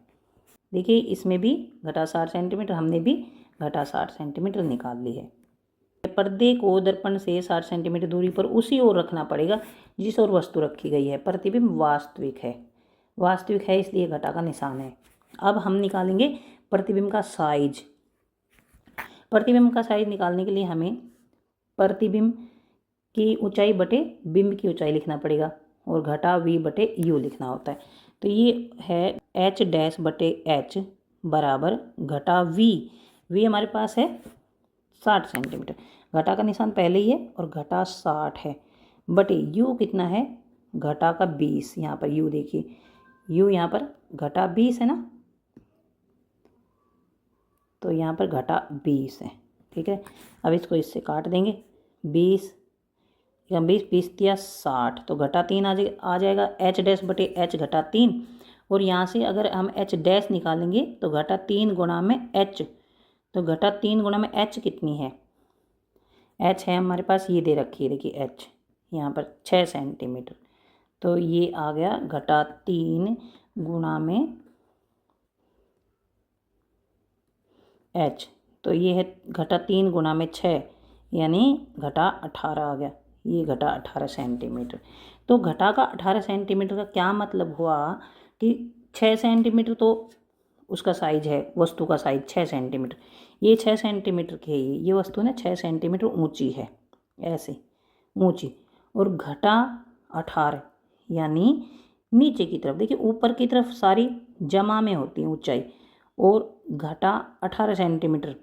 देखिए इसमें भी घटा 60 सेंटीमीटर, हमने भी घटा 60 सेंटीमीटर निकाल ली है। पर्दे को दर्पण से 60 सेंटीमीटर दूरी पर उसी ओर रखना पड़ेगा जिस ओर वस्तु रखी गई है। प्रतिबिंब वास्तविक है इसलिए घटा का निशान है। अब हम निकालेंगे प्रतिबिंब का साइज। प्रतिबिंब का साइज निकालने के लिए हमें प्रतिबिंब की ऊंचाई बटे बिंब की ऊंचाई लिखना पड़ेगा और घटा v बटे u लिखना होता है। तो ये है h डैश बटे h बराबर घटा v। v हमारे पास है 60 सेंटीमीटर, घटा का निशान पहले ही है और घटा 60 है, बटे u कितना है घटा का 20। यहाँ पर u देखिए, u यहाँ पर घटा 20 है ना, तो यहाँ पर घटा 20 है। ठीक है, अब इसको इससे काट देंगे, 20 या 20 दिया 60, तो घटा 3 आ जाएगा h डैश बटे h घटा 3। और यहाँ से अगर हम h डैश निकालेंगे तो घटा 3 गुणा में h, तो घटा 3 गुणा में h कितनी है, h है हमारे पास, ये दे रखी है देखिए h यहाँ पर 6 सेंटीमीटर, तो ये आ गया घटा 3 गुणा में h, तो ये है घटा 3 गुणा में 6 यानी घटा 18 आ गया, ये घटा 18 सेंटीमीटर। तो घटा का 18 सेंटीमीटर का क्या मतलब हुआ कि 6 सेंटीमीटर तो उसका साइज है, वस्तु का साइज 6 सेंटीमीटर, ये 6 सेंटीमीटर की है, ये वस्तु ना 6 सेंटीमीटर ऊंची है, ऐसे ऊंची, और घटा 18 यानी नीचे की तरफ, देखिए ऊपर की तरफ सारी जमा में होती है ऊंचाई, और घटा 18 सेंटीमीटर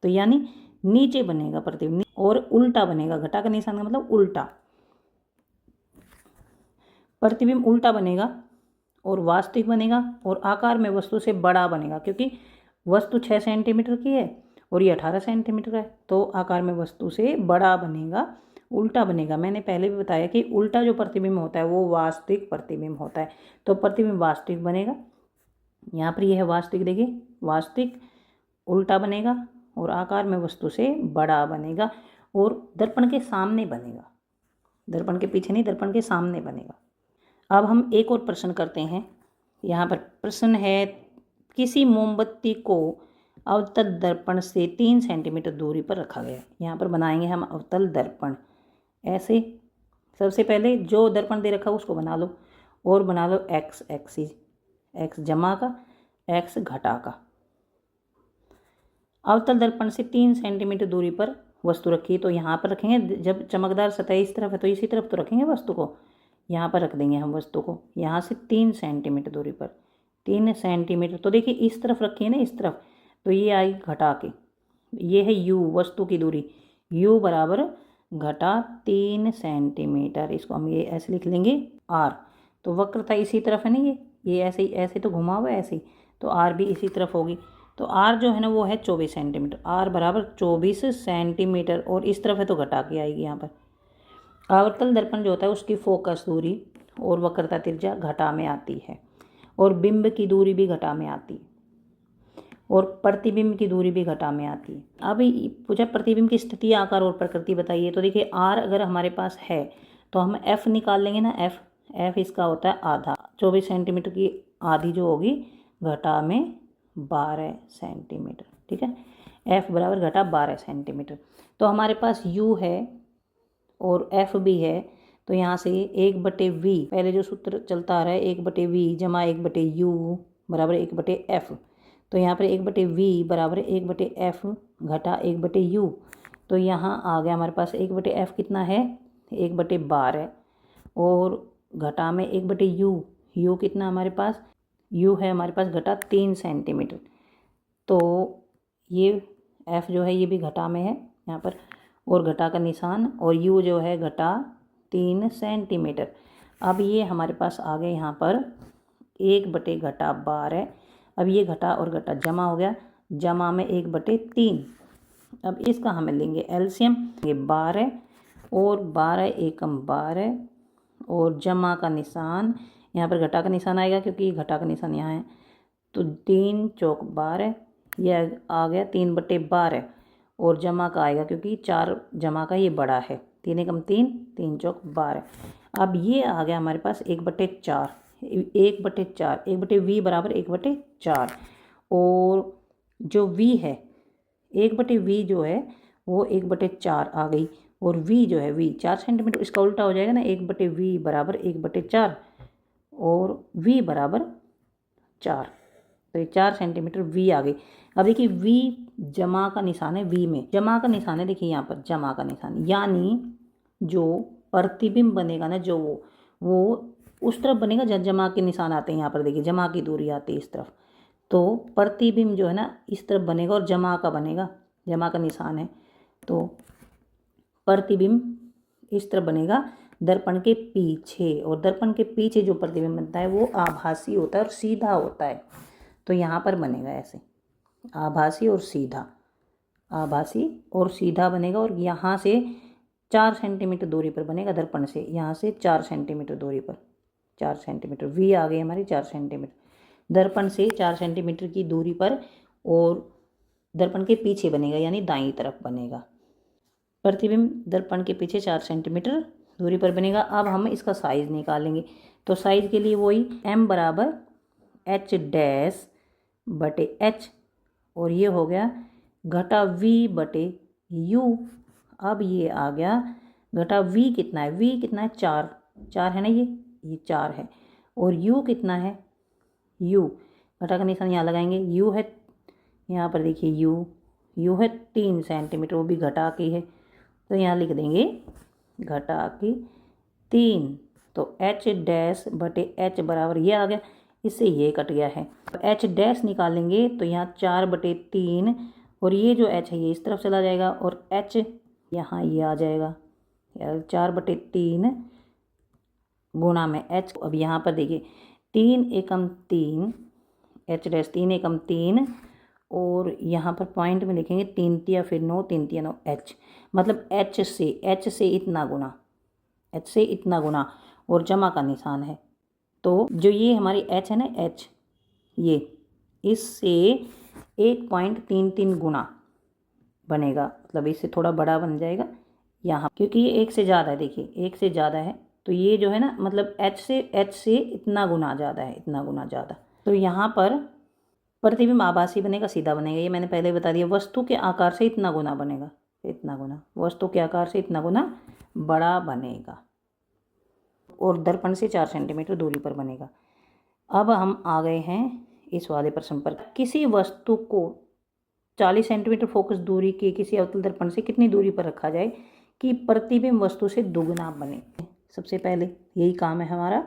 तो यानी नीचे बनेगा प्रतिबिंब और उल्टा बनेगा, घटा का निशान का मतलब उल्टा, प्रतिबिंब उल्टा बनेगा और वास्तविक बनेगा और आकार में वस्तु से बड़ा बनेगा, क्योंकि वस्तु 6 सेंटीमीटर की है और ये 18 सेंटीमीटर का है, तो आकार में वस्तु से बड़ा बनेगा, उल्टा बनेगा। मैंने पहले भी बताया कि उल्टा जो प्रतिबिंब होता है वो वास्तविक प्रतिबिंब होता है, तो प्रतिबिंब वास्तविक बनेगा। यहाँ पर यह है वास्तविक, देखिए वास्तविक उल्टा बनेगा और आकार में वस्तु से बड़ा बनेगा और दर्पण के सामने बनेगा, दर्पण के पीछे नहीं, दर्पण के सामने बनेगा। अब हम एक और प्रश्न करते हैं। यहाँ पर प्रश्न है, किसी मोमबत्ती को अवतल दर्पण से 3 सेंटीमीटर दूरी पर रखा गया। यहाँ पर बनाएंगे हम अवतल दर्पण, ऐसे सबसे पहले जो दर्पण दे रखा है उसको बना लो और बना लो एक्स एक्सिस, एक्स जमा का, एक्स घटा का। अवतल दर्पण से 3 सेंटीमीटर दूरी पर वस्तु रखी, तो यहाँ पर रखेंगे, जब चमकदार सतह इस तरफ है तो इसी तरफ तो रखेंगे वस्तु को, यहाँ पर रख देंगे हम वस्तु को, यहाँ से 3 सेंटीमीटर दूरी पर, 3 सेंटीमीटर, तो देखिए इस तरफ रखी है ना, इस तरफ, तो ये आई घटा के, ये है u वस्तु की दूरी, u बराबर घटा 3 सेंटीमीटर, इसको हम ये ऐसे लिख लेंगे r, तो वक्रता इसी तरफ है ना, ये ऐसे ऐसे तो घुमा हुआ है ऐसे, तो r भी इसी तरफ होगी, तो r जो है ना वो है 24 सेंटीमीटर, r बराबर 24 सेंटीमीटर, और इस तरफ है तो घटा के आएगी यहाँ पर। आवर्तल दर्पण जो होता है उसकी फोकस दूरी और वक्रता त्रिज्या घटा में आती है, और बिंब की दूरी भी घटा में आती है, और प्रतिबिंब की दूरी भी घटा में आती है। अब पूछा प्रतिबिंब की स्थिति, आकार और प्रकृति बताइए, तो देखिए r अगर हमारे पास है तो हम f निकाल लेंगे ना, f इसका होता है आधा, 24 सेंटीमीटर की आधी जो होगी घटा में 12 सेंटीमीटर, ठीक है, f बराबर घटा 12 सेंटीमीटर। तो हमारे पास u है और f भी है, तो यहाँ से 1/v, पहले जो सूत्र चलता आ रहा है 1/v जमा 1/u बराबर 1/f, तो यहाँ पर 1/v बराबर 1/f घटा 1/u, तो यहाँ आ गया हमारे पास 1/f कितना है 1/12 और घटा में 1/u, u कितना हमारे पास, u है हमारे पास घटा 3 सेंटीमीटर, तो ये f जो है ये भी घटा में है यहाँ पर, और घटा का निशान, और u जो है घटा 3 सेंटीमीटर। अब ये हमारे पास आ गए यहाँ पर 1/12, अब ये घटा और घटा जमा हो गया, जमा में 1/3, अब इसका हमें लेंगे एलसीएम, ये 12 और 12 एकम 12 और जमा का निशान, यहाँ पर घटा का निशान आएगा क्योंकि घटा का निशान यहाँ है, तो 3 चौक 12, यह आ गया 3/12 और जमा का आएगा क्योंकि 4 जमा का ये बड़ा है, 3 एकम 3, 3 चौक 12। अब ये आ गया हमारे पास 1/4, 1/v बराबर 1/4, और जो v है 1/v जो है वो 1/4 आ गई, और v जो है v 4 सेंटीमीटर, इसका उल्टा हो जाएगा ना, 1/v बराबर 1/4 और v बराबर 4, तो ये 4 सेंटीमीटर वी आ गई। अब देखिए वी जमा का निशान है, वी में जमा का निशान है, देखिए यहाँ पर जमा का निशान, यानी जो प्रतिबिंब बनेगा ना, जो वो उस तरफ बनेगा जहाँ जमा के निशान आते हैं। यहाँ पर देखिए जमा की दूरी आती है इस तरफ, तो प्रतिबिंब जो है ना इस तरफ बनेगा और जमा का बनेगा, जमा का निशान है, तो प्रतिबिंब इस तरफ बनेगा दर्पण के पीछे। और दर्पण के पीछे जो प्रतिबिंब बनता है वो आभासी होता है और सीधा होता है। तो यहाँ पर बनेगा ऐसे आभासी और सीधा, आभासी और सीधा बनेगा। और यहाँ से 4 सेंटीमीटर दूरी पर बनेगा दर्पण से, यहाँ से 4 सेंटीमीटर दूरी पर, 4 सेंटीमीटर वी आ गई हमारी 4 सेंटीमीटर दर्पण से 4 सेंटीमीटर की दूरी पर, और दर्पण के पीछे बनेगा यानी दाईं तरफ बनेगा। प्रतिबिंब दर्पण के पीछे 4 सेंटीमीटर दूरी पर बनेगा। अब हम इसका साइज़ निकालेंगे, तो साइज़ के लिए वही m बराबर h डैश बटे h, और ये हो गया घटा v बटे u। अब ये आ गया घटा v कितना है, v कितना है 4, 4 है ना, ये 4 है, और u कितना है, u घटा का निशान यहाँ लगाएंगे, u है यहाँ पर देखिए u है 3 सेंटीमीटर, वो भी घटा की है, तो यहाँ लिख देंगे घटा की 3। तो h डैश बटे h बराबर ये आ गया, इससे ये कट गया है। तो h डैश निकालेंगे तो यहाँ 4 बटे 3, और ये जो h है ये इस तरफ चला जाएगा, और h यहाँ ये आ जाएगा 4 बटे 3 गुणा में h। अब यहाँ पर देखिए 3 एकम 3, h डैश 3 एकम 3, और यहाँ पर पॉइंट में लिखेंगे 3 तिया फिर 9, 3 तिया 9 h, मतलब h से इतना गुना, h से इतना गुना, और जमा का निशान है। तो जो ये हमारी h है ना, h ये इससे 1.33 गुना बनेगा, मतलब इससे थोड़ा बड़ा बन जाएगा यहाँ, क्योंकि ये 1 से ज़्यादा है, देखिए 1 से ज़्यादा है, तो ये जो है ना मतलब h से इतना गुना ज़्यादा है, इतना गुना ज़्यादा। तो यहाँ पर प्रतिबिंब आभासी बनेगा, सीधा बनेगा, ये मैंने पहले बता दिया। वस्तु के आकार से इतना गुना बनेगा, इतना गुना, वस्तु के आकार से इतना गुना बड़ा बनेगा, और दर्पण से 4 सेंटीमीटर दूरी पर बनेगा। अब हम आ गए हैं इस वाले प्रश्न पर। किसी वस्तु को 40 सेंटीमीटर फोकस दूरी के किसी अवतल दर्पण से कितनी दूरी पर रखा जाए कि प्रतिबिंब वस्तु से दुगना बने। सबसे पहले यही काम है हमारा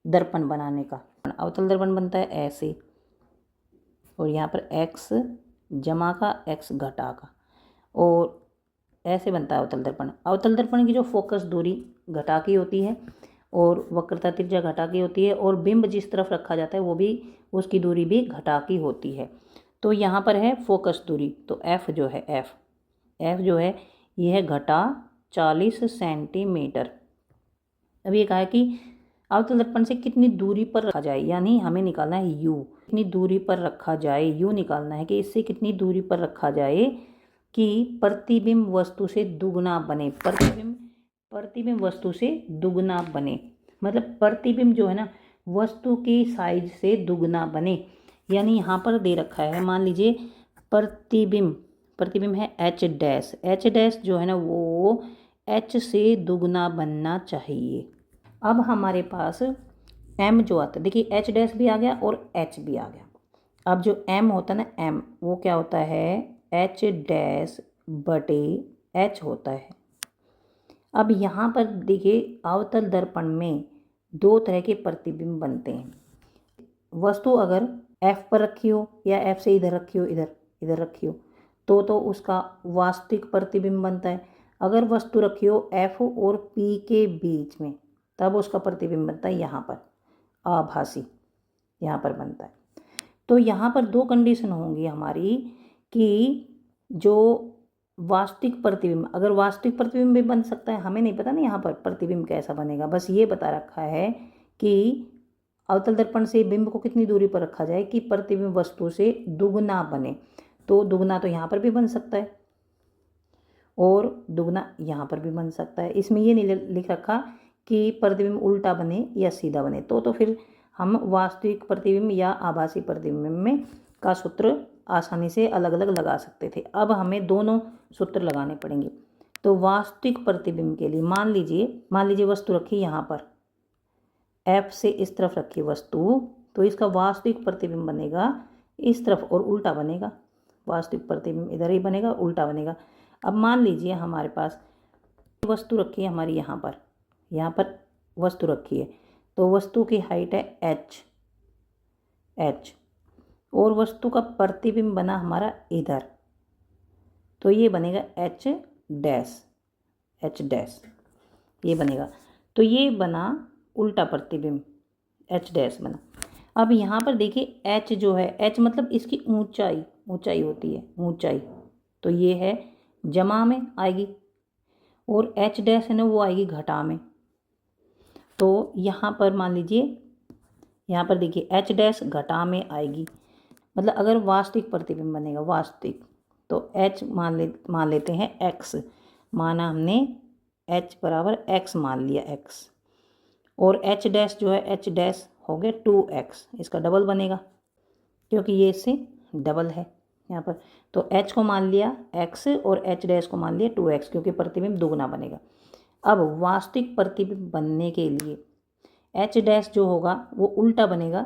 दर्पण बनाने का। अवतल दर्पण बनता है ऐसे, और यहाँ पर x जमा का x घटा का, और ऐसे बनता है अवतल दर्पण। अवतल दर्पण की जो फोकस दूरी घटा की होती है और वक्रता त्रिज्या घटा की होती है, और बिंब जिस तरफ रखा जाता है वो भी, उसकी दूरी भी घटा की होती है। तो यहाँ पर है फोकस दूरी, तो f जो है f जो है ये है घटा 40 सेंटीमीटर। अब ये कहा है कि अवतल दर्पण से कितनी दूरी पर रखा जाए, यानी हमें निकालना है u, कितनी दूरी पर रखा जाए, u निकालना है कि इससे कितनी दूरी पर रखा जाए कि प्रतिबिंब वस्तु से दुगना बने। प्रतिबिंब वस्तु से दुगना बने, मतलब प्रतिबिंब जो है ना वस्तु की साइज से दुगना बने। यानी यहाँ पर दे रखा है, मान लीजिए प्रतिबिंब है h डैश जो है ना वो h से दुगना बनना चाहिए। अब हमारे पास m जो आता है, देखिए h डैश भी आ गया और h भी आ गया। अब जो m होता है ना, m वो क्या होता है, h डैश बटे h होता है। अब यहाँ पर देखिए अवतल दर्पण में 2 तरह के प्रतिबिंब बनते हैं। वस्तु अगर f पर रखी हो या f से इधर रखी हो, इधर रखी हो, तो उसका वास्तविक प्रतिबिंब बनता है। अगर वस्तु रखी हो f और p के बीच में, तब उसका प्रतिबिंब बनता है यहाँ पर आभासी, यहाँ पर बनता है। तो यहाँ पर 2 कंडीशन होंगी हमारी कि जो वास्तविक प्रतिबिंब, अगर वास्तविक प्रतिबिंब भी बन सकता है, हमें नहीं पता ना यहाँ पर प्रतिबिंब कैसा बनेगा, बस ये बता रखा है कि अवतल दर्पण से बिंब को कितनी दूरी पर रखा जाए कि प्रतिबिंब वस्तु से दुगना बने। तो दुगना तो यहाँ पर भी बन सकता है और दुगना यहाँ पर भी बन सकता है। इसमें ये नहीं लिख रखा कि प्रतिबिंब उल्टा बने या सीधा बने, तो फिर हम वास्तविक प्रतिबिंब या आभासी प्रतिबिंब में का सूत्र आसानी से अलग अलग लगा सकते थे। अब हमें दोनों सूत्र लगाने पड़ेंगे। तो वास्तविक प्रतिबिंब के लिए मान लीजिए वस्तु रखी यहाँ पर, f से इस तरफ रखी वस्तु, तो इसका वास्तविक प्रतिबिंब बनेगा इस तरफ और उल्टा बनेगा। वास्तविक प्रतिबिंब इधर ही बनेगा, उल्टा बनेगा। अब मान लीजिए हमारे पास वस्तु रखी है हमारी, यहाँ पर वस्तु रखी है, तो वस्तु की हाइट है h और वस्तु का प्रतिबिंब बना हमारा इधर, तो ये बनेगा h डैश ये बनेगा। तो ये बना उल्टा प्रतिबिंब, h डैश बना। अब यहाँ पर देखिए h जो है, h मतलब इसकी ऊंचाई होती है, ऊंचाई, तो ये है जमा में आएगी और h डैश है ना वो आएगी घटा में। तो यहाँ पर मान लीजिए, यहाँ पर देखिए h डैश घटा में आएगी, मतलब अगर वास्तविक प्रतिबिंब बनेगा वास्तविक, तो h मान लेते हैं x, माना हमने h बराबर x मान लिया x, और h डैश जो है h डैश हो गया 2x, इसका डबल बनेगा क्योंकि ये इससे डबल है यहाँ पर। तो h को मान लिया x और h डैश को मान लिया 2x क्योंकि प्रतिबिंब दुगना बनेगा। अब वास्तविक प्रतिबिंब बनने के लिए h डैश जो होगा वो उल्टा बनेगा,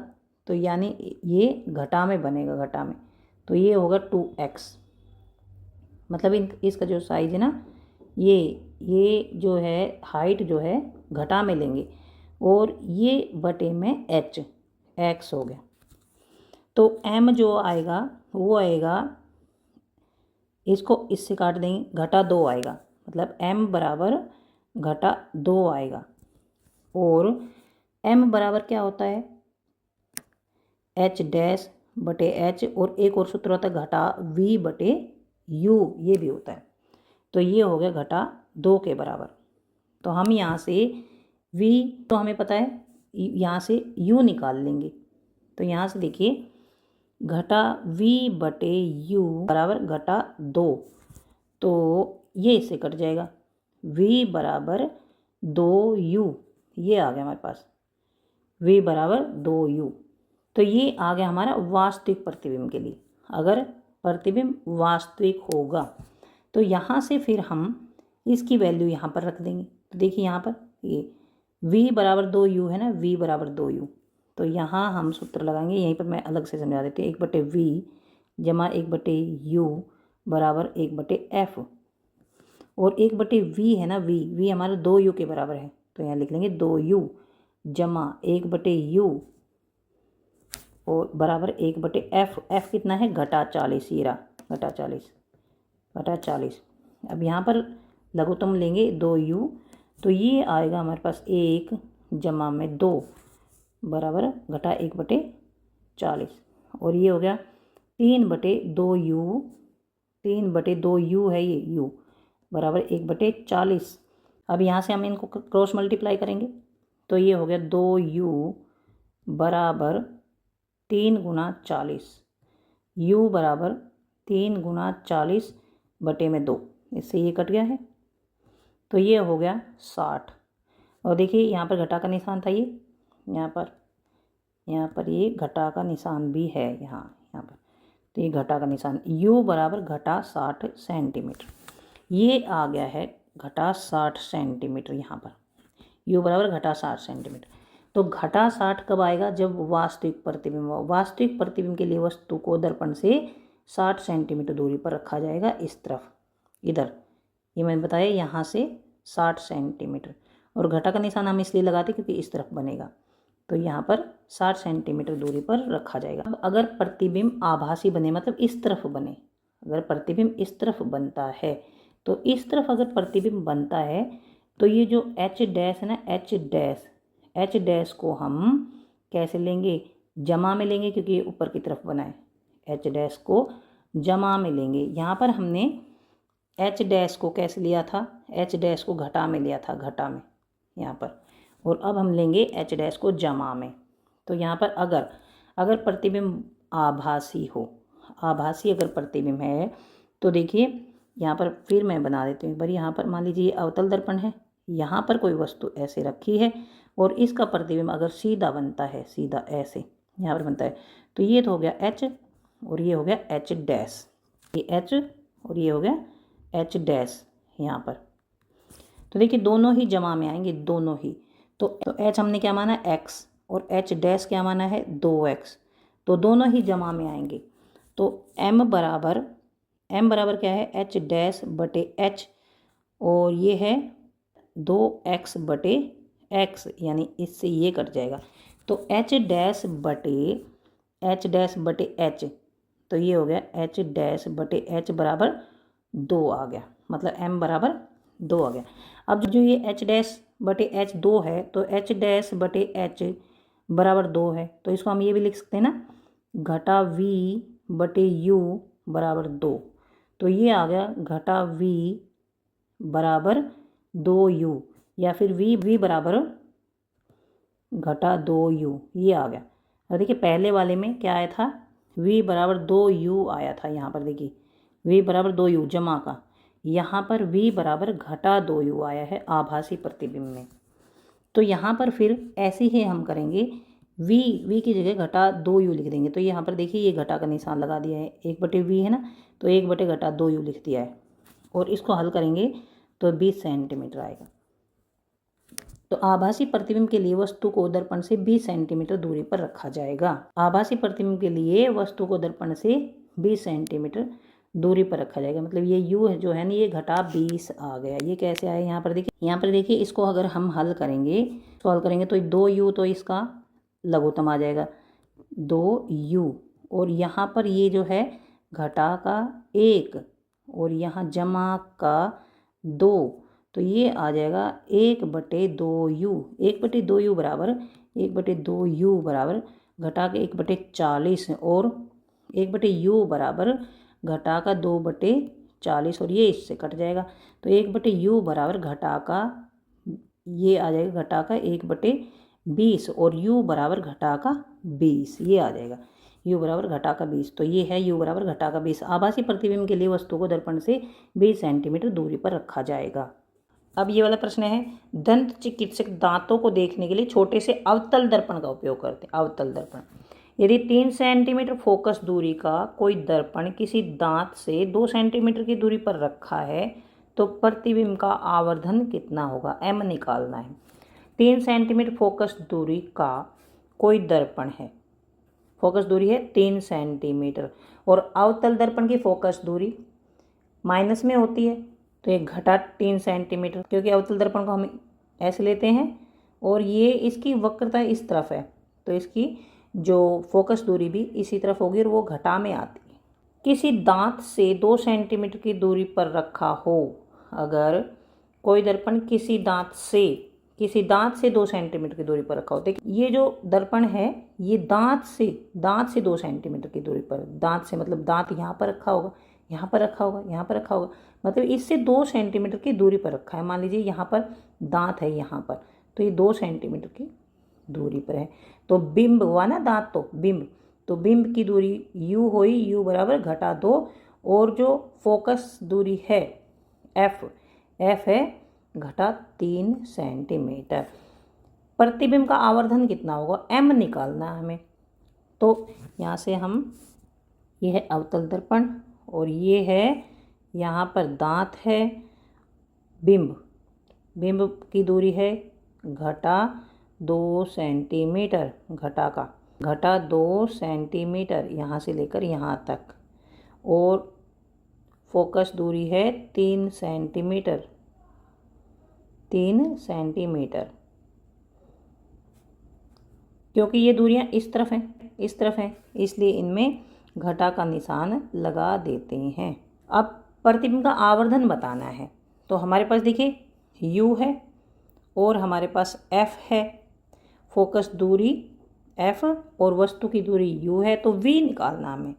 तो यानी ये घटा में बनेगा, घटा में, तो ये होगा 2x, मतलब इसका जो साइज है ना, ये जो है हाइट जो है घटा में लेंगे और ये बटे में x हो गया। तो m जो आएगा वो आएगा, इसको इससे काट देंगे, घटा 2 आएगा, मतलब m बराबर घटा 2 आएगा। और m बराबर क्या होता है, h डैश बटे h, और एक और सूत्र होता है घटा v बटे u, ये भी होता है। तो ये हो गया घटा 2 के बराबर। तो हम यहाँ से v तो हमें पता है, यहाँ से u निकाल लेंगे। तो यहाँ से देखिए घटा v बटे u बराबर घटा 2, तो ये इससे कट जाएगा, v बराबर 2u, ये आ गया हमारे पास v बराबर 2u। तो ये आ गया हमारा वास्तविक प्रतिबिंब के लिए। अगर प्रतिबिंब वास्तविक होगा तो यहाँ से फिर हम इसकी वैल्यू यहाँ पर रख देंगे। तो देखिए यहाँ पर ये v बराबर 2u है ना, v बराबर 2u, तो यहाँ हम सूत्र लगाएंगे, यहीं पर मैं अलग से समझा देती हूँ। 1/v जमा 1/u बराबर 1/f, और 1/v है ना, v हमारा 2u के बराबर है, तो यहाँ लिख लेंगे 2u जमा 1/u और बराबर 1/f। f कितना है, घटा 40, ये रहा घटा 40। अब यहाँ पर लघुत्तम लेंगे 2u, तो ये आएगा हमारे पास 1 जमा में 2 बराबर घटा 1/40, और ये हो गया 3/2u, 3/2u है ये u बराबर 1/40। अब यहाँ से हम इनको क्रॉस मल्टीप्लाई करेंगे, तो ये हो गया 2u बराबर 3 गुना 40, u बराबर 3 गुना 40 बटे में 2, इससे ये कट गया है, तो ये हो गया 60। और देखिए यहाँ पर घटा का निशान था, ये यहाँ पर ये घटा का निशान भी है यहाँ पर, तो ये घटा का निशान, u बराबर घटा 60 सेंटीमीटर, ये आ गया है घटा 60 सेंटीमीटर। यहाँ पर u बराबर घटा 60 सेंटीमीटर। तो घटा 60 कब आएगा, जब वास्तविक प्रतिबिंब हो। वास्तविक प्रतिबिंब के लिए वस्तु को दर्पण से 60 सेंटीमीटर दूरी पर रखा जाएगा, इस तरफ, इधर, ये मैंने बताया यहाँ से 60 सेंटीमीटर, और घटा का निशान हम इसलिए लगाते क्योंकि इस तरफ बनेगा, तो यहाँ पर 60 सेंटीमीटर दूरी पर रखा जाएगा। अब अगर प्रतिबिंब आभासी बने, मतलब इस तरफ बने, अगर प्रतिबिंब इस तरफ बनता है, तो इस तरफ अगर प्रतिबिंब बनता है तो ये जो h डैश है ना, h डैश को हम कैसे लेंगे, जमा में लेंगे, क्योंकि ये ऊपर की तरफ बना है, h डैश को जमा में लेंगे। यहाँ पर हमने h डैश को कैसे लिया था, h डैश को घटा में लिया था, घटा में यहाँ पर, और अब हम लेंगे h डैश को जमा में। तो यहाँ पर अगर प्रतिबिंब आभासी हो, आभासी अगर प्रतिबिंब है, तो देखिए यहाँ पर फिर मैं बना देती हूँ एक बार। यहाँ पर मान लीजिए अवतल दर्पण है, यहाँ पर कोई वस्तु ऐसे रखी है और इसका प्रतिबिंब अगर सीधा बनता है, सीधा ऐसे यहाँ पर बनता है, तो ये तो हो गया h और ये हो गया h डैश, ये h और ये हो गया h डैश यहाँ पर। तो देखिए दोनों ही जमा में आएंगे, दोनों ही। तो h हमने क्या माना, x, और एच डैश क्या माना है 2x, तो दोनों ही जमा में आएंगे। तो m बराबर क्या है एच डैश बटे एच, और ये है 2x बटे x, यानी इससे ये कट जाएगा। तो h डैश बटे h, तो ये हो गया h डैश बटे h बराबर 2 आ गया, मतलब m बराबर 2 आ गया। अब जो ये h डैश बटे h 2 है, तो h डैश बटे h बराबर 2 है, तो इसको हम ये भी लिख सकते हैं ना, घटा v बटे u बराबर 2। तो ये आ गया घटा v बराबर 2u, या फिर v बराबर घटा 2u, ये आ गया। और देखिए पहले वाले में क्या आया था, v बराबर 2u आया था, यहाँ पर देखिए v बराबर 2u जमा का, यहाँ पर v बराबर घटा 2u आया है आभासी प्रतिबिंब में। तो यहाँ पर फिर ऐसे ही हम करेंगे, v की जगह घटा 2u लिख देंगे। तो यहाँ पर देखिए ये घटा का निशान लगा दिया है, 1/v है ना, तो 1 घटा 2u लिख दिया है, और इसको हल करेंगे तो 20 सेंटीमीटर आएगा। तो आभासी प्रतिबिंब के लिए वस्तु को दर्पण से 20 सेंटीमीटर दूरी पर रखा जाएगा। आभासी प्रतिबिंब के लिए वस्तु को दर्पण से 20 सेंटीमीटर दूरी पर रखा जाएगा, मतलब ये u है जो है ना, ये घटा 20 आ गया। ये कैसे आया, यहाँ पर देखिए इसको अगर हम हल करेंगे, तो 2u, तो इसका लघुत्तम आ जाएगा 2u, और यहाँ पर ये जो है घटा का 1 और यहाँ जमा का 2, तो ये आ जाएगा 1/2u। 1/2u बराबर घटा के 1/40, और 1/u बराबर घटा का 2/40, और ये इससे कट जाएगा। तो 1/u बराबर घटा का, ये आ जाएगा घटा का 1/20, और u बराबर घटा का 20, ये आ जाएगा u बराबर घटा का 20। तो ये है u बराबर घटा का 20। आभासी प्रतिबिंब के लिए वस्तु को दर्पण से 20 सेंटीमीटर दूरी पर रखा जाएगा। अब ये वाला प्रश्न है, दंत चिकित्सक दांतों को देखने के लिए छोटे से अवतल दर्पण का उपयोग करते हैं। अवतल दर्पण, यदि 3 सेंटीमीटर फोकस दूरी का कोई दर्पण किसी दांत से 2 सेंटीमीटर की दूरी पर रखा है, तो प्रतिबिंब का आवर्धन कितना होगा, m निकालना है। 3 सेंटीमीटर फोकस दूरी का कोई दर्पण है, फोकस दूरी है 3 सेंटीमीटर, और अवतल दर्पण की फोकस दूरी माइनस में होती है, तो ये घटा 3 सेंटीमीटर, क्योंकि अवतल दर्पण को हम ऐसे लेते हैं, और ये इसकी वक्रता इस तरफ है, तो इसकी जो फोकस दूरी भी इसी तरफ होगी, और वो घटा में आती है। किसी दांत से 2 सेंटीमीटर की दूरी पर रखा हो, अगर कोई दर्पण किसी दांत से 2 सेंटीमीटर की दूरी पर रखा हो, देखिए ये जो दर्पण है ये दांत से 2 सेंटीमीटर की दूरी पर, दांत से मतलब दांत यहाँ पर रखा होगा, यहाँ पर रखा होगा, यहाँ पर रखा होगा, मतलब इससे 2 सेंटीमीटर की दूरी पर रखा है। मान लीजिए यहाँ पर दांत है, यहाँ पर, तो ये 2 सेंटीमीटर की दूरी पर है। तो बिंब हुआ ना दांत, तो बिंब की दूरी u हुई, u बराबर घटा 2, और जो फोकस दूरी है f है घटा 3 सेंटीमीटर। प्रतिबिंब का आवर्धन कितना होगा, m निकालना है हमें। तो यहाँ से हम, ये है अवतल दर्पण, और ये है यहाँ पर दांत है, बिंब की दूरी है घटा 2 सेंटीमीटर, घटा 2 सेंटीमीटर यहाँ से लेकर यहाँ तक, और फोकस दूरी है 3 सेंटीमीटर, क्योंकि ये दूरियां इस तरफ हैं, इसलिए इनमें घटा का निशान लगा देते हैं। अब प्रतिबिंब का आवर्धन बताना है, तो हमारे पास देखिए u है और हमारे पास f है, फोकस दूरी f और वस्तु की दूरी u है, तो v निकालना हमें।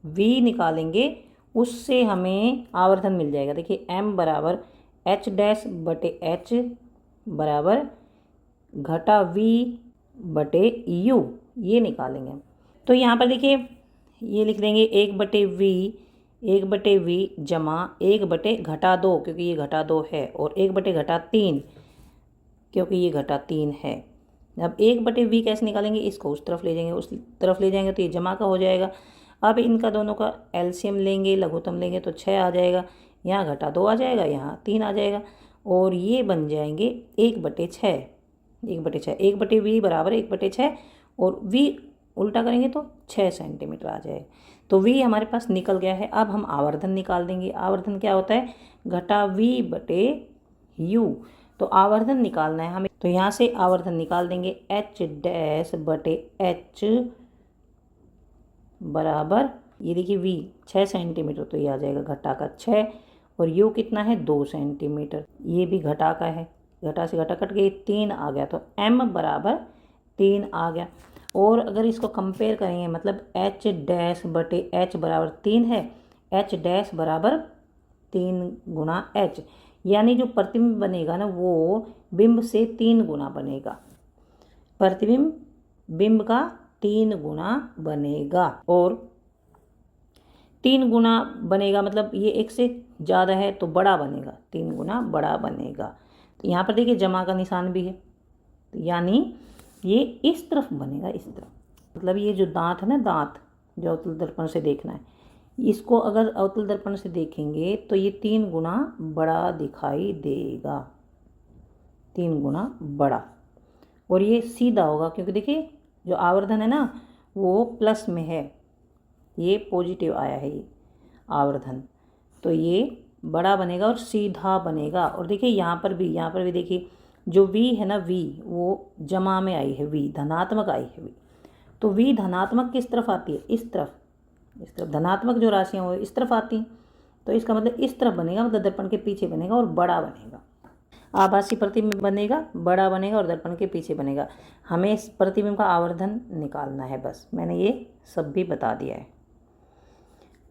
v निकालेंगे, उससे हमें आवर्धन मिल जाएगा। देखिए m बराबर h डैश बटे h बराबर घटा v बटे u, ये निकालेंगे। तो यहाँ पर देखिए ये लिख देंगे 1/v जमा 1 घटा 2, क्योंकि ये घटा 2 है, और 1 घटा 3, क्योंकि ये घटा 3 है। अब 1/v कैसे निकालेंगे, इसको उस तरफ ले जाएंगे, तो ये जमा का हो जाएगा। अब इनका दोनों का एलसीएम लेंगे, लघुत्तम लेंगे, तो 6 आ जाएगा, यहाँ घटा 2 आ जाएगा, यहाँ 3 आ जाएगा, और ये बन जाएंगे 1/6। 1/6, 1/v बराबर 1/6 और v उल्टा करेंगे तो 6 सेंटीमीटर आ जाएगा। तो v हमारे पास निकल गया है। अब हम आवर्धन निकाल देंगे। आवर्धन क्या होता है? घटा v बटे u। तो आवर्धन निकालना है हमें, तो यहाँ से आवर्धन निकाल देंगे। h डैश बटे h बराबर, ये देखिए v 6 सेंटीमीटर, तो ये आ जाएगा घटा का 6 और u कितना है? 2 सेंटीमीटर। ये भी घटा का है, घटा से घटा कट के 3 आ गया, तो m बराबर 3 आ गया। और अगर इसको कंपेयर करेंगे, मतलब h डैश बटे h बराबर 3 है, h डैश बराबर 3 गुना h, यानी जो प्रतिबिंब बनेगा ना वो बिंब से 3 गुना बनेगा। प्रतिबिंब बिंब का 3 गुना बनेगा। और 3 गुना बनेगा मतलब ये एक से ज़्यादा है तो बड़ा बनेगा, 3 गुना बड़ा बनेगा। तो यहाँ पर देखिए जमा का निशान भी है, तो यानी ये इस तरफ बनेगा, इस तरफ। मतलब ये जो दांत है ना, दांत जो अवतल दर्पण से देखना है, इसको अगर अवतल दर्पण से देखेंगे तो ये 3 गुना बड़ा दिखाई देगा, 3 गुना बड़ा। और ये सीधा होगा क्योंकि देखिए जो आवर्धन है ना वो प्लस में है, ये पॉजिटिव आया है ये आवर्धन, तो ये बड़ा बनेगा और सीधा बनेगा। और देखिए यहाँ पर भी देखिए जो v है ना, v वो जमा में आई है, v धनात्मक आई है v। तो v धनात्मक किस तरफ आती है? इस तरफ, इस तरफ धनात्मक जो राशियाँ वो इस तरफ आती हैं, तो इसका मतलब इस तरफ बनेगा, मतलब दर्पण के पीछे बनेगा और बड़ा बनेगा। आभासी प्रतिबिंब बनेगा, बड़ा बनेगा और दर्पण के पीछे बनेगा। हमें इस प्रतिबिंब का आवर्धन निकालना है, बस मैंने ये सब भी बता दिया है।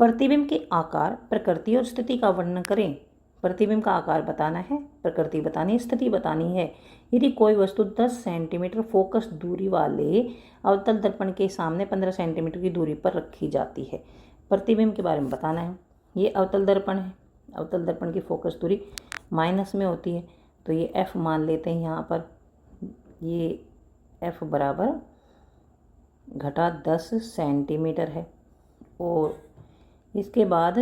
प्रतिबिंब के आकार, प्रकृति और स्थिति का वर्णन करें। प्रतिबिंब का आकार बताना है, प्रकृति बतानी है, स्थिति बतानी है। यदि कोई वस्तु 10 सेंटीमीटर फोकस दूरी वाले अवतल दर्पण के सामने 15 सेंटीमीटर की दूरी पर रखी जाती है, प्रतिबिंब के बारे में बताना है। ये अवतल दर्पण है, अवतल दर्पण की फोकस दूरी माइनस में होती है, तो ये f मान लेते हैं यहाँ पर। ये f बराबर घटा 10 सेंटीमीटर है। और इसके बाद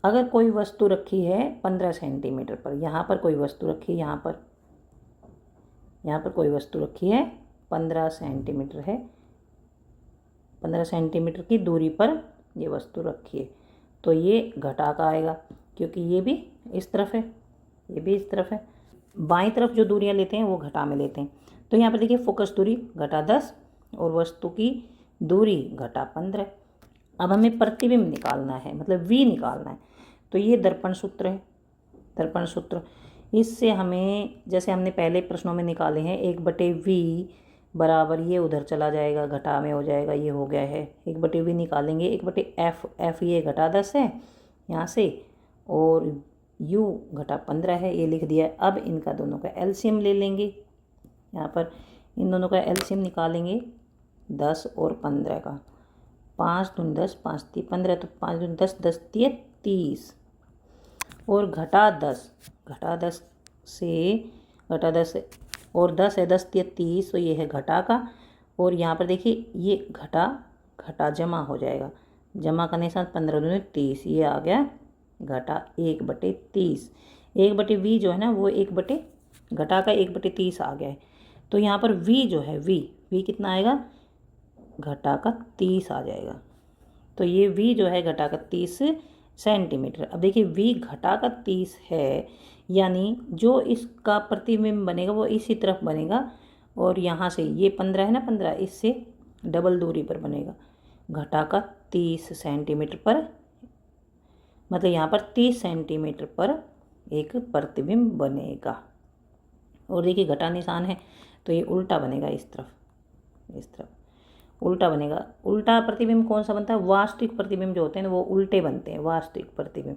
अगर कोई वस्तु रखी है 15 सेंटीमीटर पर, यहाँ पर कोई वस्तु रखी है, यहाँ पर कोई वस्तु रखी है 15 सेंटीमीटर है, 15 सेंटीमीटर की दूरी पर ये वस्तु रखी है, तो ये घटा का आएगा क्योंकि ये भी इस तरफ है, ये भी इस तरफ है। बाईं तरफ जो दूरियां लेते हैं वो घटा में लेते हैं। तो यहाँ पर देखिए फोकस दूरी घटा 10 और वस्तु की दूरी घटा 15। अब हमें प्रतिबिंब निकालना है, मतलब v निकालना है। तो ये दर्पण सूत्र है, दर्पण सूत्र। इससे हमें, जैसे हमने पहले प्रश्नों में निकाले हैं, 1/v बराबर ये उधर चला जाएगा, घटा में हो जाएगा, ये हो गया है 1/v निकालेंगे। 1/f, f ये घटा 10 है यहाँ से, और u घटा 15 है, ये लिख दिया। अब इनका दोनों का एलसीएम ले लेंगे। यहाँ पर इन दोनों का एलसीएम निकालेंगे 10 और 15 का। 5 दूनी 10, 5 3 15, तो 5 दूनी 10, 10 3 30 और घटा 10, घटा 10 और 10 है, 10 3 30, तो ये है घटा का। और यहाँ पर देखिए ये घटा जमा हो जाएगा, जमा करने के साथ 15 दूनी 30, ये आ गया घटा 1/30। 1/v जो है ना वो घटा का 1/30 आ गया है। तो यहाँ पर v जो है, v कितना आएगा? घटा का 30 आ जाएगा। तो ये v जो है घटा का 30 सेंटीमीटर। अब देखिए v घटा का 30 है, यानी जो इसका प्रतिबिंब बनेगा वो इसी तरफ बनेगा, और यहाँ से ये 15 है ना, 15 इससे डबल दूरी पर बनेगा, घटा का 30 सेंटीमीटर पर, मतलब यहाँ पर 30 सेंटीमीटर पर एक प्रतिबिंब बनेगा। और देखिए घटा निशान है तो ये उल्टा बनेगा, इस तरफ उल्टा बनेगा। उल्टा प्रतिबिंब कौन सा बनता है? वास्तविक प्रतिबिंब जो होते हैं वो उल्टे बनते हैं, वास्तविक प्रतिबिंब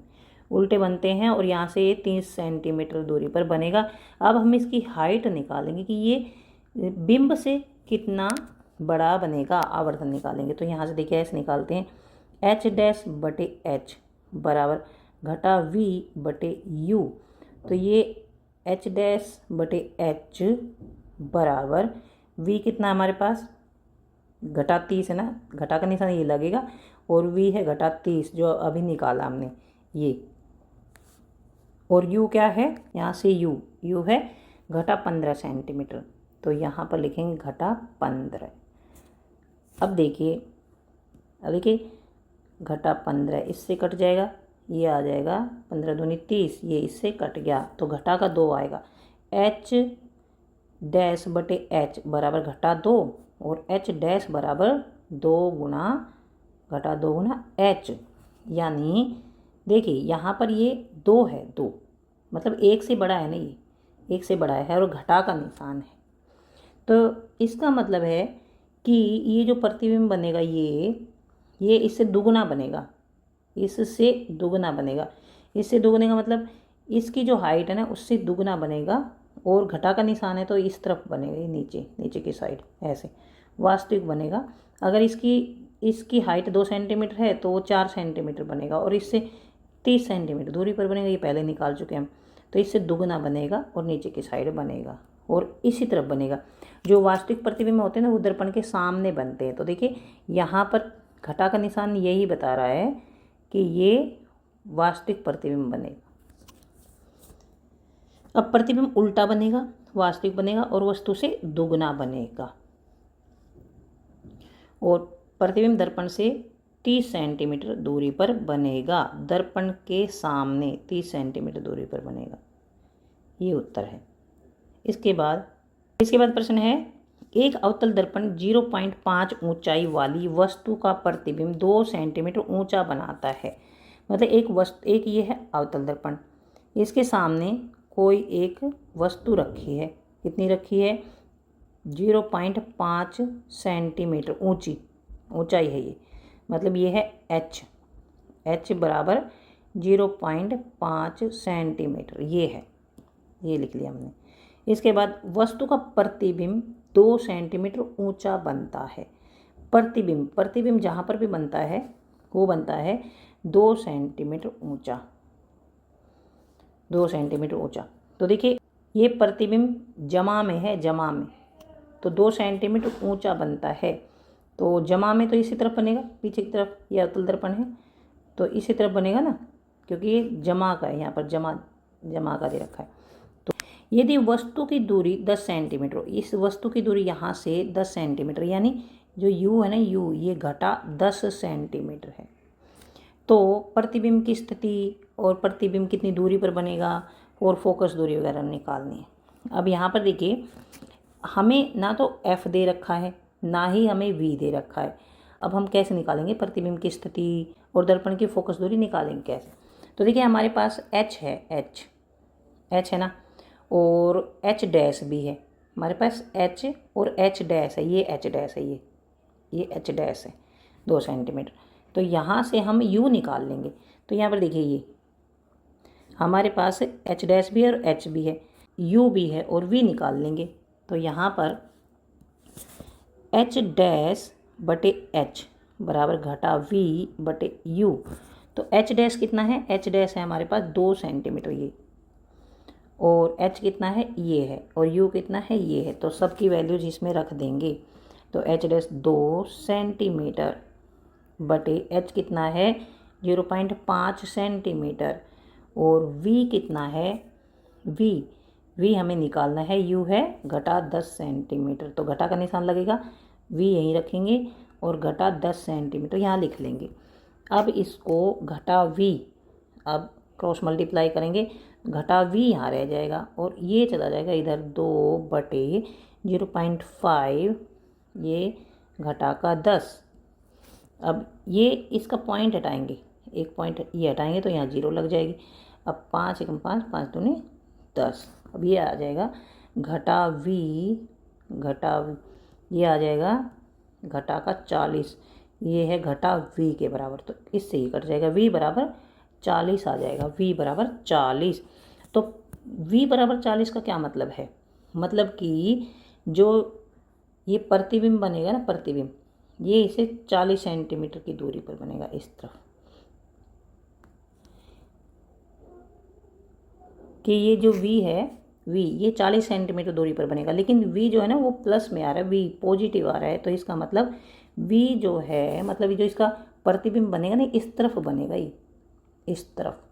उल्टे बनते हैं, और यहाँ से ये 30 सेंटीमीटर दूरी पर बनेगा। अब हम इसकी हाइट निकालेंगे कि ये बिंब से कितना बड़ा बनेगा, आवर्धन निकालेंगे। तो यहाँ से देखिए ऐसे निकालते हैं, h डैश बटे h बराबर घटा v/u। तो ये h डैश बटे h बराबर v कितना हमारे पास? घटा 30 है ना, घटा का निशान ये लगेगा, और v है घटा 30 जो अभी निकाला हमने ये, और u क्या है? यहाँ से u है घटा 15 सेंटीमीटर, तो यहाँ पर लिखेंगे घटा 15। अब देखिए घटा 15 इससे कट जाएगा, ये आ जाएगा 15 दूनी 30, ये इससे कट गया तो घटा का 2 आएगा। h डैश बटे h बराबर घटा 2 और h डैश बराबर 2 गुना घटा 2 गुना h, यानी देखिए यहाँ पर ये 2 है, 2 मतलब 1 से बड़ा है ना, ये 1 से बड़ा है और घटा का निशान है। तो इसका मतलब है कि ये जो प्रतिबिंब बनेगा ये इससे दुगुना बनेगा, इससे दुगुना बनेगा। इससे दुगुने का मतलब इसकी जो हाइट है ना उससे दुगुना बनेगा और घटा का निशान है तो इस तरफ बनेगा, ये नीचे की साइड ऐसे वास्तविक बनेगा। अगर इसकी हाइट 2 सेंटीमीटर है तो वो 4 सेंटीमीटर बनेगा और इससे 30 सेंटीमीटर दूरी पर बनेगा, ये पहले निकाल चुके हैं हम। तो इससे दुगुना बनेगा और नीचे की साइड बनेगा और इसी तरफ बनेगा। जो वास्तविक प्रतिबिंब होते हैं ना वो दर्पण के सामने बनते हैं। तो देखिए यहाँ पर घटा का निशान यही बता रहा है कि ये वास्तविक प्रतिबिंब बनेगा। अब प्रतिबिंब उल्टा बनेगा, वास्तविक बनेगा और वस्तु से दुगुना बनेगा और प्रतिबिंब दर्पण से 30 सेंटीमीटर दूरी पर बनेगा, दर्पण के सामने 30 सेंटीमीटर दूरी पर बनेगा। ये उत्तर है। इसके बाद प्रश्न है, एक अवतल दर्पण 0.5 ऊंचाई वाली वस्तु का प्रतिबिंब 2 सेंटीमीटर ऊंचा बनाता है। मतलब एक ये है अवतल दर्पण, इसके सामने कोई एक वस्तु रखी है। कितनी रखी है? 0.5 सेंटीमीटर ऊंचाई है ये, मतलब ये है h बराबर 0.5 सेंटीमीटर, ये है, ये लिख लिया हमने। इसके बाद वस्तु का प्रतिबिंब 2 सेंटीमीटर ऊंचा बनता है। प्रतिबिंब जहाँ पर भी बनता है वो बनता है 2 सेंटीमीटर ऊंचा, 2 सेंटीमीटर ऊंचा। तो देखिए ये प्रतिबिंब जमा में है, जमा में तो 2 सेंटीमीटर ऊंचा बनता है। तो जमा में तो इसी तरफ बनेगा, पीछे की तरफ ये अवतल दर्पण है तो इसी तरफ बनेगा ना, क्योंकि ये जमा का है, यहाँ पर जमा का दे रखा है। तो यदि वस्तु की दूरी 10 सेंटीमीटर, इस वस्तु की दूरी यहाँ से 10 सेंटीमीटर, यानी जो u है ना, u ये घटा 10 सेंटीमीटर है, तो प्रतिबिंब की स्थिति और प्रतिबिंब कितनी दूरी पर बनेगा और फोकस दूरी वगैरह निकालनी है। अब यहाँ पर देखिए हमें ना तो f दे रखा है ना ही हमें v दे रखा है। अब हम कैसे निकालेंगे प्रतिबिंब की स्थिति और दर्पण की फोकस दूरी निकालेंगे कैसे? तो देखिए हमारे पास h है, h है ना, और h डैश भी है हमारे पास, h और h डैश है, ये h डैश है, ये h डैश है 2 सेंटीमीटर। तो यहाँ से हम u निकाल लेंगे। तो यहाँ पर देखिए ये हमारे पास h डैश भी है और h भी है, u भी है और v निकाल लेंगे। तो यहाँ पर h डैश बटे h बराबर घटा v बटे u। तो h डैश कितना है? h डैश है हमारे पास 2 सेंटीमीटर ये, और h कितना है? ये है, और u कितना है? ये है। तो सबकी वैल्यूज इसमें रख देंगे। तो h डैश 2 सेंटीमीटर बटे h कितना है? 0.5 सेंटीमीटर, और v कितना है? v हमें निकालना है, u है घटा 10 सेंटीमीटर। तो घटा का निशान लगेगा, v यहीं रखेंगे और घटा 10 सेंटीमीटर यहाँ लिख लेंगे। अब इसको घटा v, अब क्रॉस मल्टीप्लाई करेंगे, घटा v यहाँ रह जाएगा और ये चला जाएगा इधर 2 बटे 0.5, ये घटा का 10। अब ये इसका पॉइंट हटाएंगे, एक पॉइंट ये हटाएंगे तो यहाँ 0 लग जाएगी। अब 5 एकम 5, 5 दूनी 10। अब ये आ जाएगा घटा v, ये आ जाएगा घटा का 40, ये है घटा v के बराबर, तो इससे ही कट जाएगा, v बराबर 40 आ जाएगा, v बराबर 40। तो v बराबर 40 का क्या मतलब है? मतलब कि जो ये प्रतिबिंब बनेगा ना, प्रतिबिंब ये इसे 40 सेंटीमीटर की दूरी पर बनेगा इस तरफ, कि ये जो v है, v ये 40 सेंटीमीटर दूरी पर बनेगा, लेकिन v जो है ना वो प्लस में आ रहा है, v पॉजिटिव आ रहा है। तो इसका मतलब v जो है, मतलब जो इसका प्रतिबिंब बनेगा ना इस तरफ बनेगा, ये इस तरफ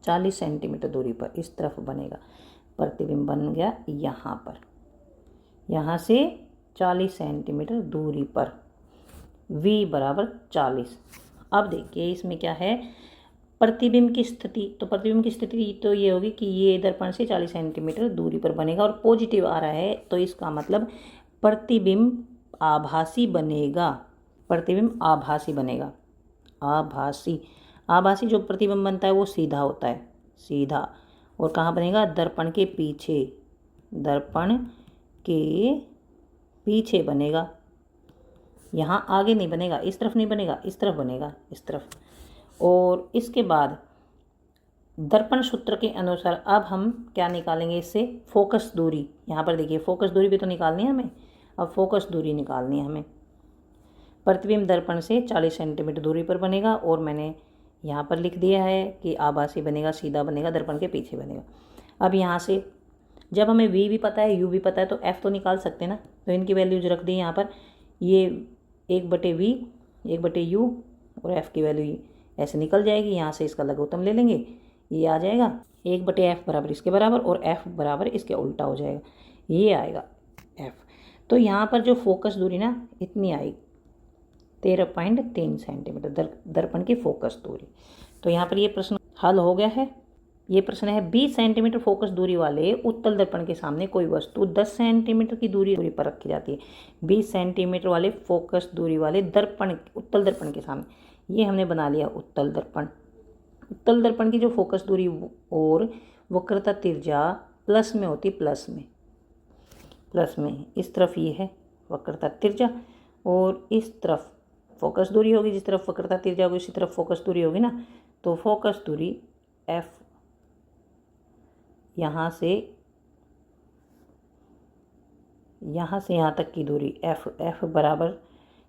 40 सेंटीमीटर दूरी पर इस तरफ बनेगा। प्रतिबिंब बन गया यहाँ पर, यहाँ से 40 सेंटीमीटर दूरी पर, v बराबर 40। अब देखिए इसमें क्या है, प्रतिबिंब की स्थिति, तो प्रतिबिंब की स्थिति तो ये होगी कि ये दर्पण से 40 सेंटीमीटर दूरी पर बनेगा और पॉजिटिव आ रहा है, तो इसका मतलब प्रतिबिंब आभासी बनेगा, प्रतिबिंब आभासी बनेगा, आभासी। आभासी जो प्रतिबिंब बनता है वो सीधा होता है, सीधा। और कहाँ बनेगा, दर्पण के पीछे, दर्पण के पीछे बनेगा, यहाँ आगे नहीं बनेगा, इस तरफ नहीं बनेगा, इस तरफ बनेगा, इस तरफ। और इसके बाद दर्पण सूत्र के अनुसार अब हम क्या निकालेंगे इससे, फोकस दूरी। यहाँ पर देखिए फोकस दूरी भी तो निकालनी है हमें, अब फोकस दूरी निकालनी है हमें। प्रतिबिंब दर्पण से 40 सेंटीमीटर दूरी पर बनेगा और मैंने यहाँ पर लिख दिया है कि आभासी बनेगा, सीधा बनेगा, दर्पण के पीछे बनेगा। अब यहाँ से जब हमें v भी पता है, u भी पता है, तो f तो निकाल सकते हैं ना, तो इनकी वैल्यूज रख दी यहाँ पर। ये 1/v 1/u और f की वैल्यू ऐसे निकल जाएगी, यहाँ से इसका लघुत्तम ले लेंगे, ये आ जाएगा 1/f बराबर इसके बराबर और f बराबर इसके उल्टा हो जाएगा, ये आएगा f। तो यहाँ पर जो फोकस दूरी ना इतनी आई 13.3 सेंटीमीटर, दर्पण की फोकस दूरी। तो यहाँ पर ये प्रश्न हल हो गया है। ये प्रश्न है 20 सेंटीमीटर फोकस दूरी वाले उत्तल दर्पण के सामने कोई वस्तु 10 सेंटीमीटर की दूरी पर रखी जाती है। 20 सेंटीमीटर वाले फोकस दूरी वाले दर्पण, उत्तल दर्पण के सामने, ये हमने बना लिया उत्तल दर्पण। उत्तल दर्पण की जो फोकस दूरी और वक्रता तिर्जा प्लस में होती, प्लस में इस तरफ ये है वक्रता तिर्जा और इस तरफ फोकस दूरी होगी, जिस तरफ वक्रता तिर्जा होगी उसी तरफ फोकस दूरी होगी ना। तो फोकस दूरी f यहाँ से यहाँ तक की दूरी f बराबर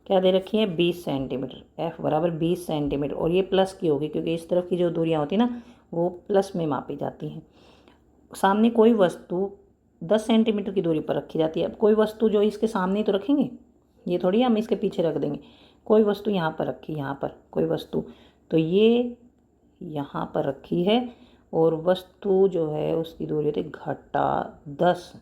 क्या दे रखी है, 20 सेंटीमीटर, f बराबर 20 सेंटीमीटर। और ये प्लस की होगी क्योंकि इस तरफ की जो दूरियाँ होती ना वो प्लस में मापी जाती हैं। सामने कोई वस्तु 10 सेंटीमीटर की दूरी पर रखी जाती है। अब कोई वस्तु जो इसके सामने तो रखेंगे, ये थोड़ी हम इसके पीछे रख देंगे। कोई वस्तु यहाँ पर रखी, यहाँ पर कोई वस्तु, तो ये यहाँ पर रखी है और वस्तु जो है उसकी दूरी होती है -10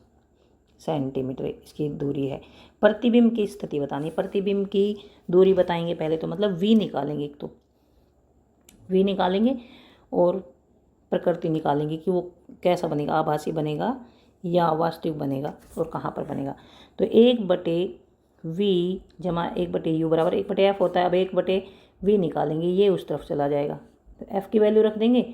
सेंटीमीटर इसकी दूरी है। प्रतिबिंब की स्थिति बतानी, प्रतिबिंब की दूरी बताएंगे पहले तो, मतलब v निकालेंगे, एक तो v निकालेंगे और प्रकृति निकालेंगे कि वो कैसा बनेगा, आभासी बनेगा या वास्तविक बनेगा और कहाँ पर बनेगा। तो 1/v जमा 1/u बराबर 1/f होता है। अब 1/v निकालेंगे, ये उस तरफ चला जाएगा, तो f की वैल्यू रख देंगे,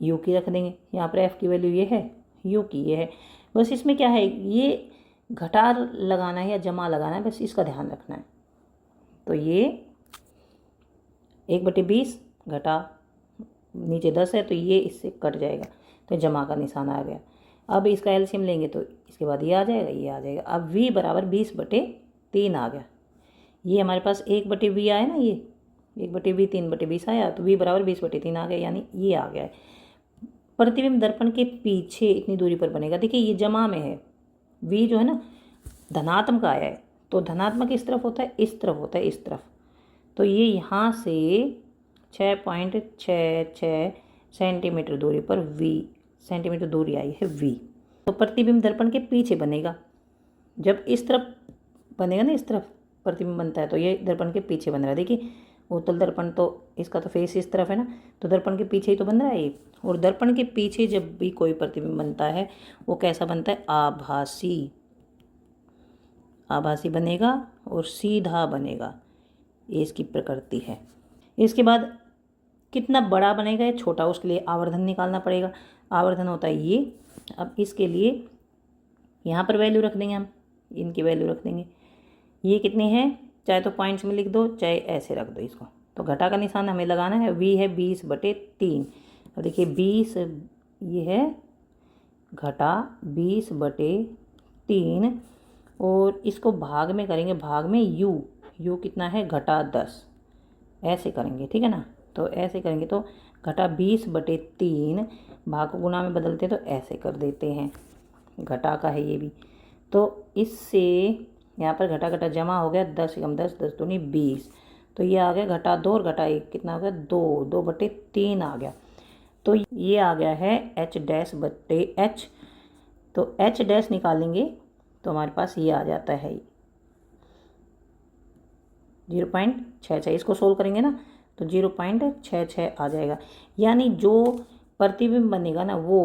u की रख देंगे। यहाँ पर f की वैल्यू ये है, u की ये है। बस इसमें क्या है, ये घटा लगाना है या जमा लगाना है, बस इसका ध्यान रखना है। तो ये 1/20 घटा नीचे 10 है तो ये इससे कट जाएगा, तो जमा का निशान आ गया। अब इसका एलसीएम लेंगे तो इसके बाद ये आ जाएगा, ये आ जाएगा। अब v बराबर 20/3 आ गया। ये हमारे पास 1/v आया ना, ये 1/v 3/20 आया, तो v बराबर 20/3 आ गया, यानी ये आ गया है। प्रतिबिंब दर्पण के पीछे इतनी दूरी पर बनेगा। देखिए ये जमा में है, v जो है ना धनात्मक आया है, तो धनात्मक इस तरफ होता है, इस तरफ होता है, इस तरफ। तो ये यहाँ से 6.66 सेंटीमीटर दूरी पर v सेंटीमीटर दूरी आई है v। तो प्रतिबिंब दर्पण के पीछे बनेगा। जब इस तरफ बनेगा ना, इस तरफ प्रतिबिंब बनता है, तो ये दर्पण के पीछे बन रहा है। देखिए उत्तल दर्पण तो इसका तो फेस इस तरफ है ना, तो दर्पण के पीछे ही तो बन रहा है ये। और दर्पण के पीछे जब भी कोई प्रतिबिंब बनता है वो कैसा बनता है, आभासी, आभासी बनेगा और सीधा बनेगा, ये इसकी प्रकृति है। इसके बाद कितना बड़ा बनेगा या छोटा, उसके लिए आवर्धन निकालना पड़ेगा। आवर्धन होता है ये। अब इसके लिए यहाँ पर वैल्यू रख देंगे, हम इनकी वैल्यू रख देंगे। ये कितनी है, चाहे तो पॉइंट्स में लिख दो, चाहे ऐसे रख दो इसको। तो घटा का निशान हमें लगाना है, v है 20/3। अब देखिए 20 ये है घटा 20/3 और इसको भाग में करेंगे, भाग में u कितना है -10, ऐसे करेंगे, ठीक है ना। तो ऐसे करेंगे तो घटा 20/3 भाग को गुणा में बदलते हैं तो ऐसे कर देते हैं, घटा का है ये भी। तो इससे यहाँ पर घटा घटा जमा हो गया, 10 × 10 10 दूनी 20, तो ये आ गया घटा 2 और घटा 1 कितना हो गया, 2/3 आ गया। तो ये आ गया है h' तो एच डैश निकालेंगे तो हमारे पास ये आ जाता है 0.66। इसको सोल्व करेंगे ना तो 0.66 आ जाएगा। यानी जो प्रतिबिंब बनेगा ना वो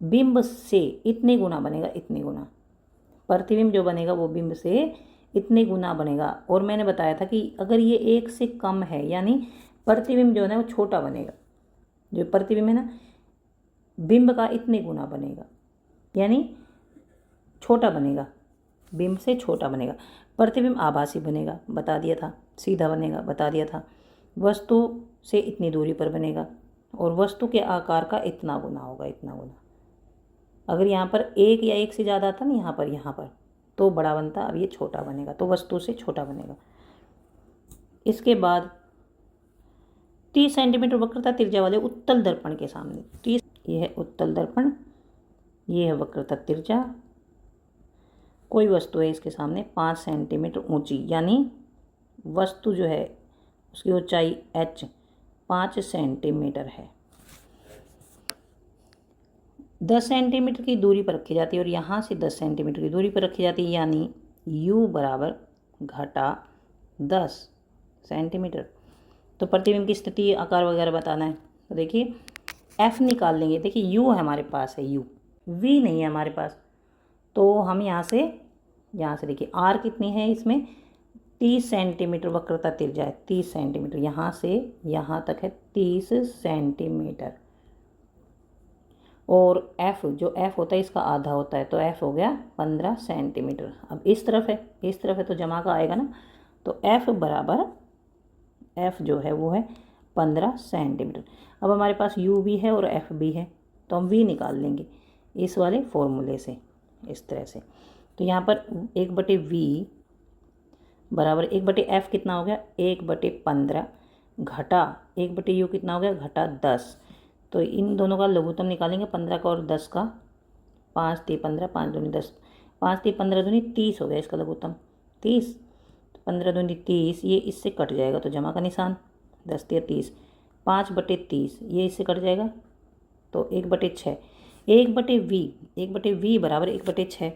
बिंब से इतने गुना बनेगा, इतने गुना। प्रतिबिंब जो बनेगा वो बिंब से इतने गुना बनेगा। और मैंने बताया था कि अगर ये 1 से कम है यानी प्रतिबिंब जो है वो छोटा बनेगा। जो प्रतिबिंब है ना बिंब का इतने गुना बनेगा, यानी छोटा बनेगा, बिंब से छोटा बनेगा। प्रतिबिंब आभासी बनेगा, बता दिया था। सीधा बनेगा, बता दिया था। वस्तु से इतनी दूरी पर बनेगा और वस्तु के आकार का इतना गुना होगा, इतना गुना। अगर यहाँ पर 1 या 1 से ज़्यादा आता ना यहाँ पर तो बड़ा बनता, अब ये छोटा बनेगा, तो वस्तु से छोटा बनेगा। इसके बाद 30 सेंटीमीटर वक्रता त्रिज्या वाले उत्तल दर्पण के सामने 30, ये है उत्तल दर्पण, ये है वक्रता त्रिज्या। कोई वस्तु है इसके सामने 5 सेंटीमीटर ऊंची, यानी वस्तु जो है उसकी ऊंचाई h 5 सेंटीमीटर है। 10 सेंटीमीटर की दूरी पर रखी जाती है और यहाँ से 10 सेंटीमीटर की दूरी पर रखी जाती है, यानी u बराबर घटा 10 सेंटीमीटर। तो प्रतिबिंब की स्थिति, आकार वगैरह बताना है। तो देखिए f निकाल लेंगे। देखिए u है हमारे पास है, u v नहीं है हमारे पास। तो हम यहाँ से देखिए r कितनी है इसमें 30 सेंटीमीटर वक्रता त्रिज्या है, 30 सेंटीमीटर। यहाँ से यहाँ तक है 30 सेंटीमीटर। और f जो f होता है इसका आधा होता है, तो f हो गया 15 सेंटीमीटर। अब इस तरफ है तो जमा का आएगा ना, तो f बराबर f जो है वो है 15 सेंटीमीटर। अब हमारे पास u भी है और f भी है, तो हम v निकाल लेंगे इस वाले फॉर्मूले से, इस तरह से। तो यहाँ पर 1/v बराबर 1/f कितना हो गया 1/15 घटा 1/u कितना हो गया घटा 10। तो इन दोनों का लघुत्तम निकालेंगे, 15 का और 10 का। 5 × 15, 5 दूनी 10, 5 × 15 दूनी 30 हो गया इसका लघुत्तम 30। 15 दूनी 30, ये इससे कट जाएगा तो जमा का निशान, 10 × 30, 5/30, ये इससे कट जाएगा तो 1/6। 1/v बराबर 1/6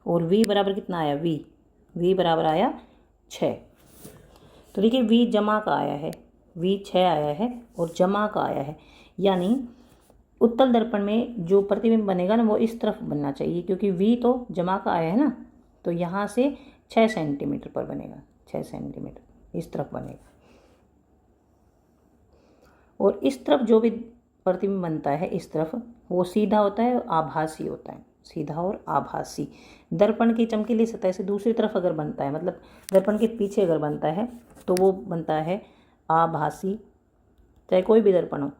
और v बराबर कितना आया v बराबर आया 6। तो देखिए v जमा का आया है, v 6 आया है और जमा का आया है, यानी उत्तल दर्पण में जो प्रतिबिंब बनेगा ना वो इस तरफ बनना चाहिए, क्योंकि v तो जमा का आया है ना, तो यहाँ से 6 सेंटीमीटर पर बनेगा, 6 सेंटीमीटर इस तरफ बनेगा। और इस तरफ जो भी प्रतिबिंब बनता है इस तरफ वो सीधा होता है, आभासी होता है, सीधा और आभासी। दर्पण की चमकीली सतह से दूसरी तरफ अगर बनता है, मतलब दर्पण के पीछे अगर बनता है तो वो बनता है आभासी, चाहे कोई भी दर्पण हो,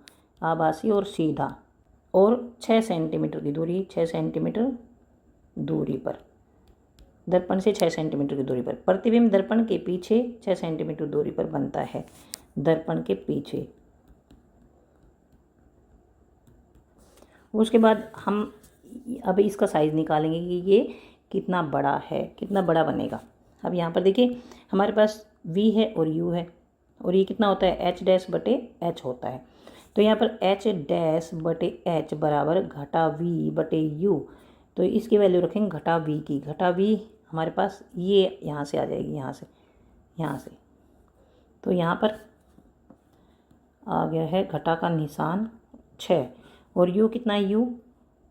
आभासी और सीधा। और 6 सेंटीमीटर की दूरी, 6 सेंटीमीटर दूरी पर, दर्पण से 6 सेंटीमीटर की दूरी पर प्रतिबिंब दर्पण के पीछे 6 सेंटीमीटर दूरी पर बनता है, दर्पण के पीछे। उसके बाद हम अब इसका साइज़ निकालेंगे कि ये कितना बड़ा है, कितना बड़ा बनेगा। अब यहाँ पर देखिए हमारे पास v है और u है, और ये कितना होता है h'/h होता है। तो यहाँ पर h'/h बराबर घटा v/u। तो इसकी वैल्यू रखेंगे घटा v की। घटा v हमारे पास ये यहाँ से आ जाएगी, यहाँ से। तो यहाँ पर आ गया है घटा का निशान 6 और u कितना है u,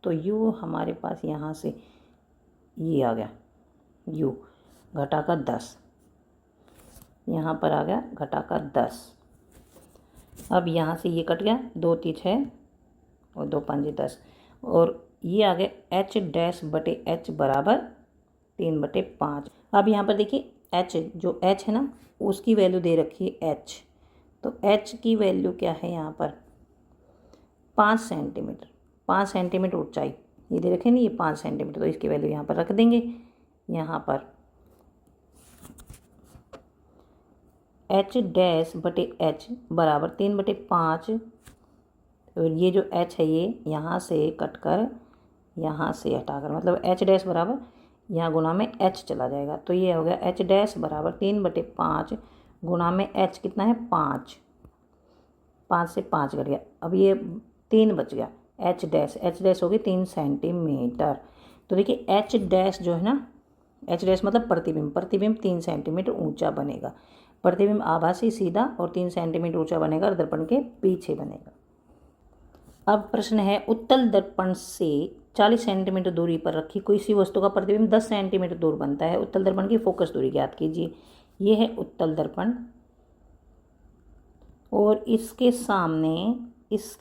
तो u हमारे पास यहाँ से ये आ गया u घटा का 10, यहाँ पर आ गया घटा का 10। अब यहाँ से ये कट गया, 2 × 3 6 और 2 × 5 10, और ये आ गया h'/h बराबर 3/5। अब यहाँ पर देखिए h, जो h है ना उसकी वैल्यू दे रखी है h, तो h की वैल्यू क्या है यहाँ पर 5 सेंटीमीटर, 5 सेंटीमीटर ऊंचाई ये दे रखे नहीं, ये 5 सेंटीमीटर। तो इसकी वैल्यू यहाँ पर रख देंगे, यहाँ पर h'/h बराबर 3/5। और ये जो h है ये यहाँ से कट कर यहाँ से हटाकर, मतलब h' बराबर यहाँ गुना में h चला जाएगा, तो ये हो गया h' बराबर 3/5 गुना में h कितना है 5, 5 से 5 घट गया। अब ये 3 बच गया, h' हो गई 3 सेंटीमीटर। तो देखिए एच डैश जो है ना, एच डैश मतलब प्रतिबिंब, प्रतिबिंब 3 सेंटीमीटर ऊंचा बनेगा। प्रतिबिंब आभासी सीधा और 3 सेंटीमीटर ऊंचा बनेगा और दर्पण के पीछे बनेगा। अब प्रश्न है, उत्तल दर्पण से 40 सेंटीमीटर दूरी पर रखी कोई सी वस्तु का प्रतिबिंब 10 सेंटीमीटर दूर बनता है। उत्तल दर्पण की फोकस दूरी ज्ञात कीजिए। ये है उत्तल दर्पण और इसके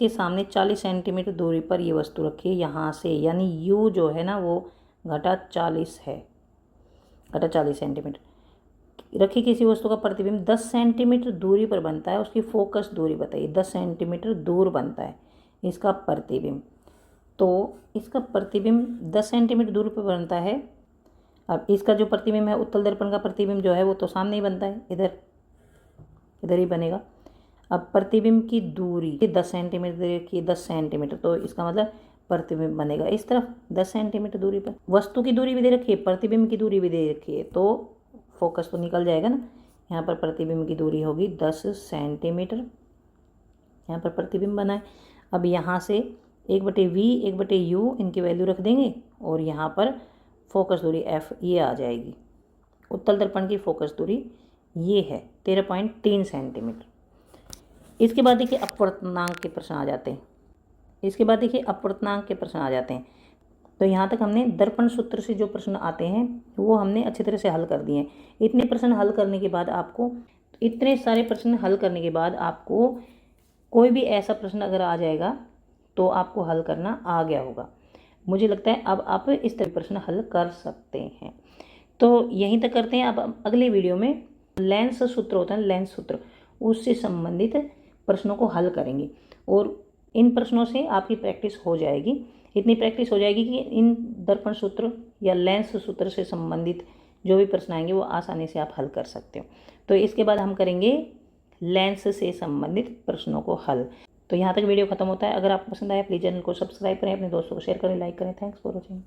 सामने 40 सेंटीमीटर दूरी पर ये वस्तु रखी है यहाँ से, यानी यू जो है ना वो घटा 40 है, घटा 40 सेंटीमीटर। रखी किसी वस्तु का प्रतिबिंब 10 सेंटीमीटर दूरी पर बनता है, उसकी फोकस दूरी बताइए। 10 सेंटीमीटर दूर बनता है इसका प्रतिबिंब, तो इसका प्रतिबिंब 10 सेंटीमीटर दूरी पर बनता है। अब इसका जो प्रतिबिंब है, उत्तल दर्पण का प्रतिबिंब जो है वो तो सामने ही बनता है, इधर ही बनेगा। अब प्रतिबिंब की दूरी 10 सेंटीमीटर की 10 सेंटीमीटर, तो इसका मतलब प्रतिबिंब बनेगा इस तरफ 10 सेंटीमीटर दूरी पर। वस्तु की दूरी भी दे रखी है, प्रतिबिंब की दूरी भी दे रखी है, तो फोकस तो निकल जाएगा ना। यहाँ पर प्रतिबिंब की दूरी होगी 10 सेंटीमीटर, यहाँ पर प्रतिबिंब बना है। अब यहाँ से 1/v 1/u इनकी वैल्यू रख देंगे और यहाँ पर फोकस दूरी f ये आ जाएगी। उत्तल दर्पण की फोकस दूरी ये है 13.3 सेंटीमीटर। इसके बाद देखिए अपवर्तनांक के प्रश्न आ जाते हैं। तो यहाँ तक हमने दर्पण सूत्र से जो प्रश्न आते हैं वो हमने अच्छी तरह से हल कर दिए हैं। इतने प्रश्न हल करने के बाद आपको, इतने सारे प्रश्न हल करने के बाद आपको कोई भी ऐसा प्रश्न अगर आ जाएगा तो आपको हल करना आ गया होगा। मुझे लगता है अब आप इस तरह प्रश्न हल कर सकते हैं। तो यहीं तक करते हैं। अब अगले वीडियो में लेंस सूत्र होता है, लेंस सूत्र, उससे संबंधित प्रश्नों को हल करेंगे और इन प्रश्नों से आपकी प्रैक्टिस हो जाएगी। इतनी प्रैक्टिस हो जाएगी कि इन दर्पण सूत्र या लेंस सूत्र से संबंधित जो भी प्रश्न आएंगे वो आसानी से आप हल कर सकते हो। तो इसके बाद हम करेंगे लेंस से संबंधित प्रश्नों को हल। तो यहाँ तक वीडियो खत्म होता है। अगर आपको पसंद आया प्लीज़ चैनल को सब्सक्राइब करें, अपने दोस्तों को शेयर करें, लाइक करें। Thanks for watching.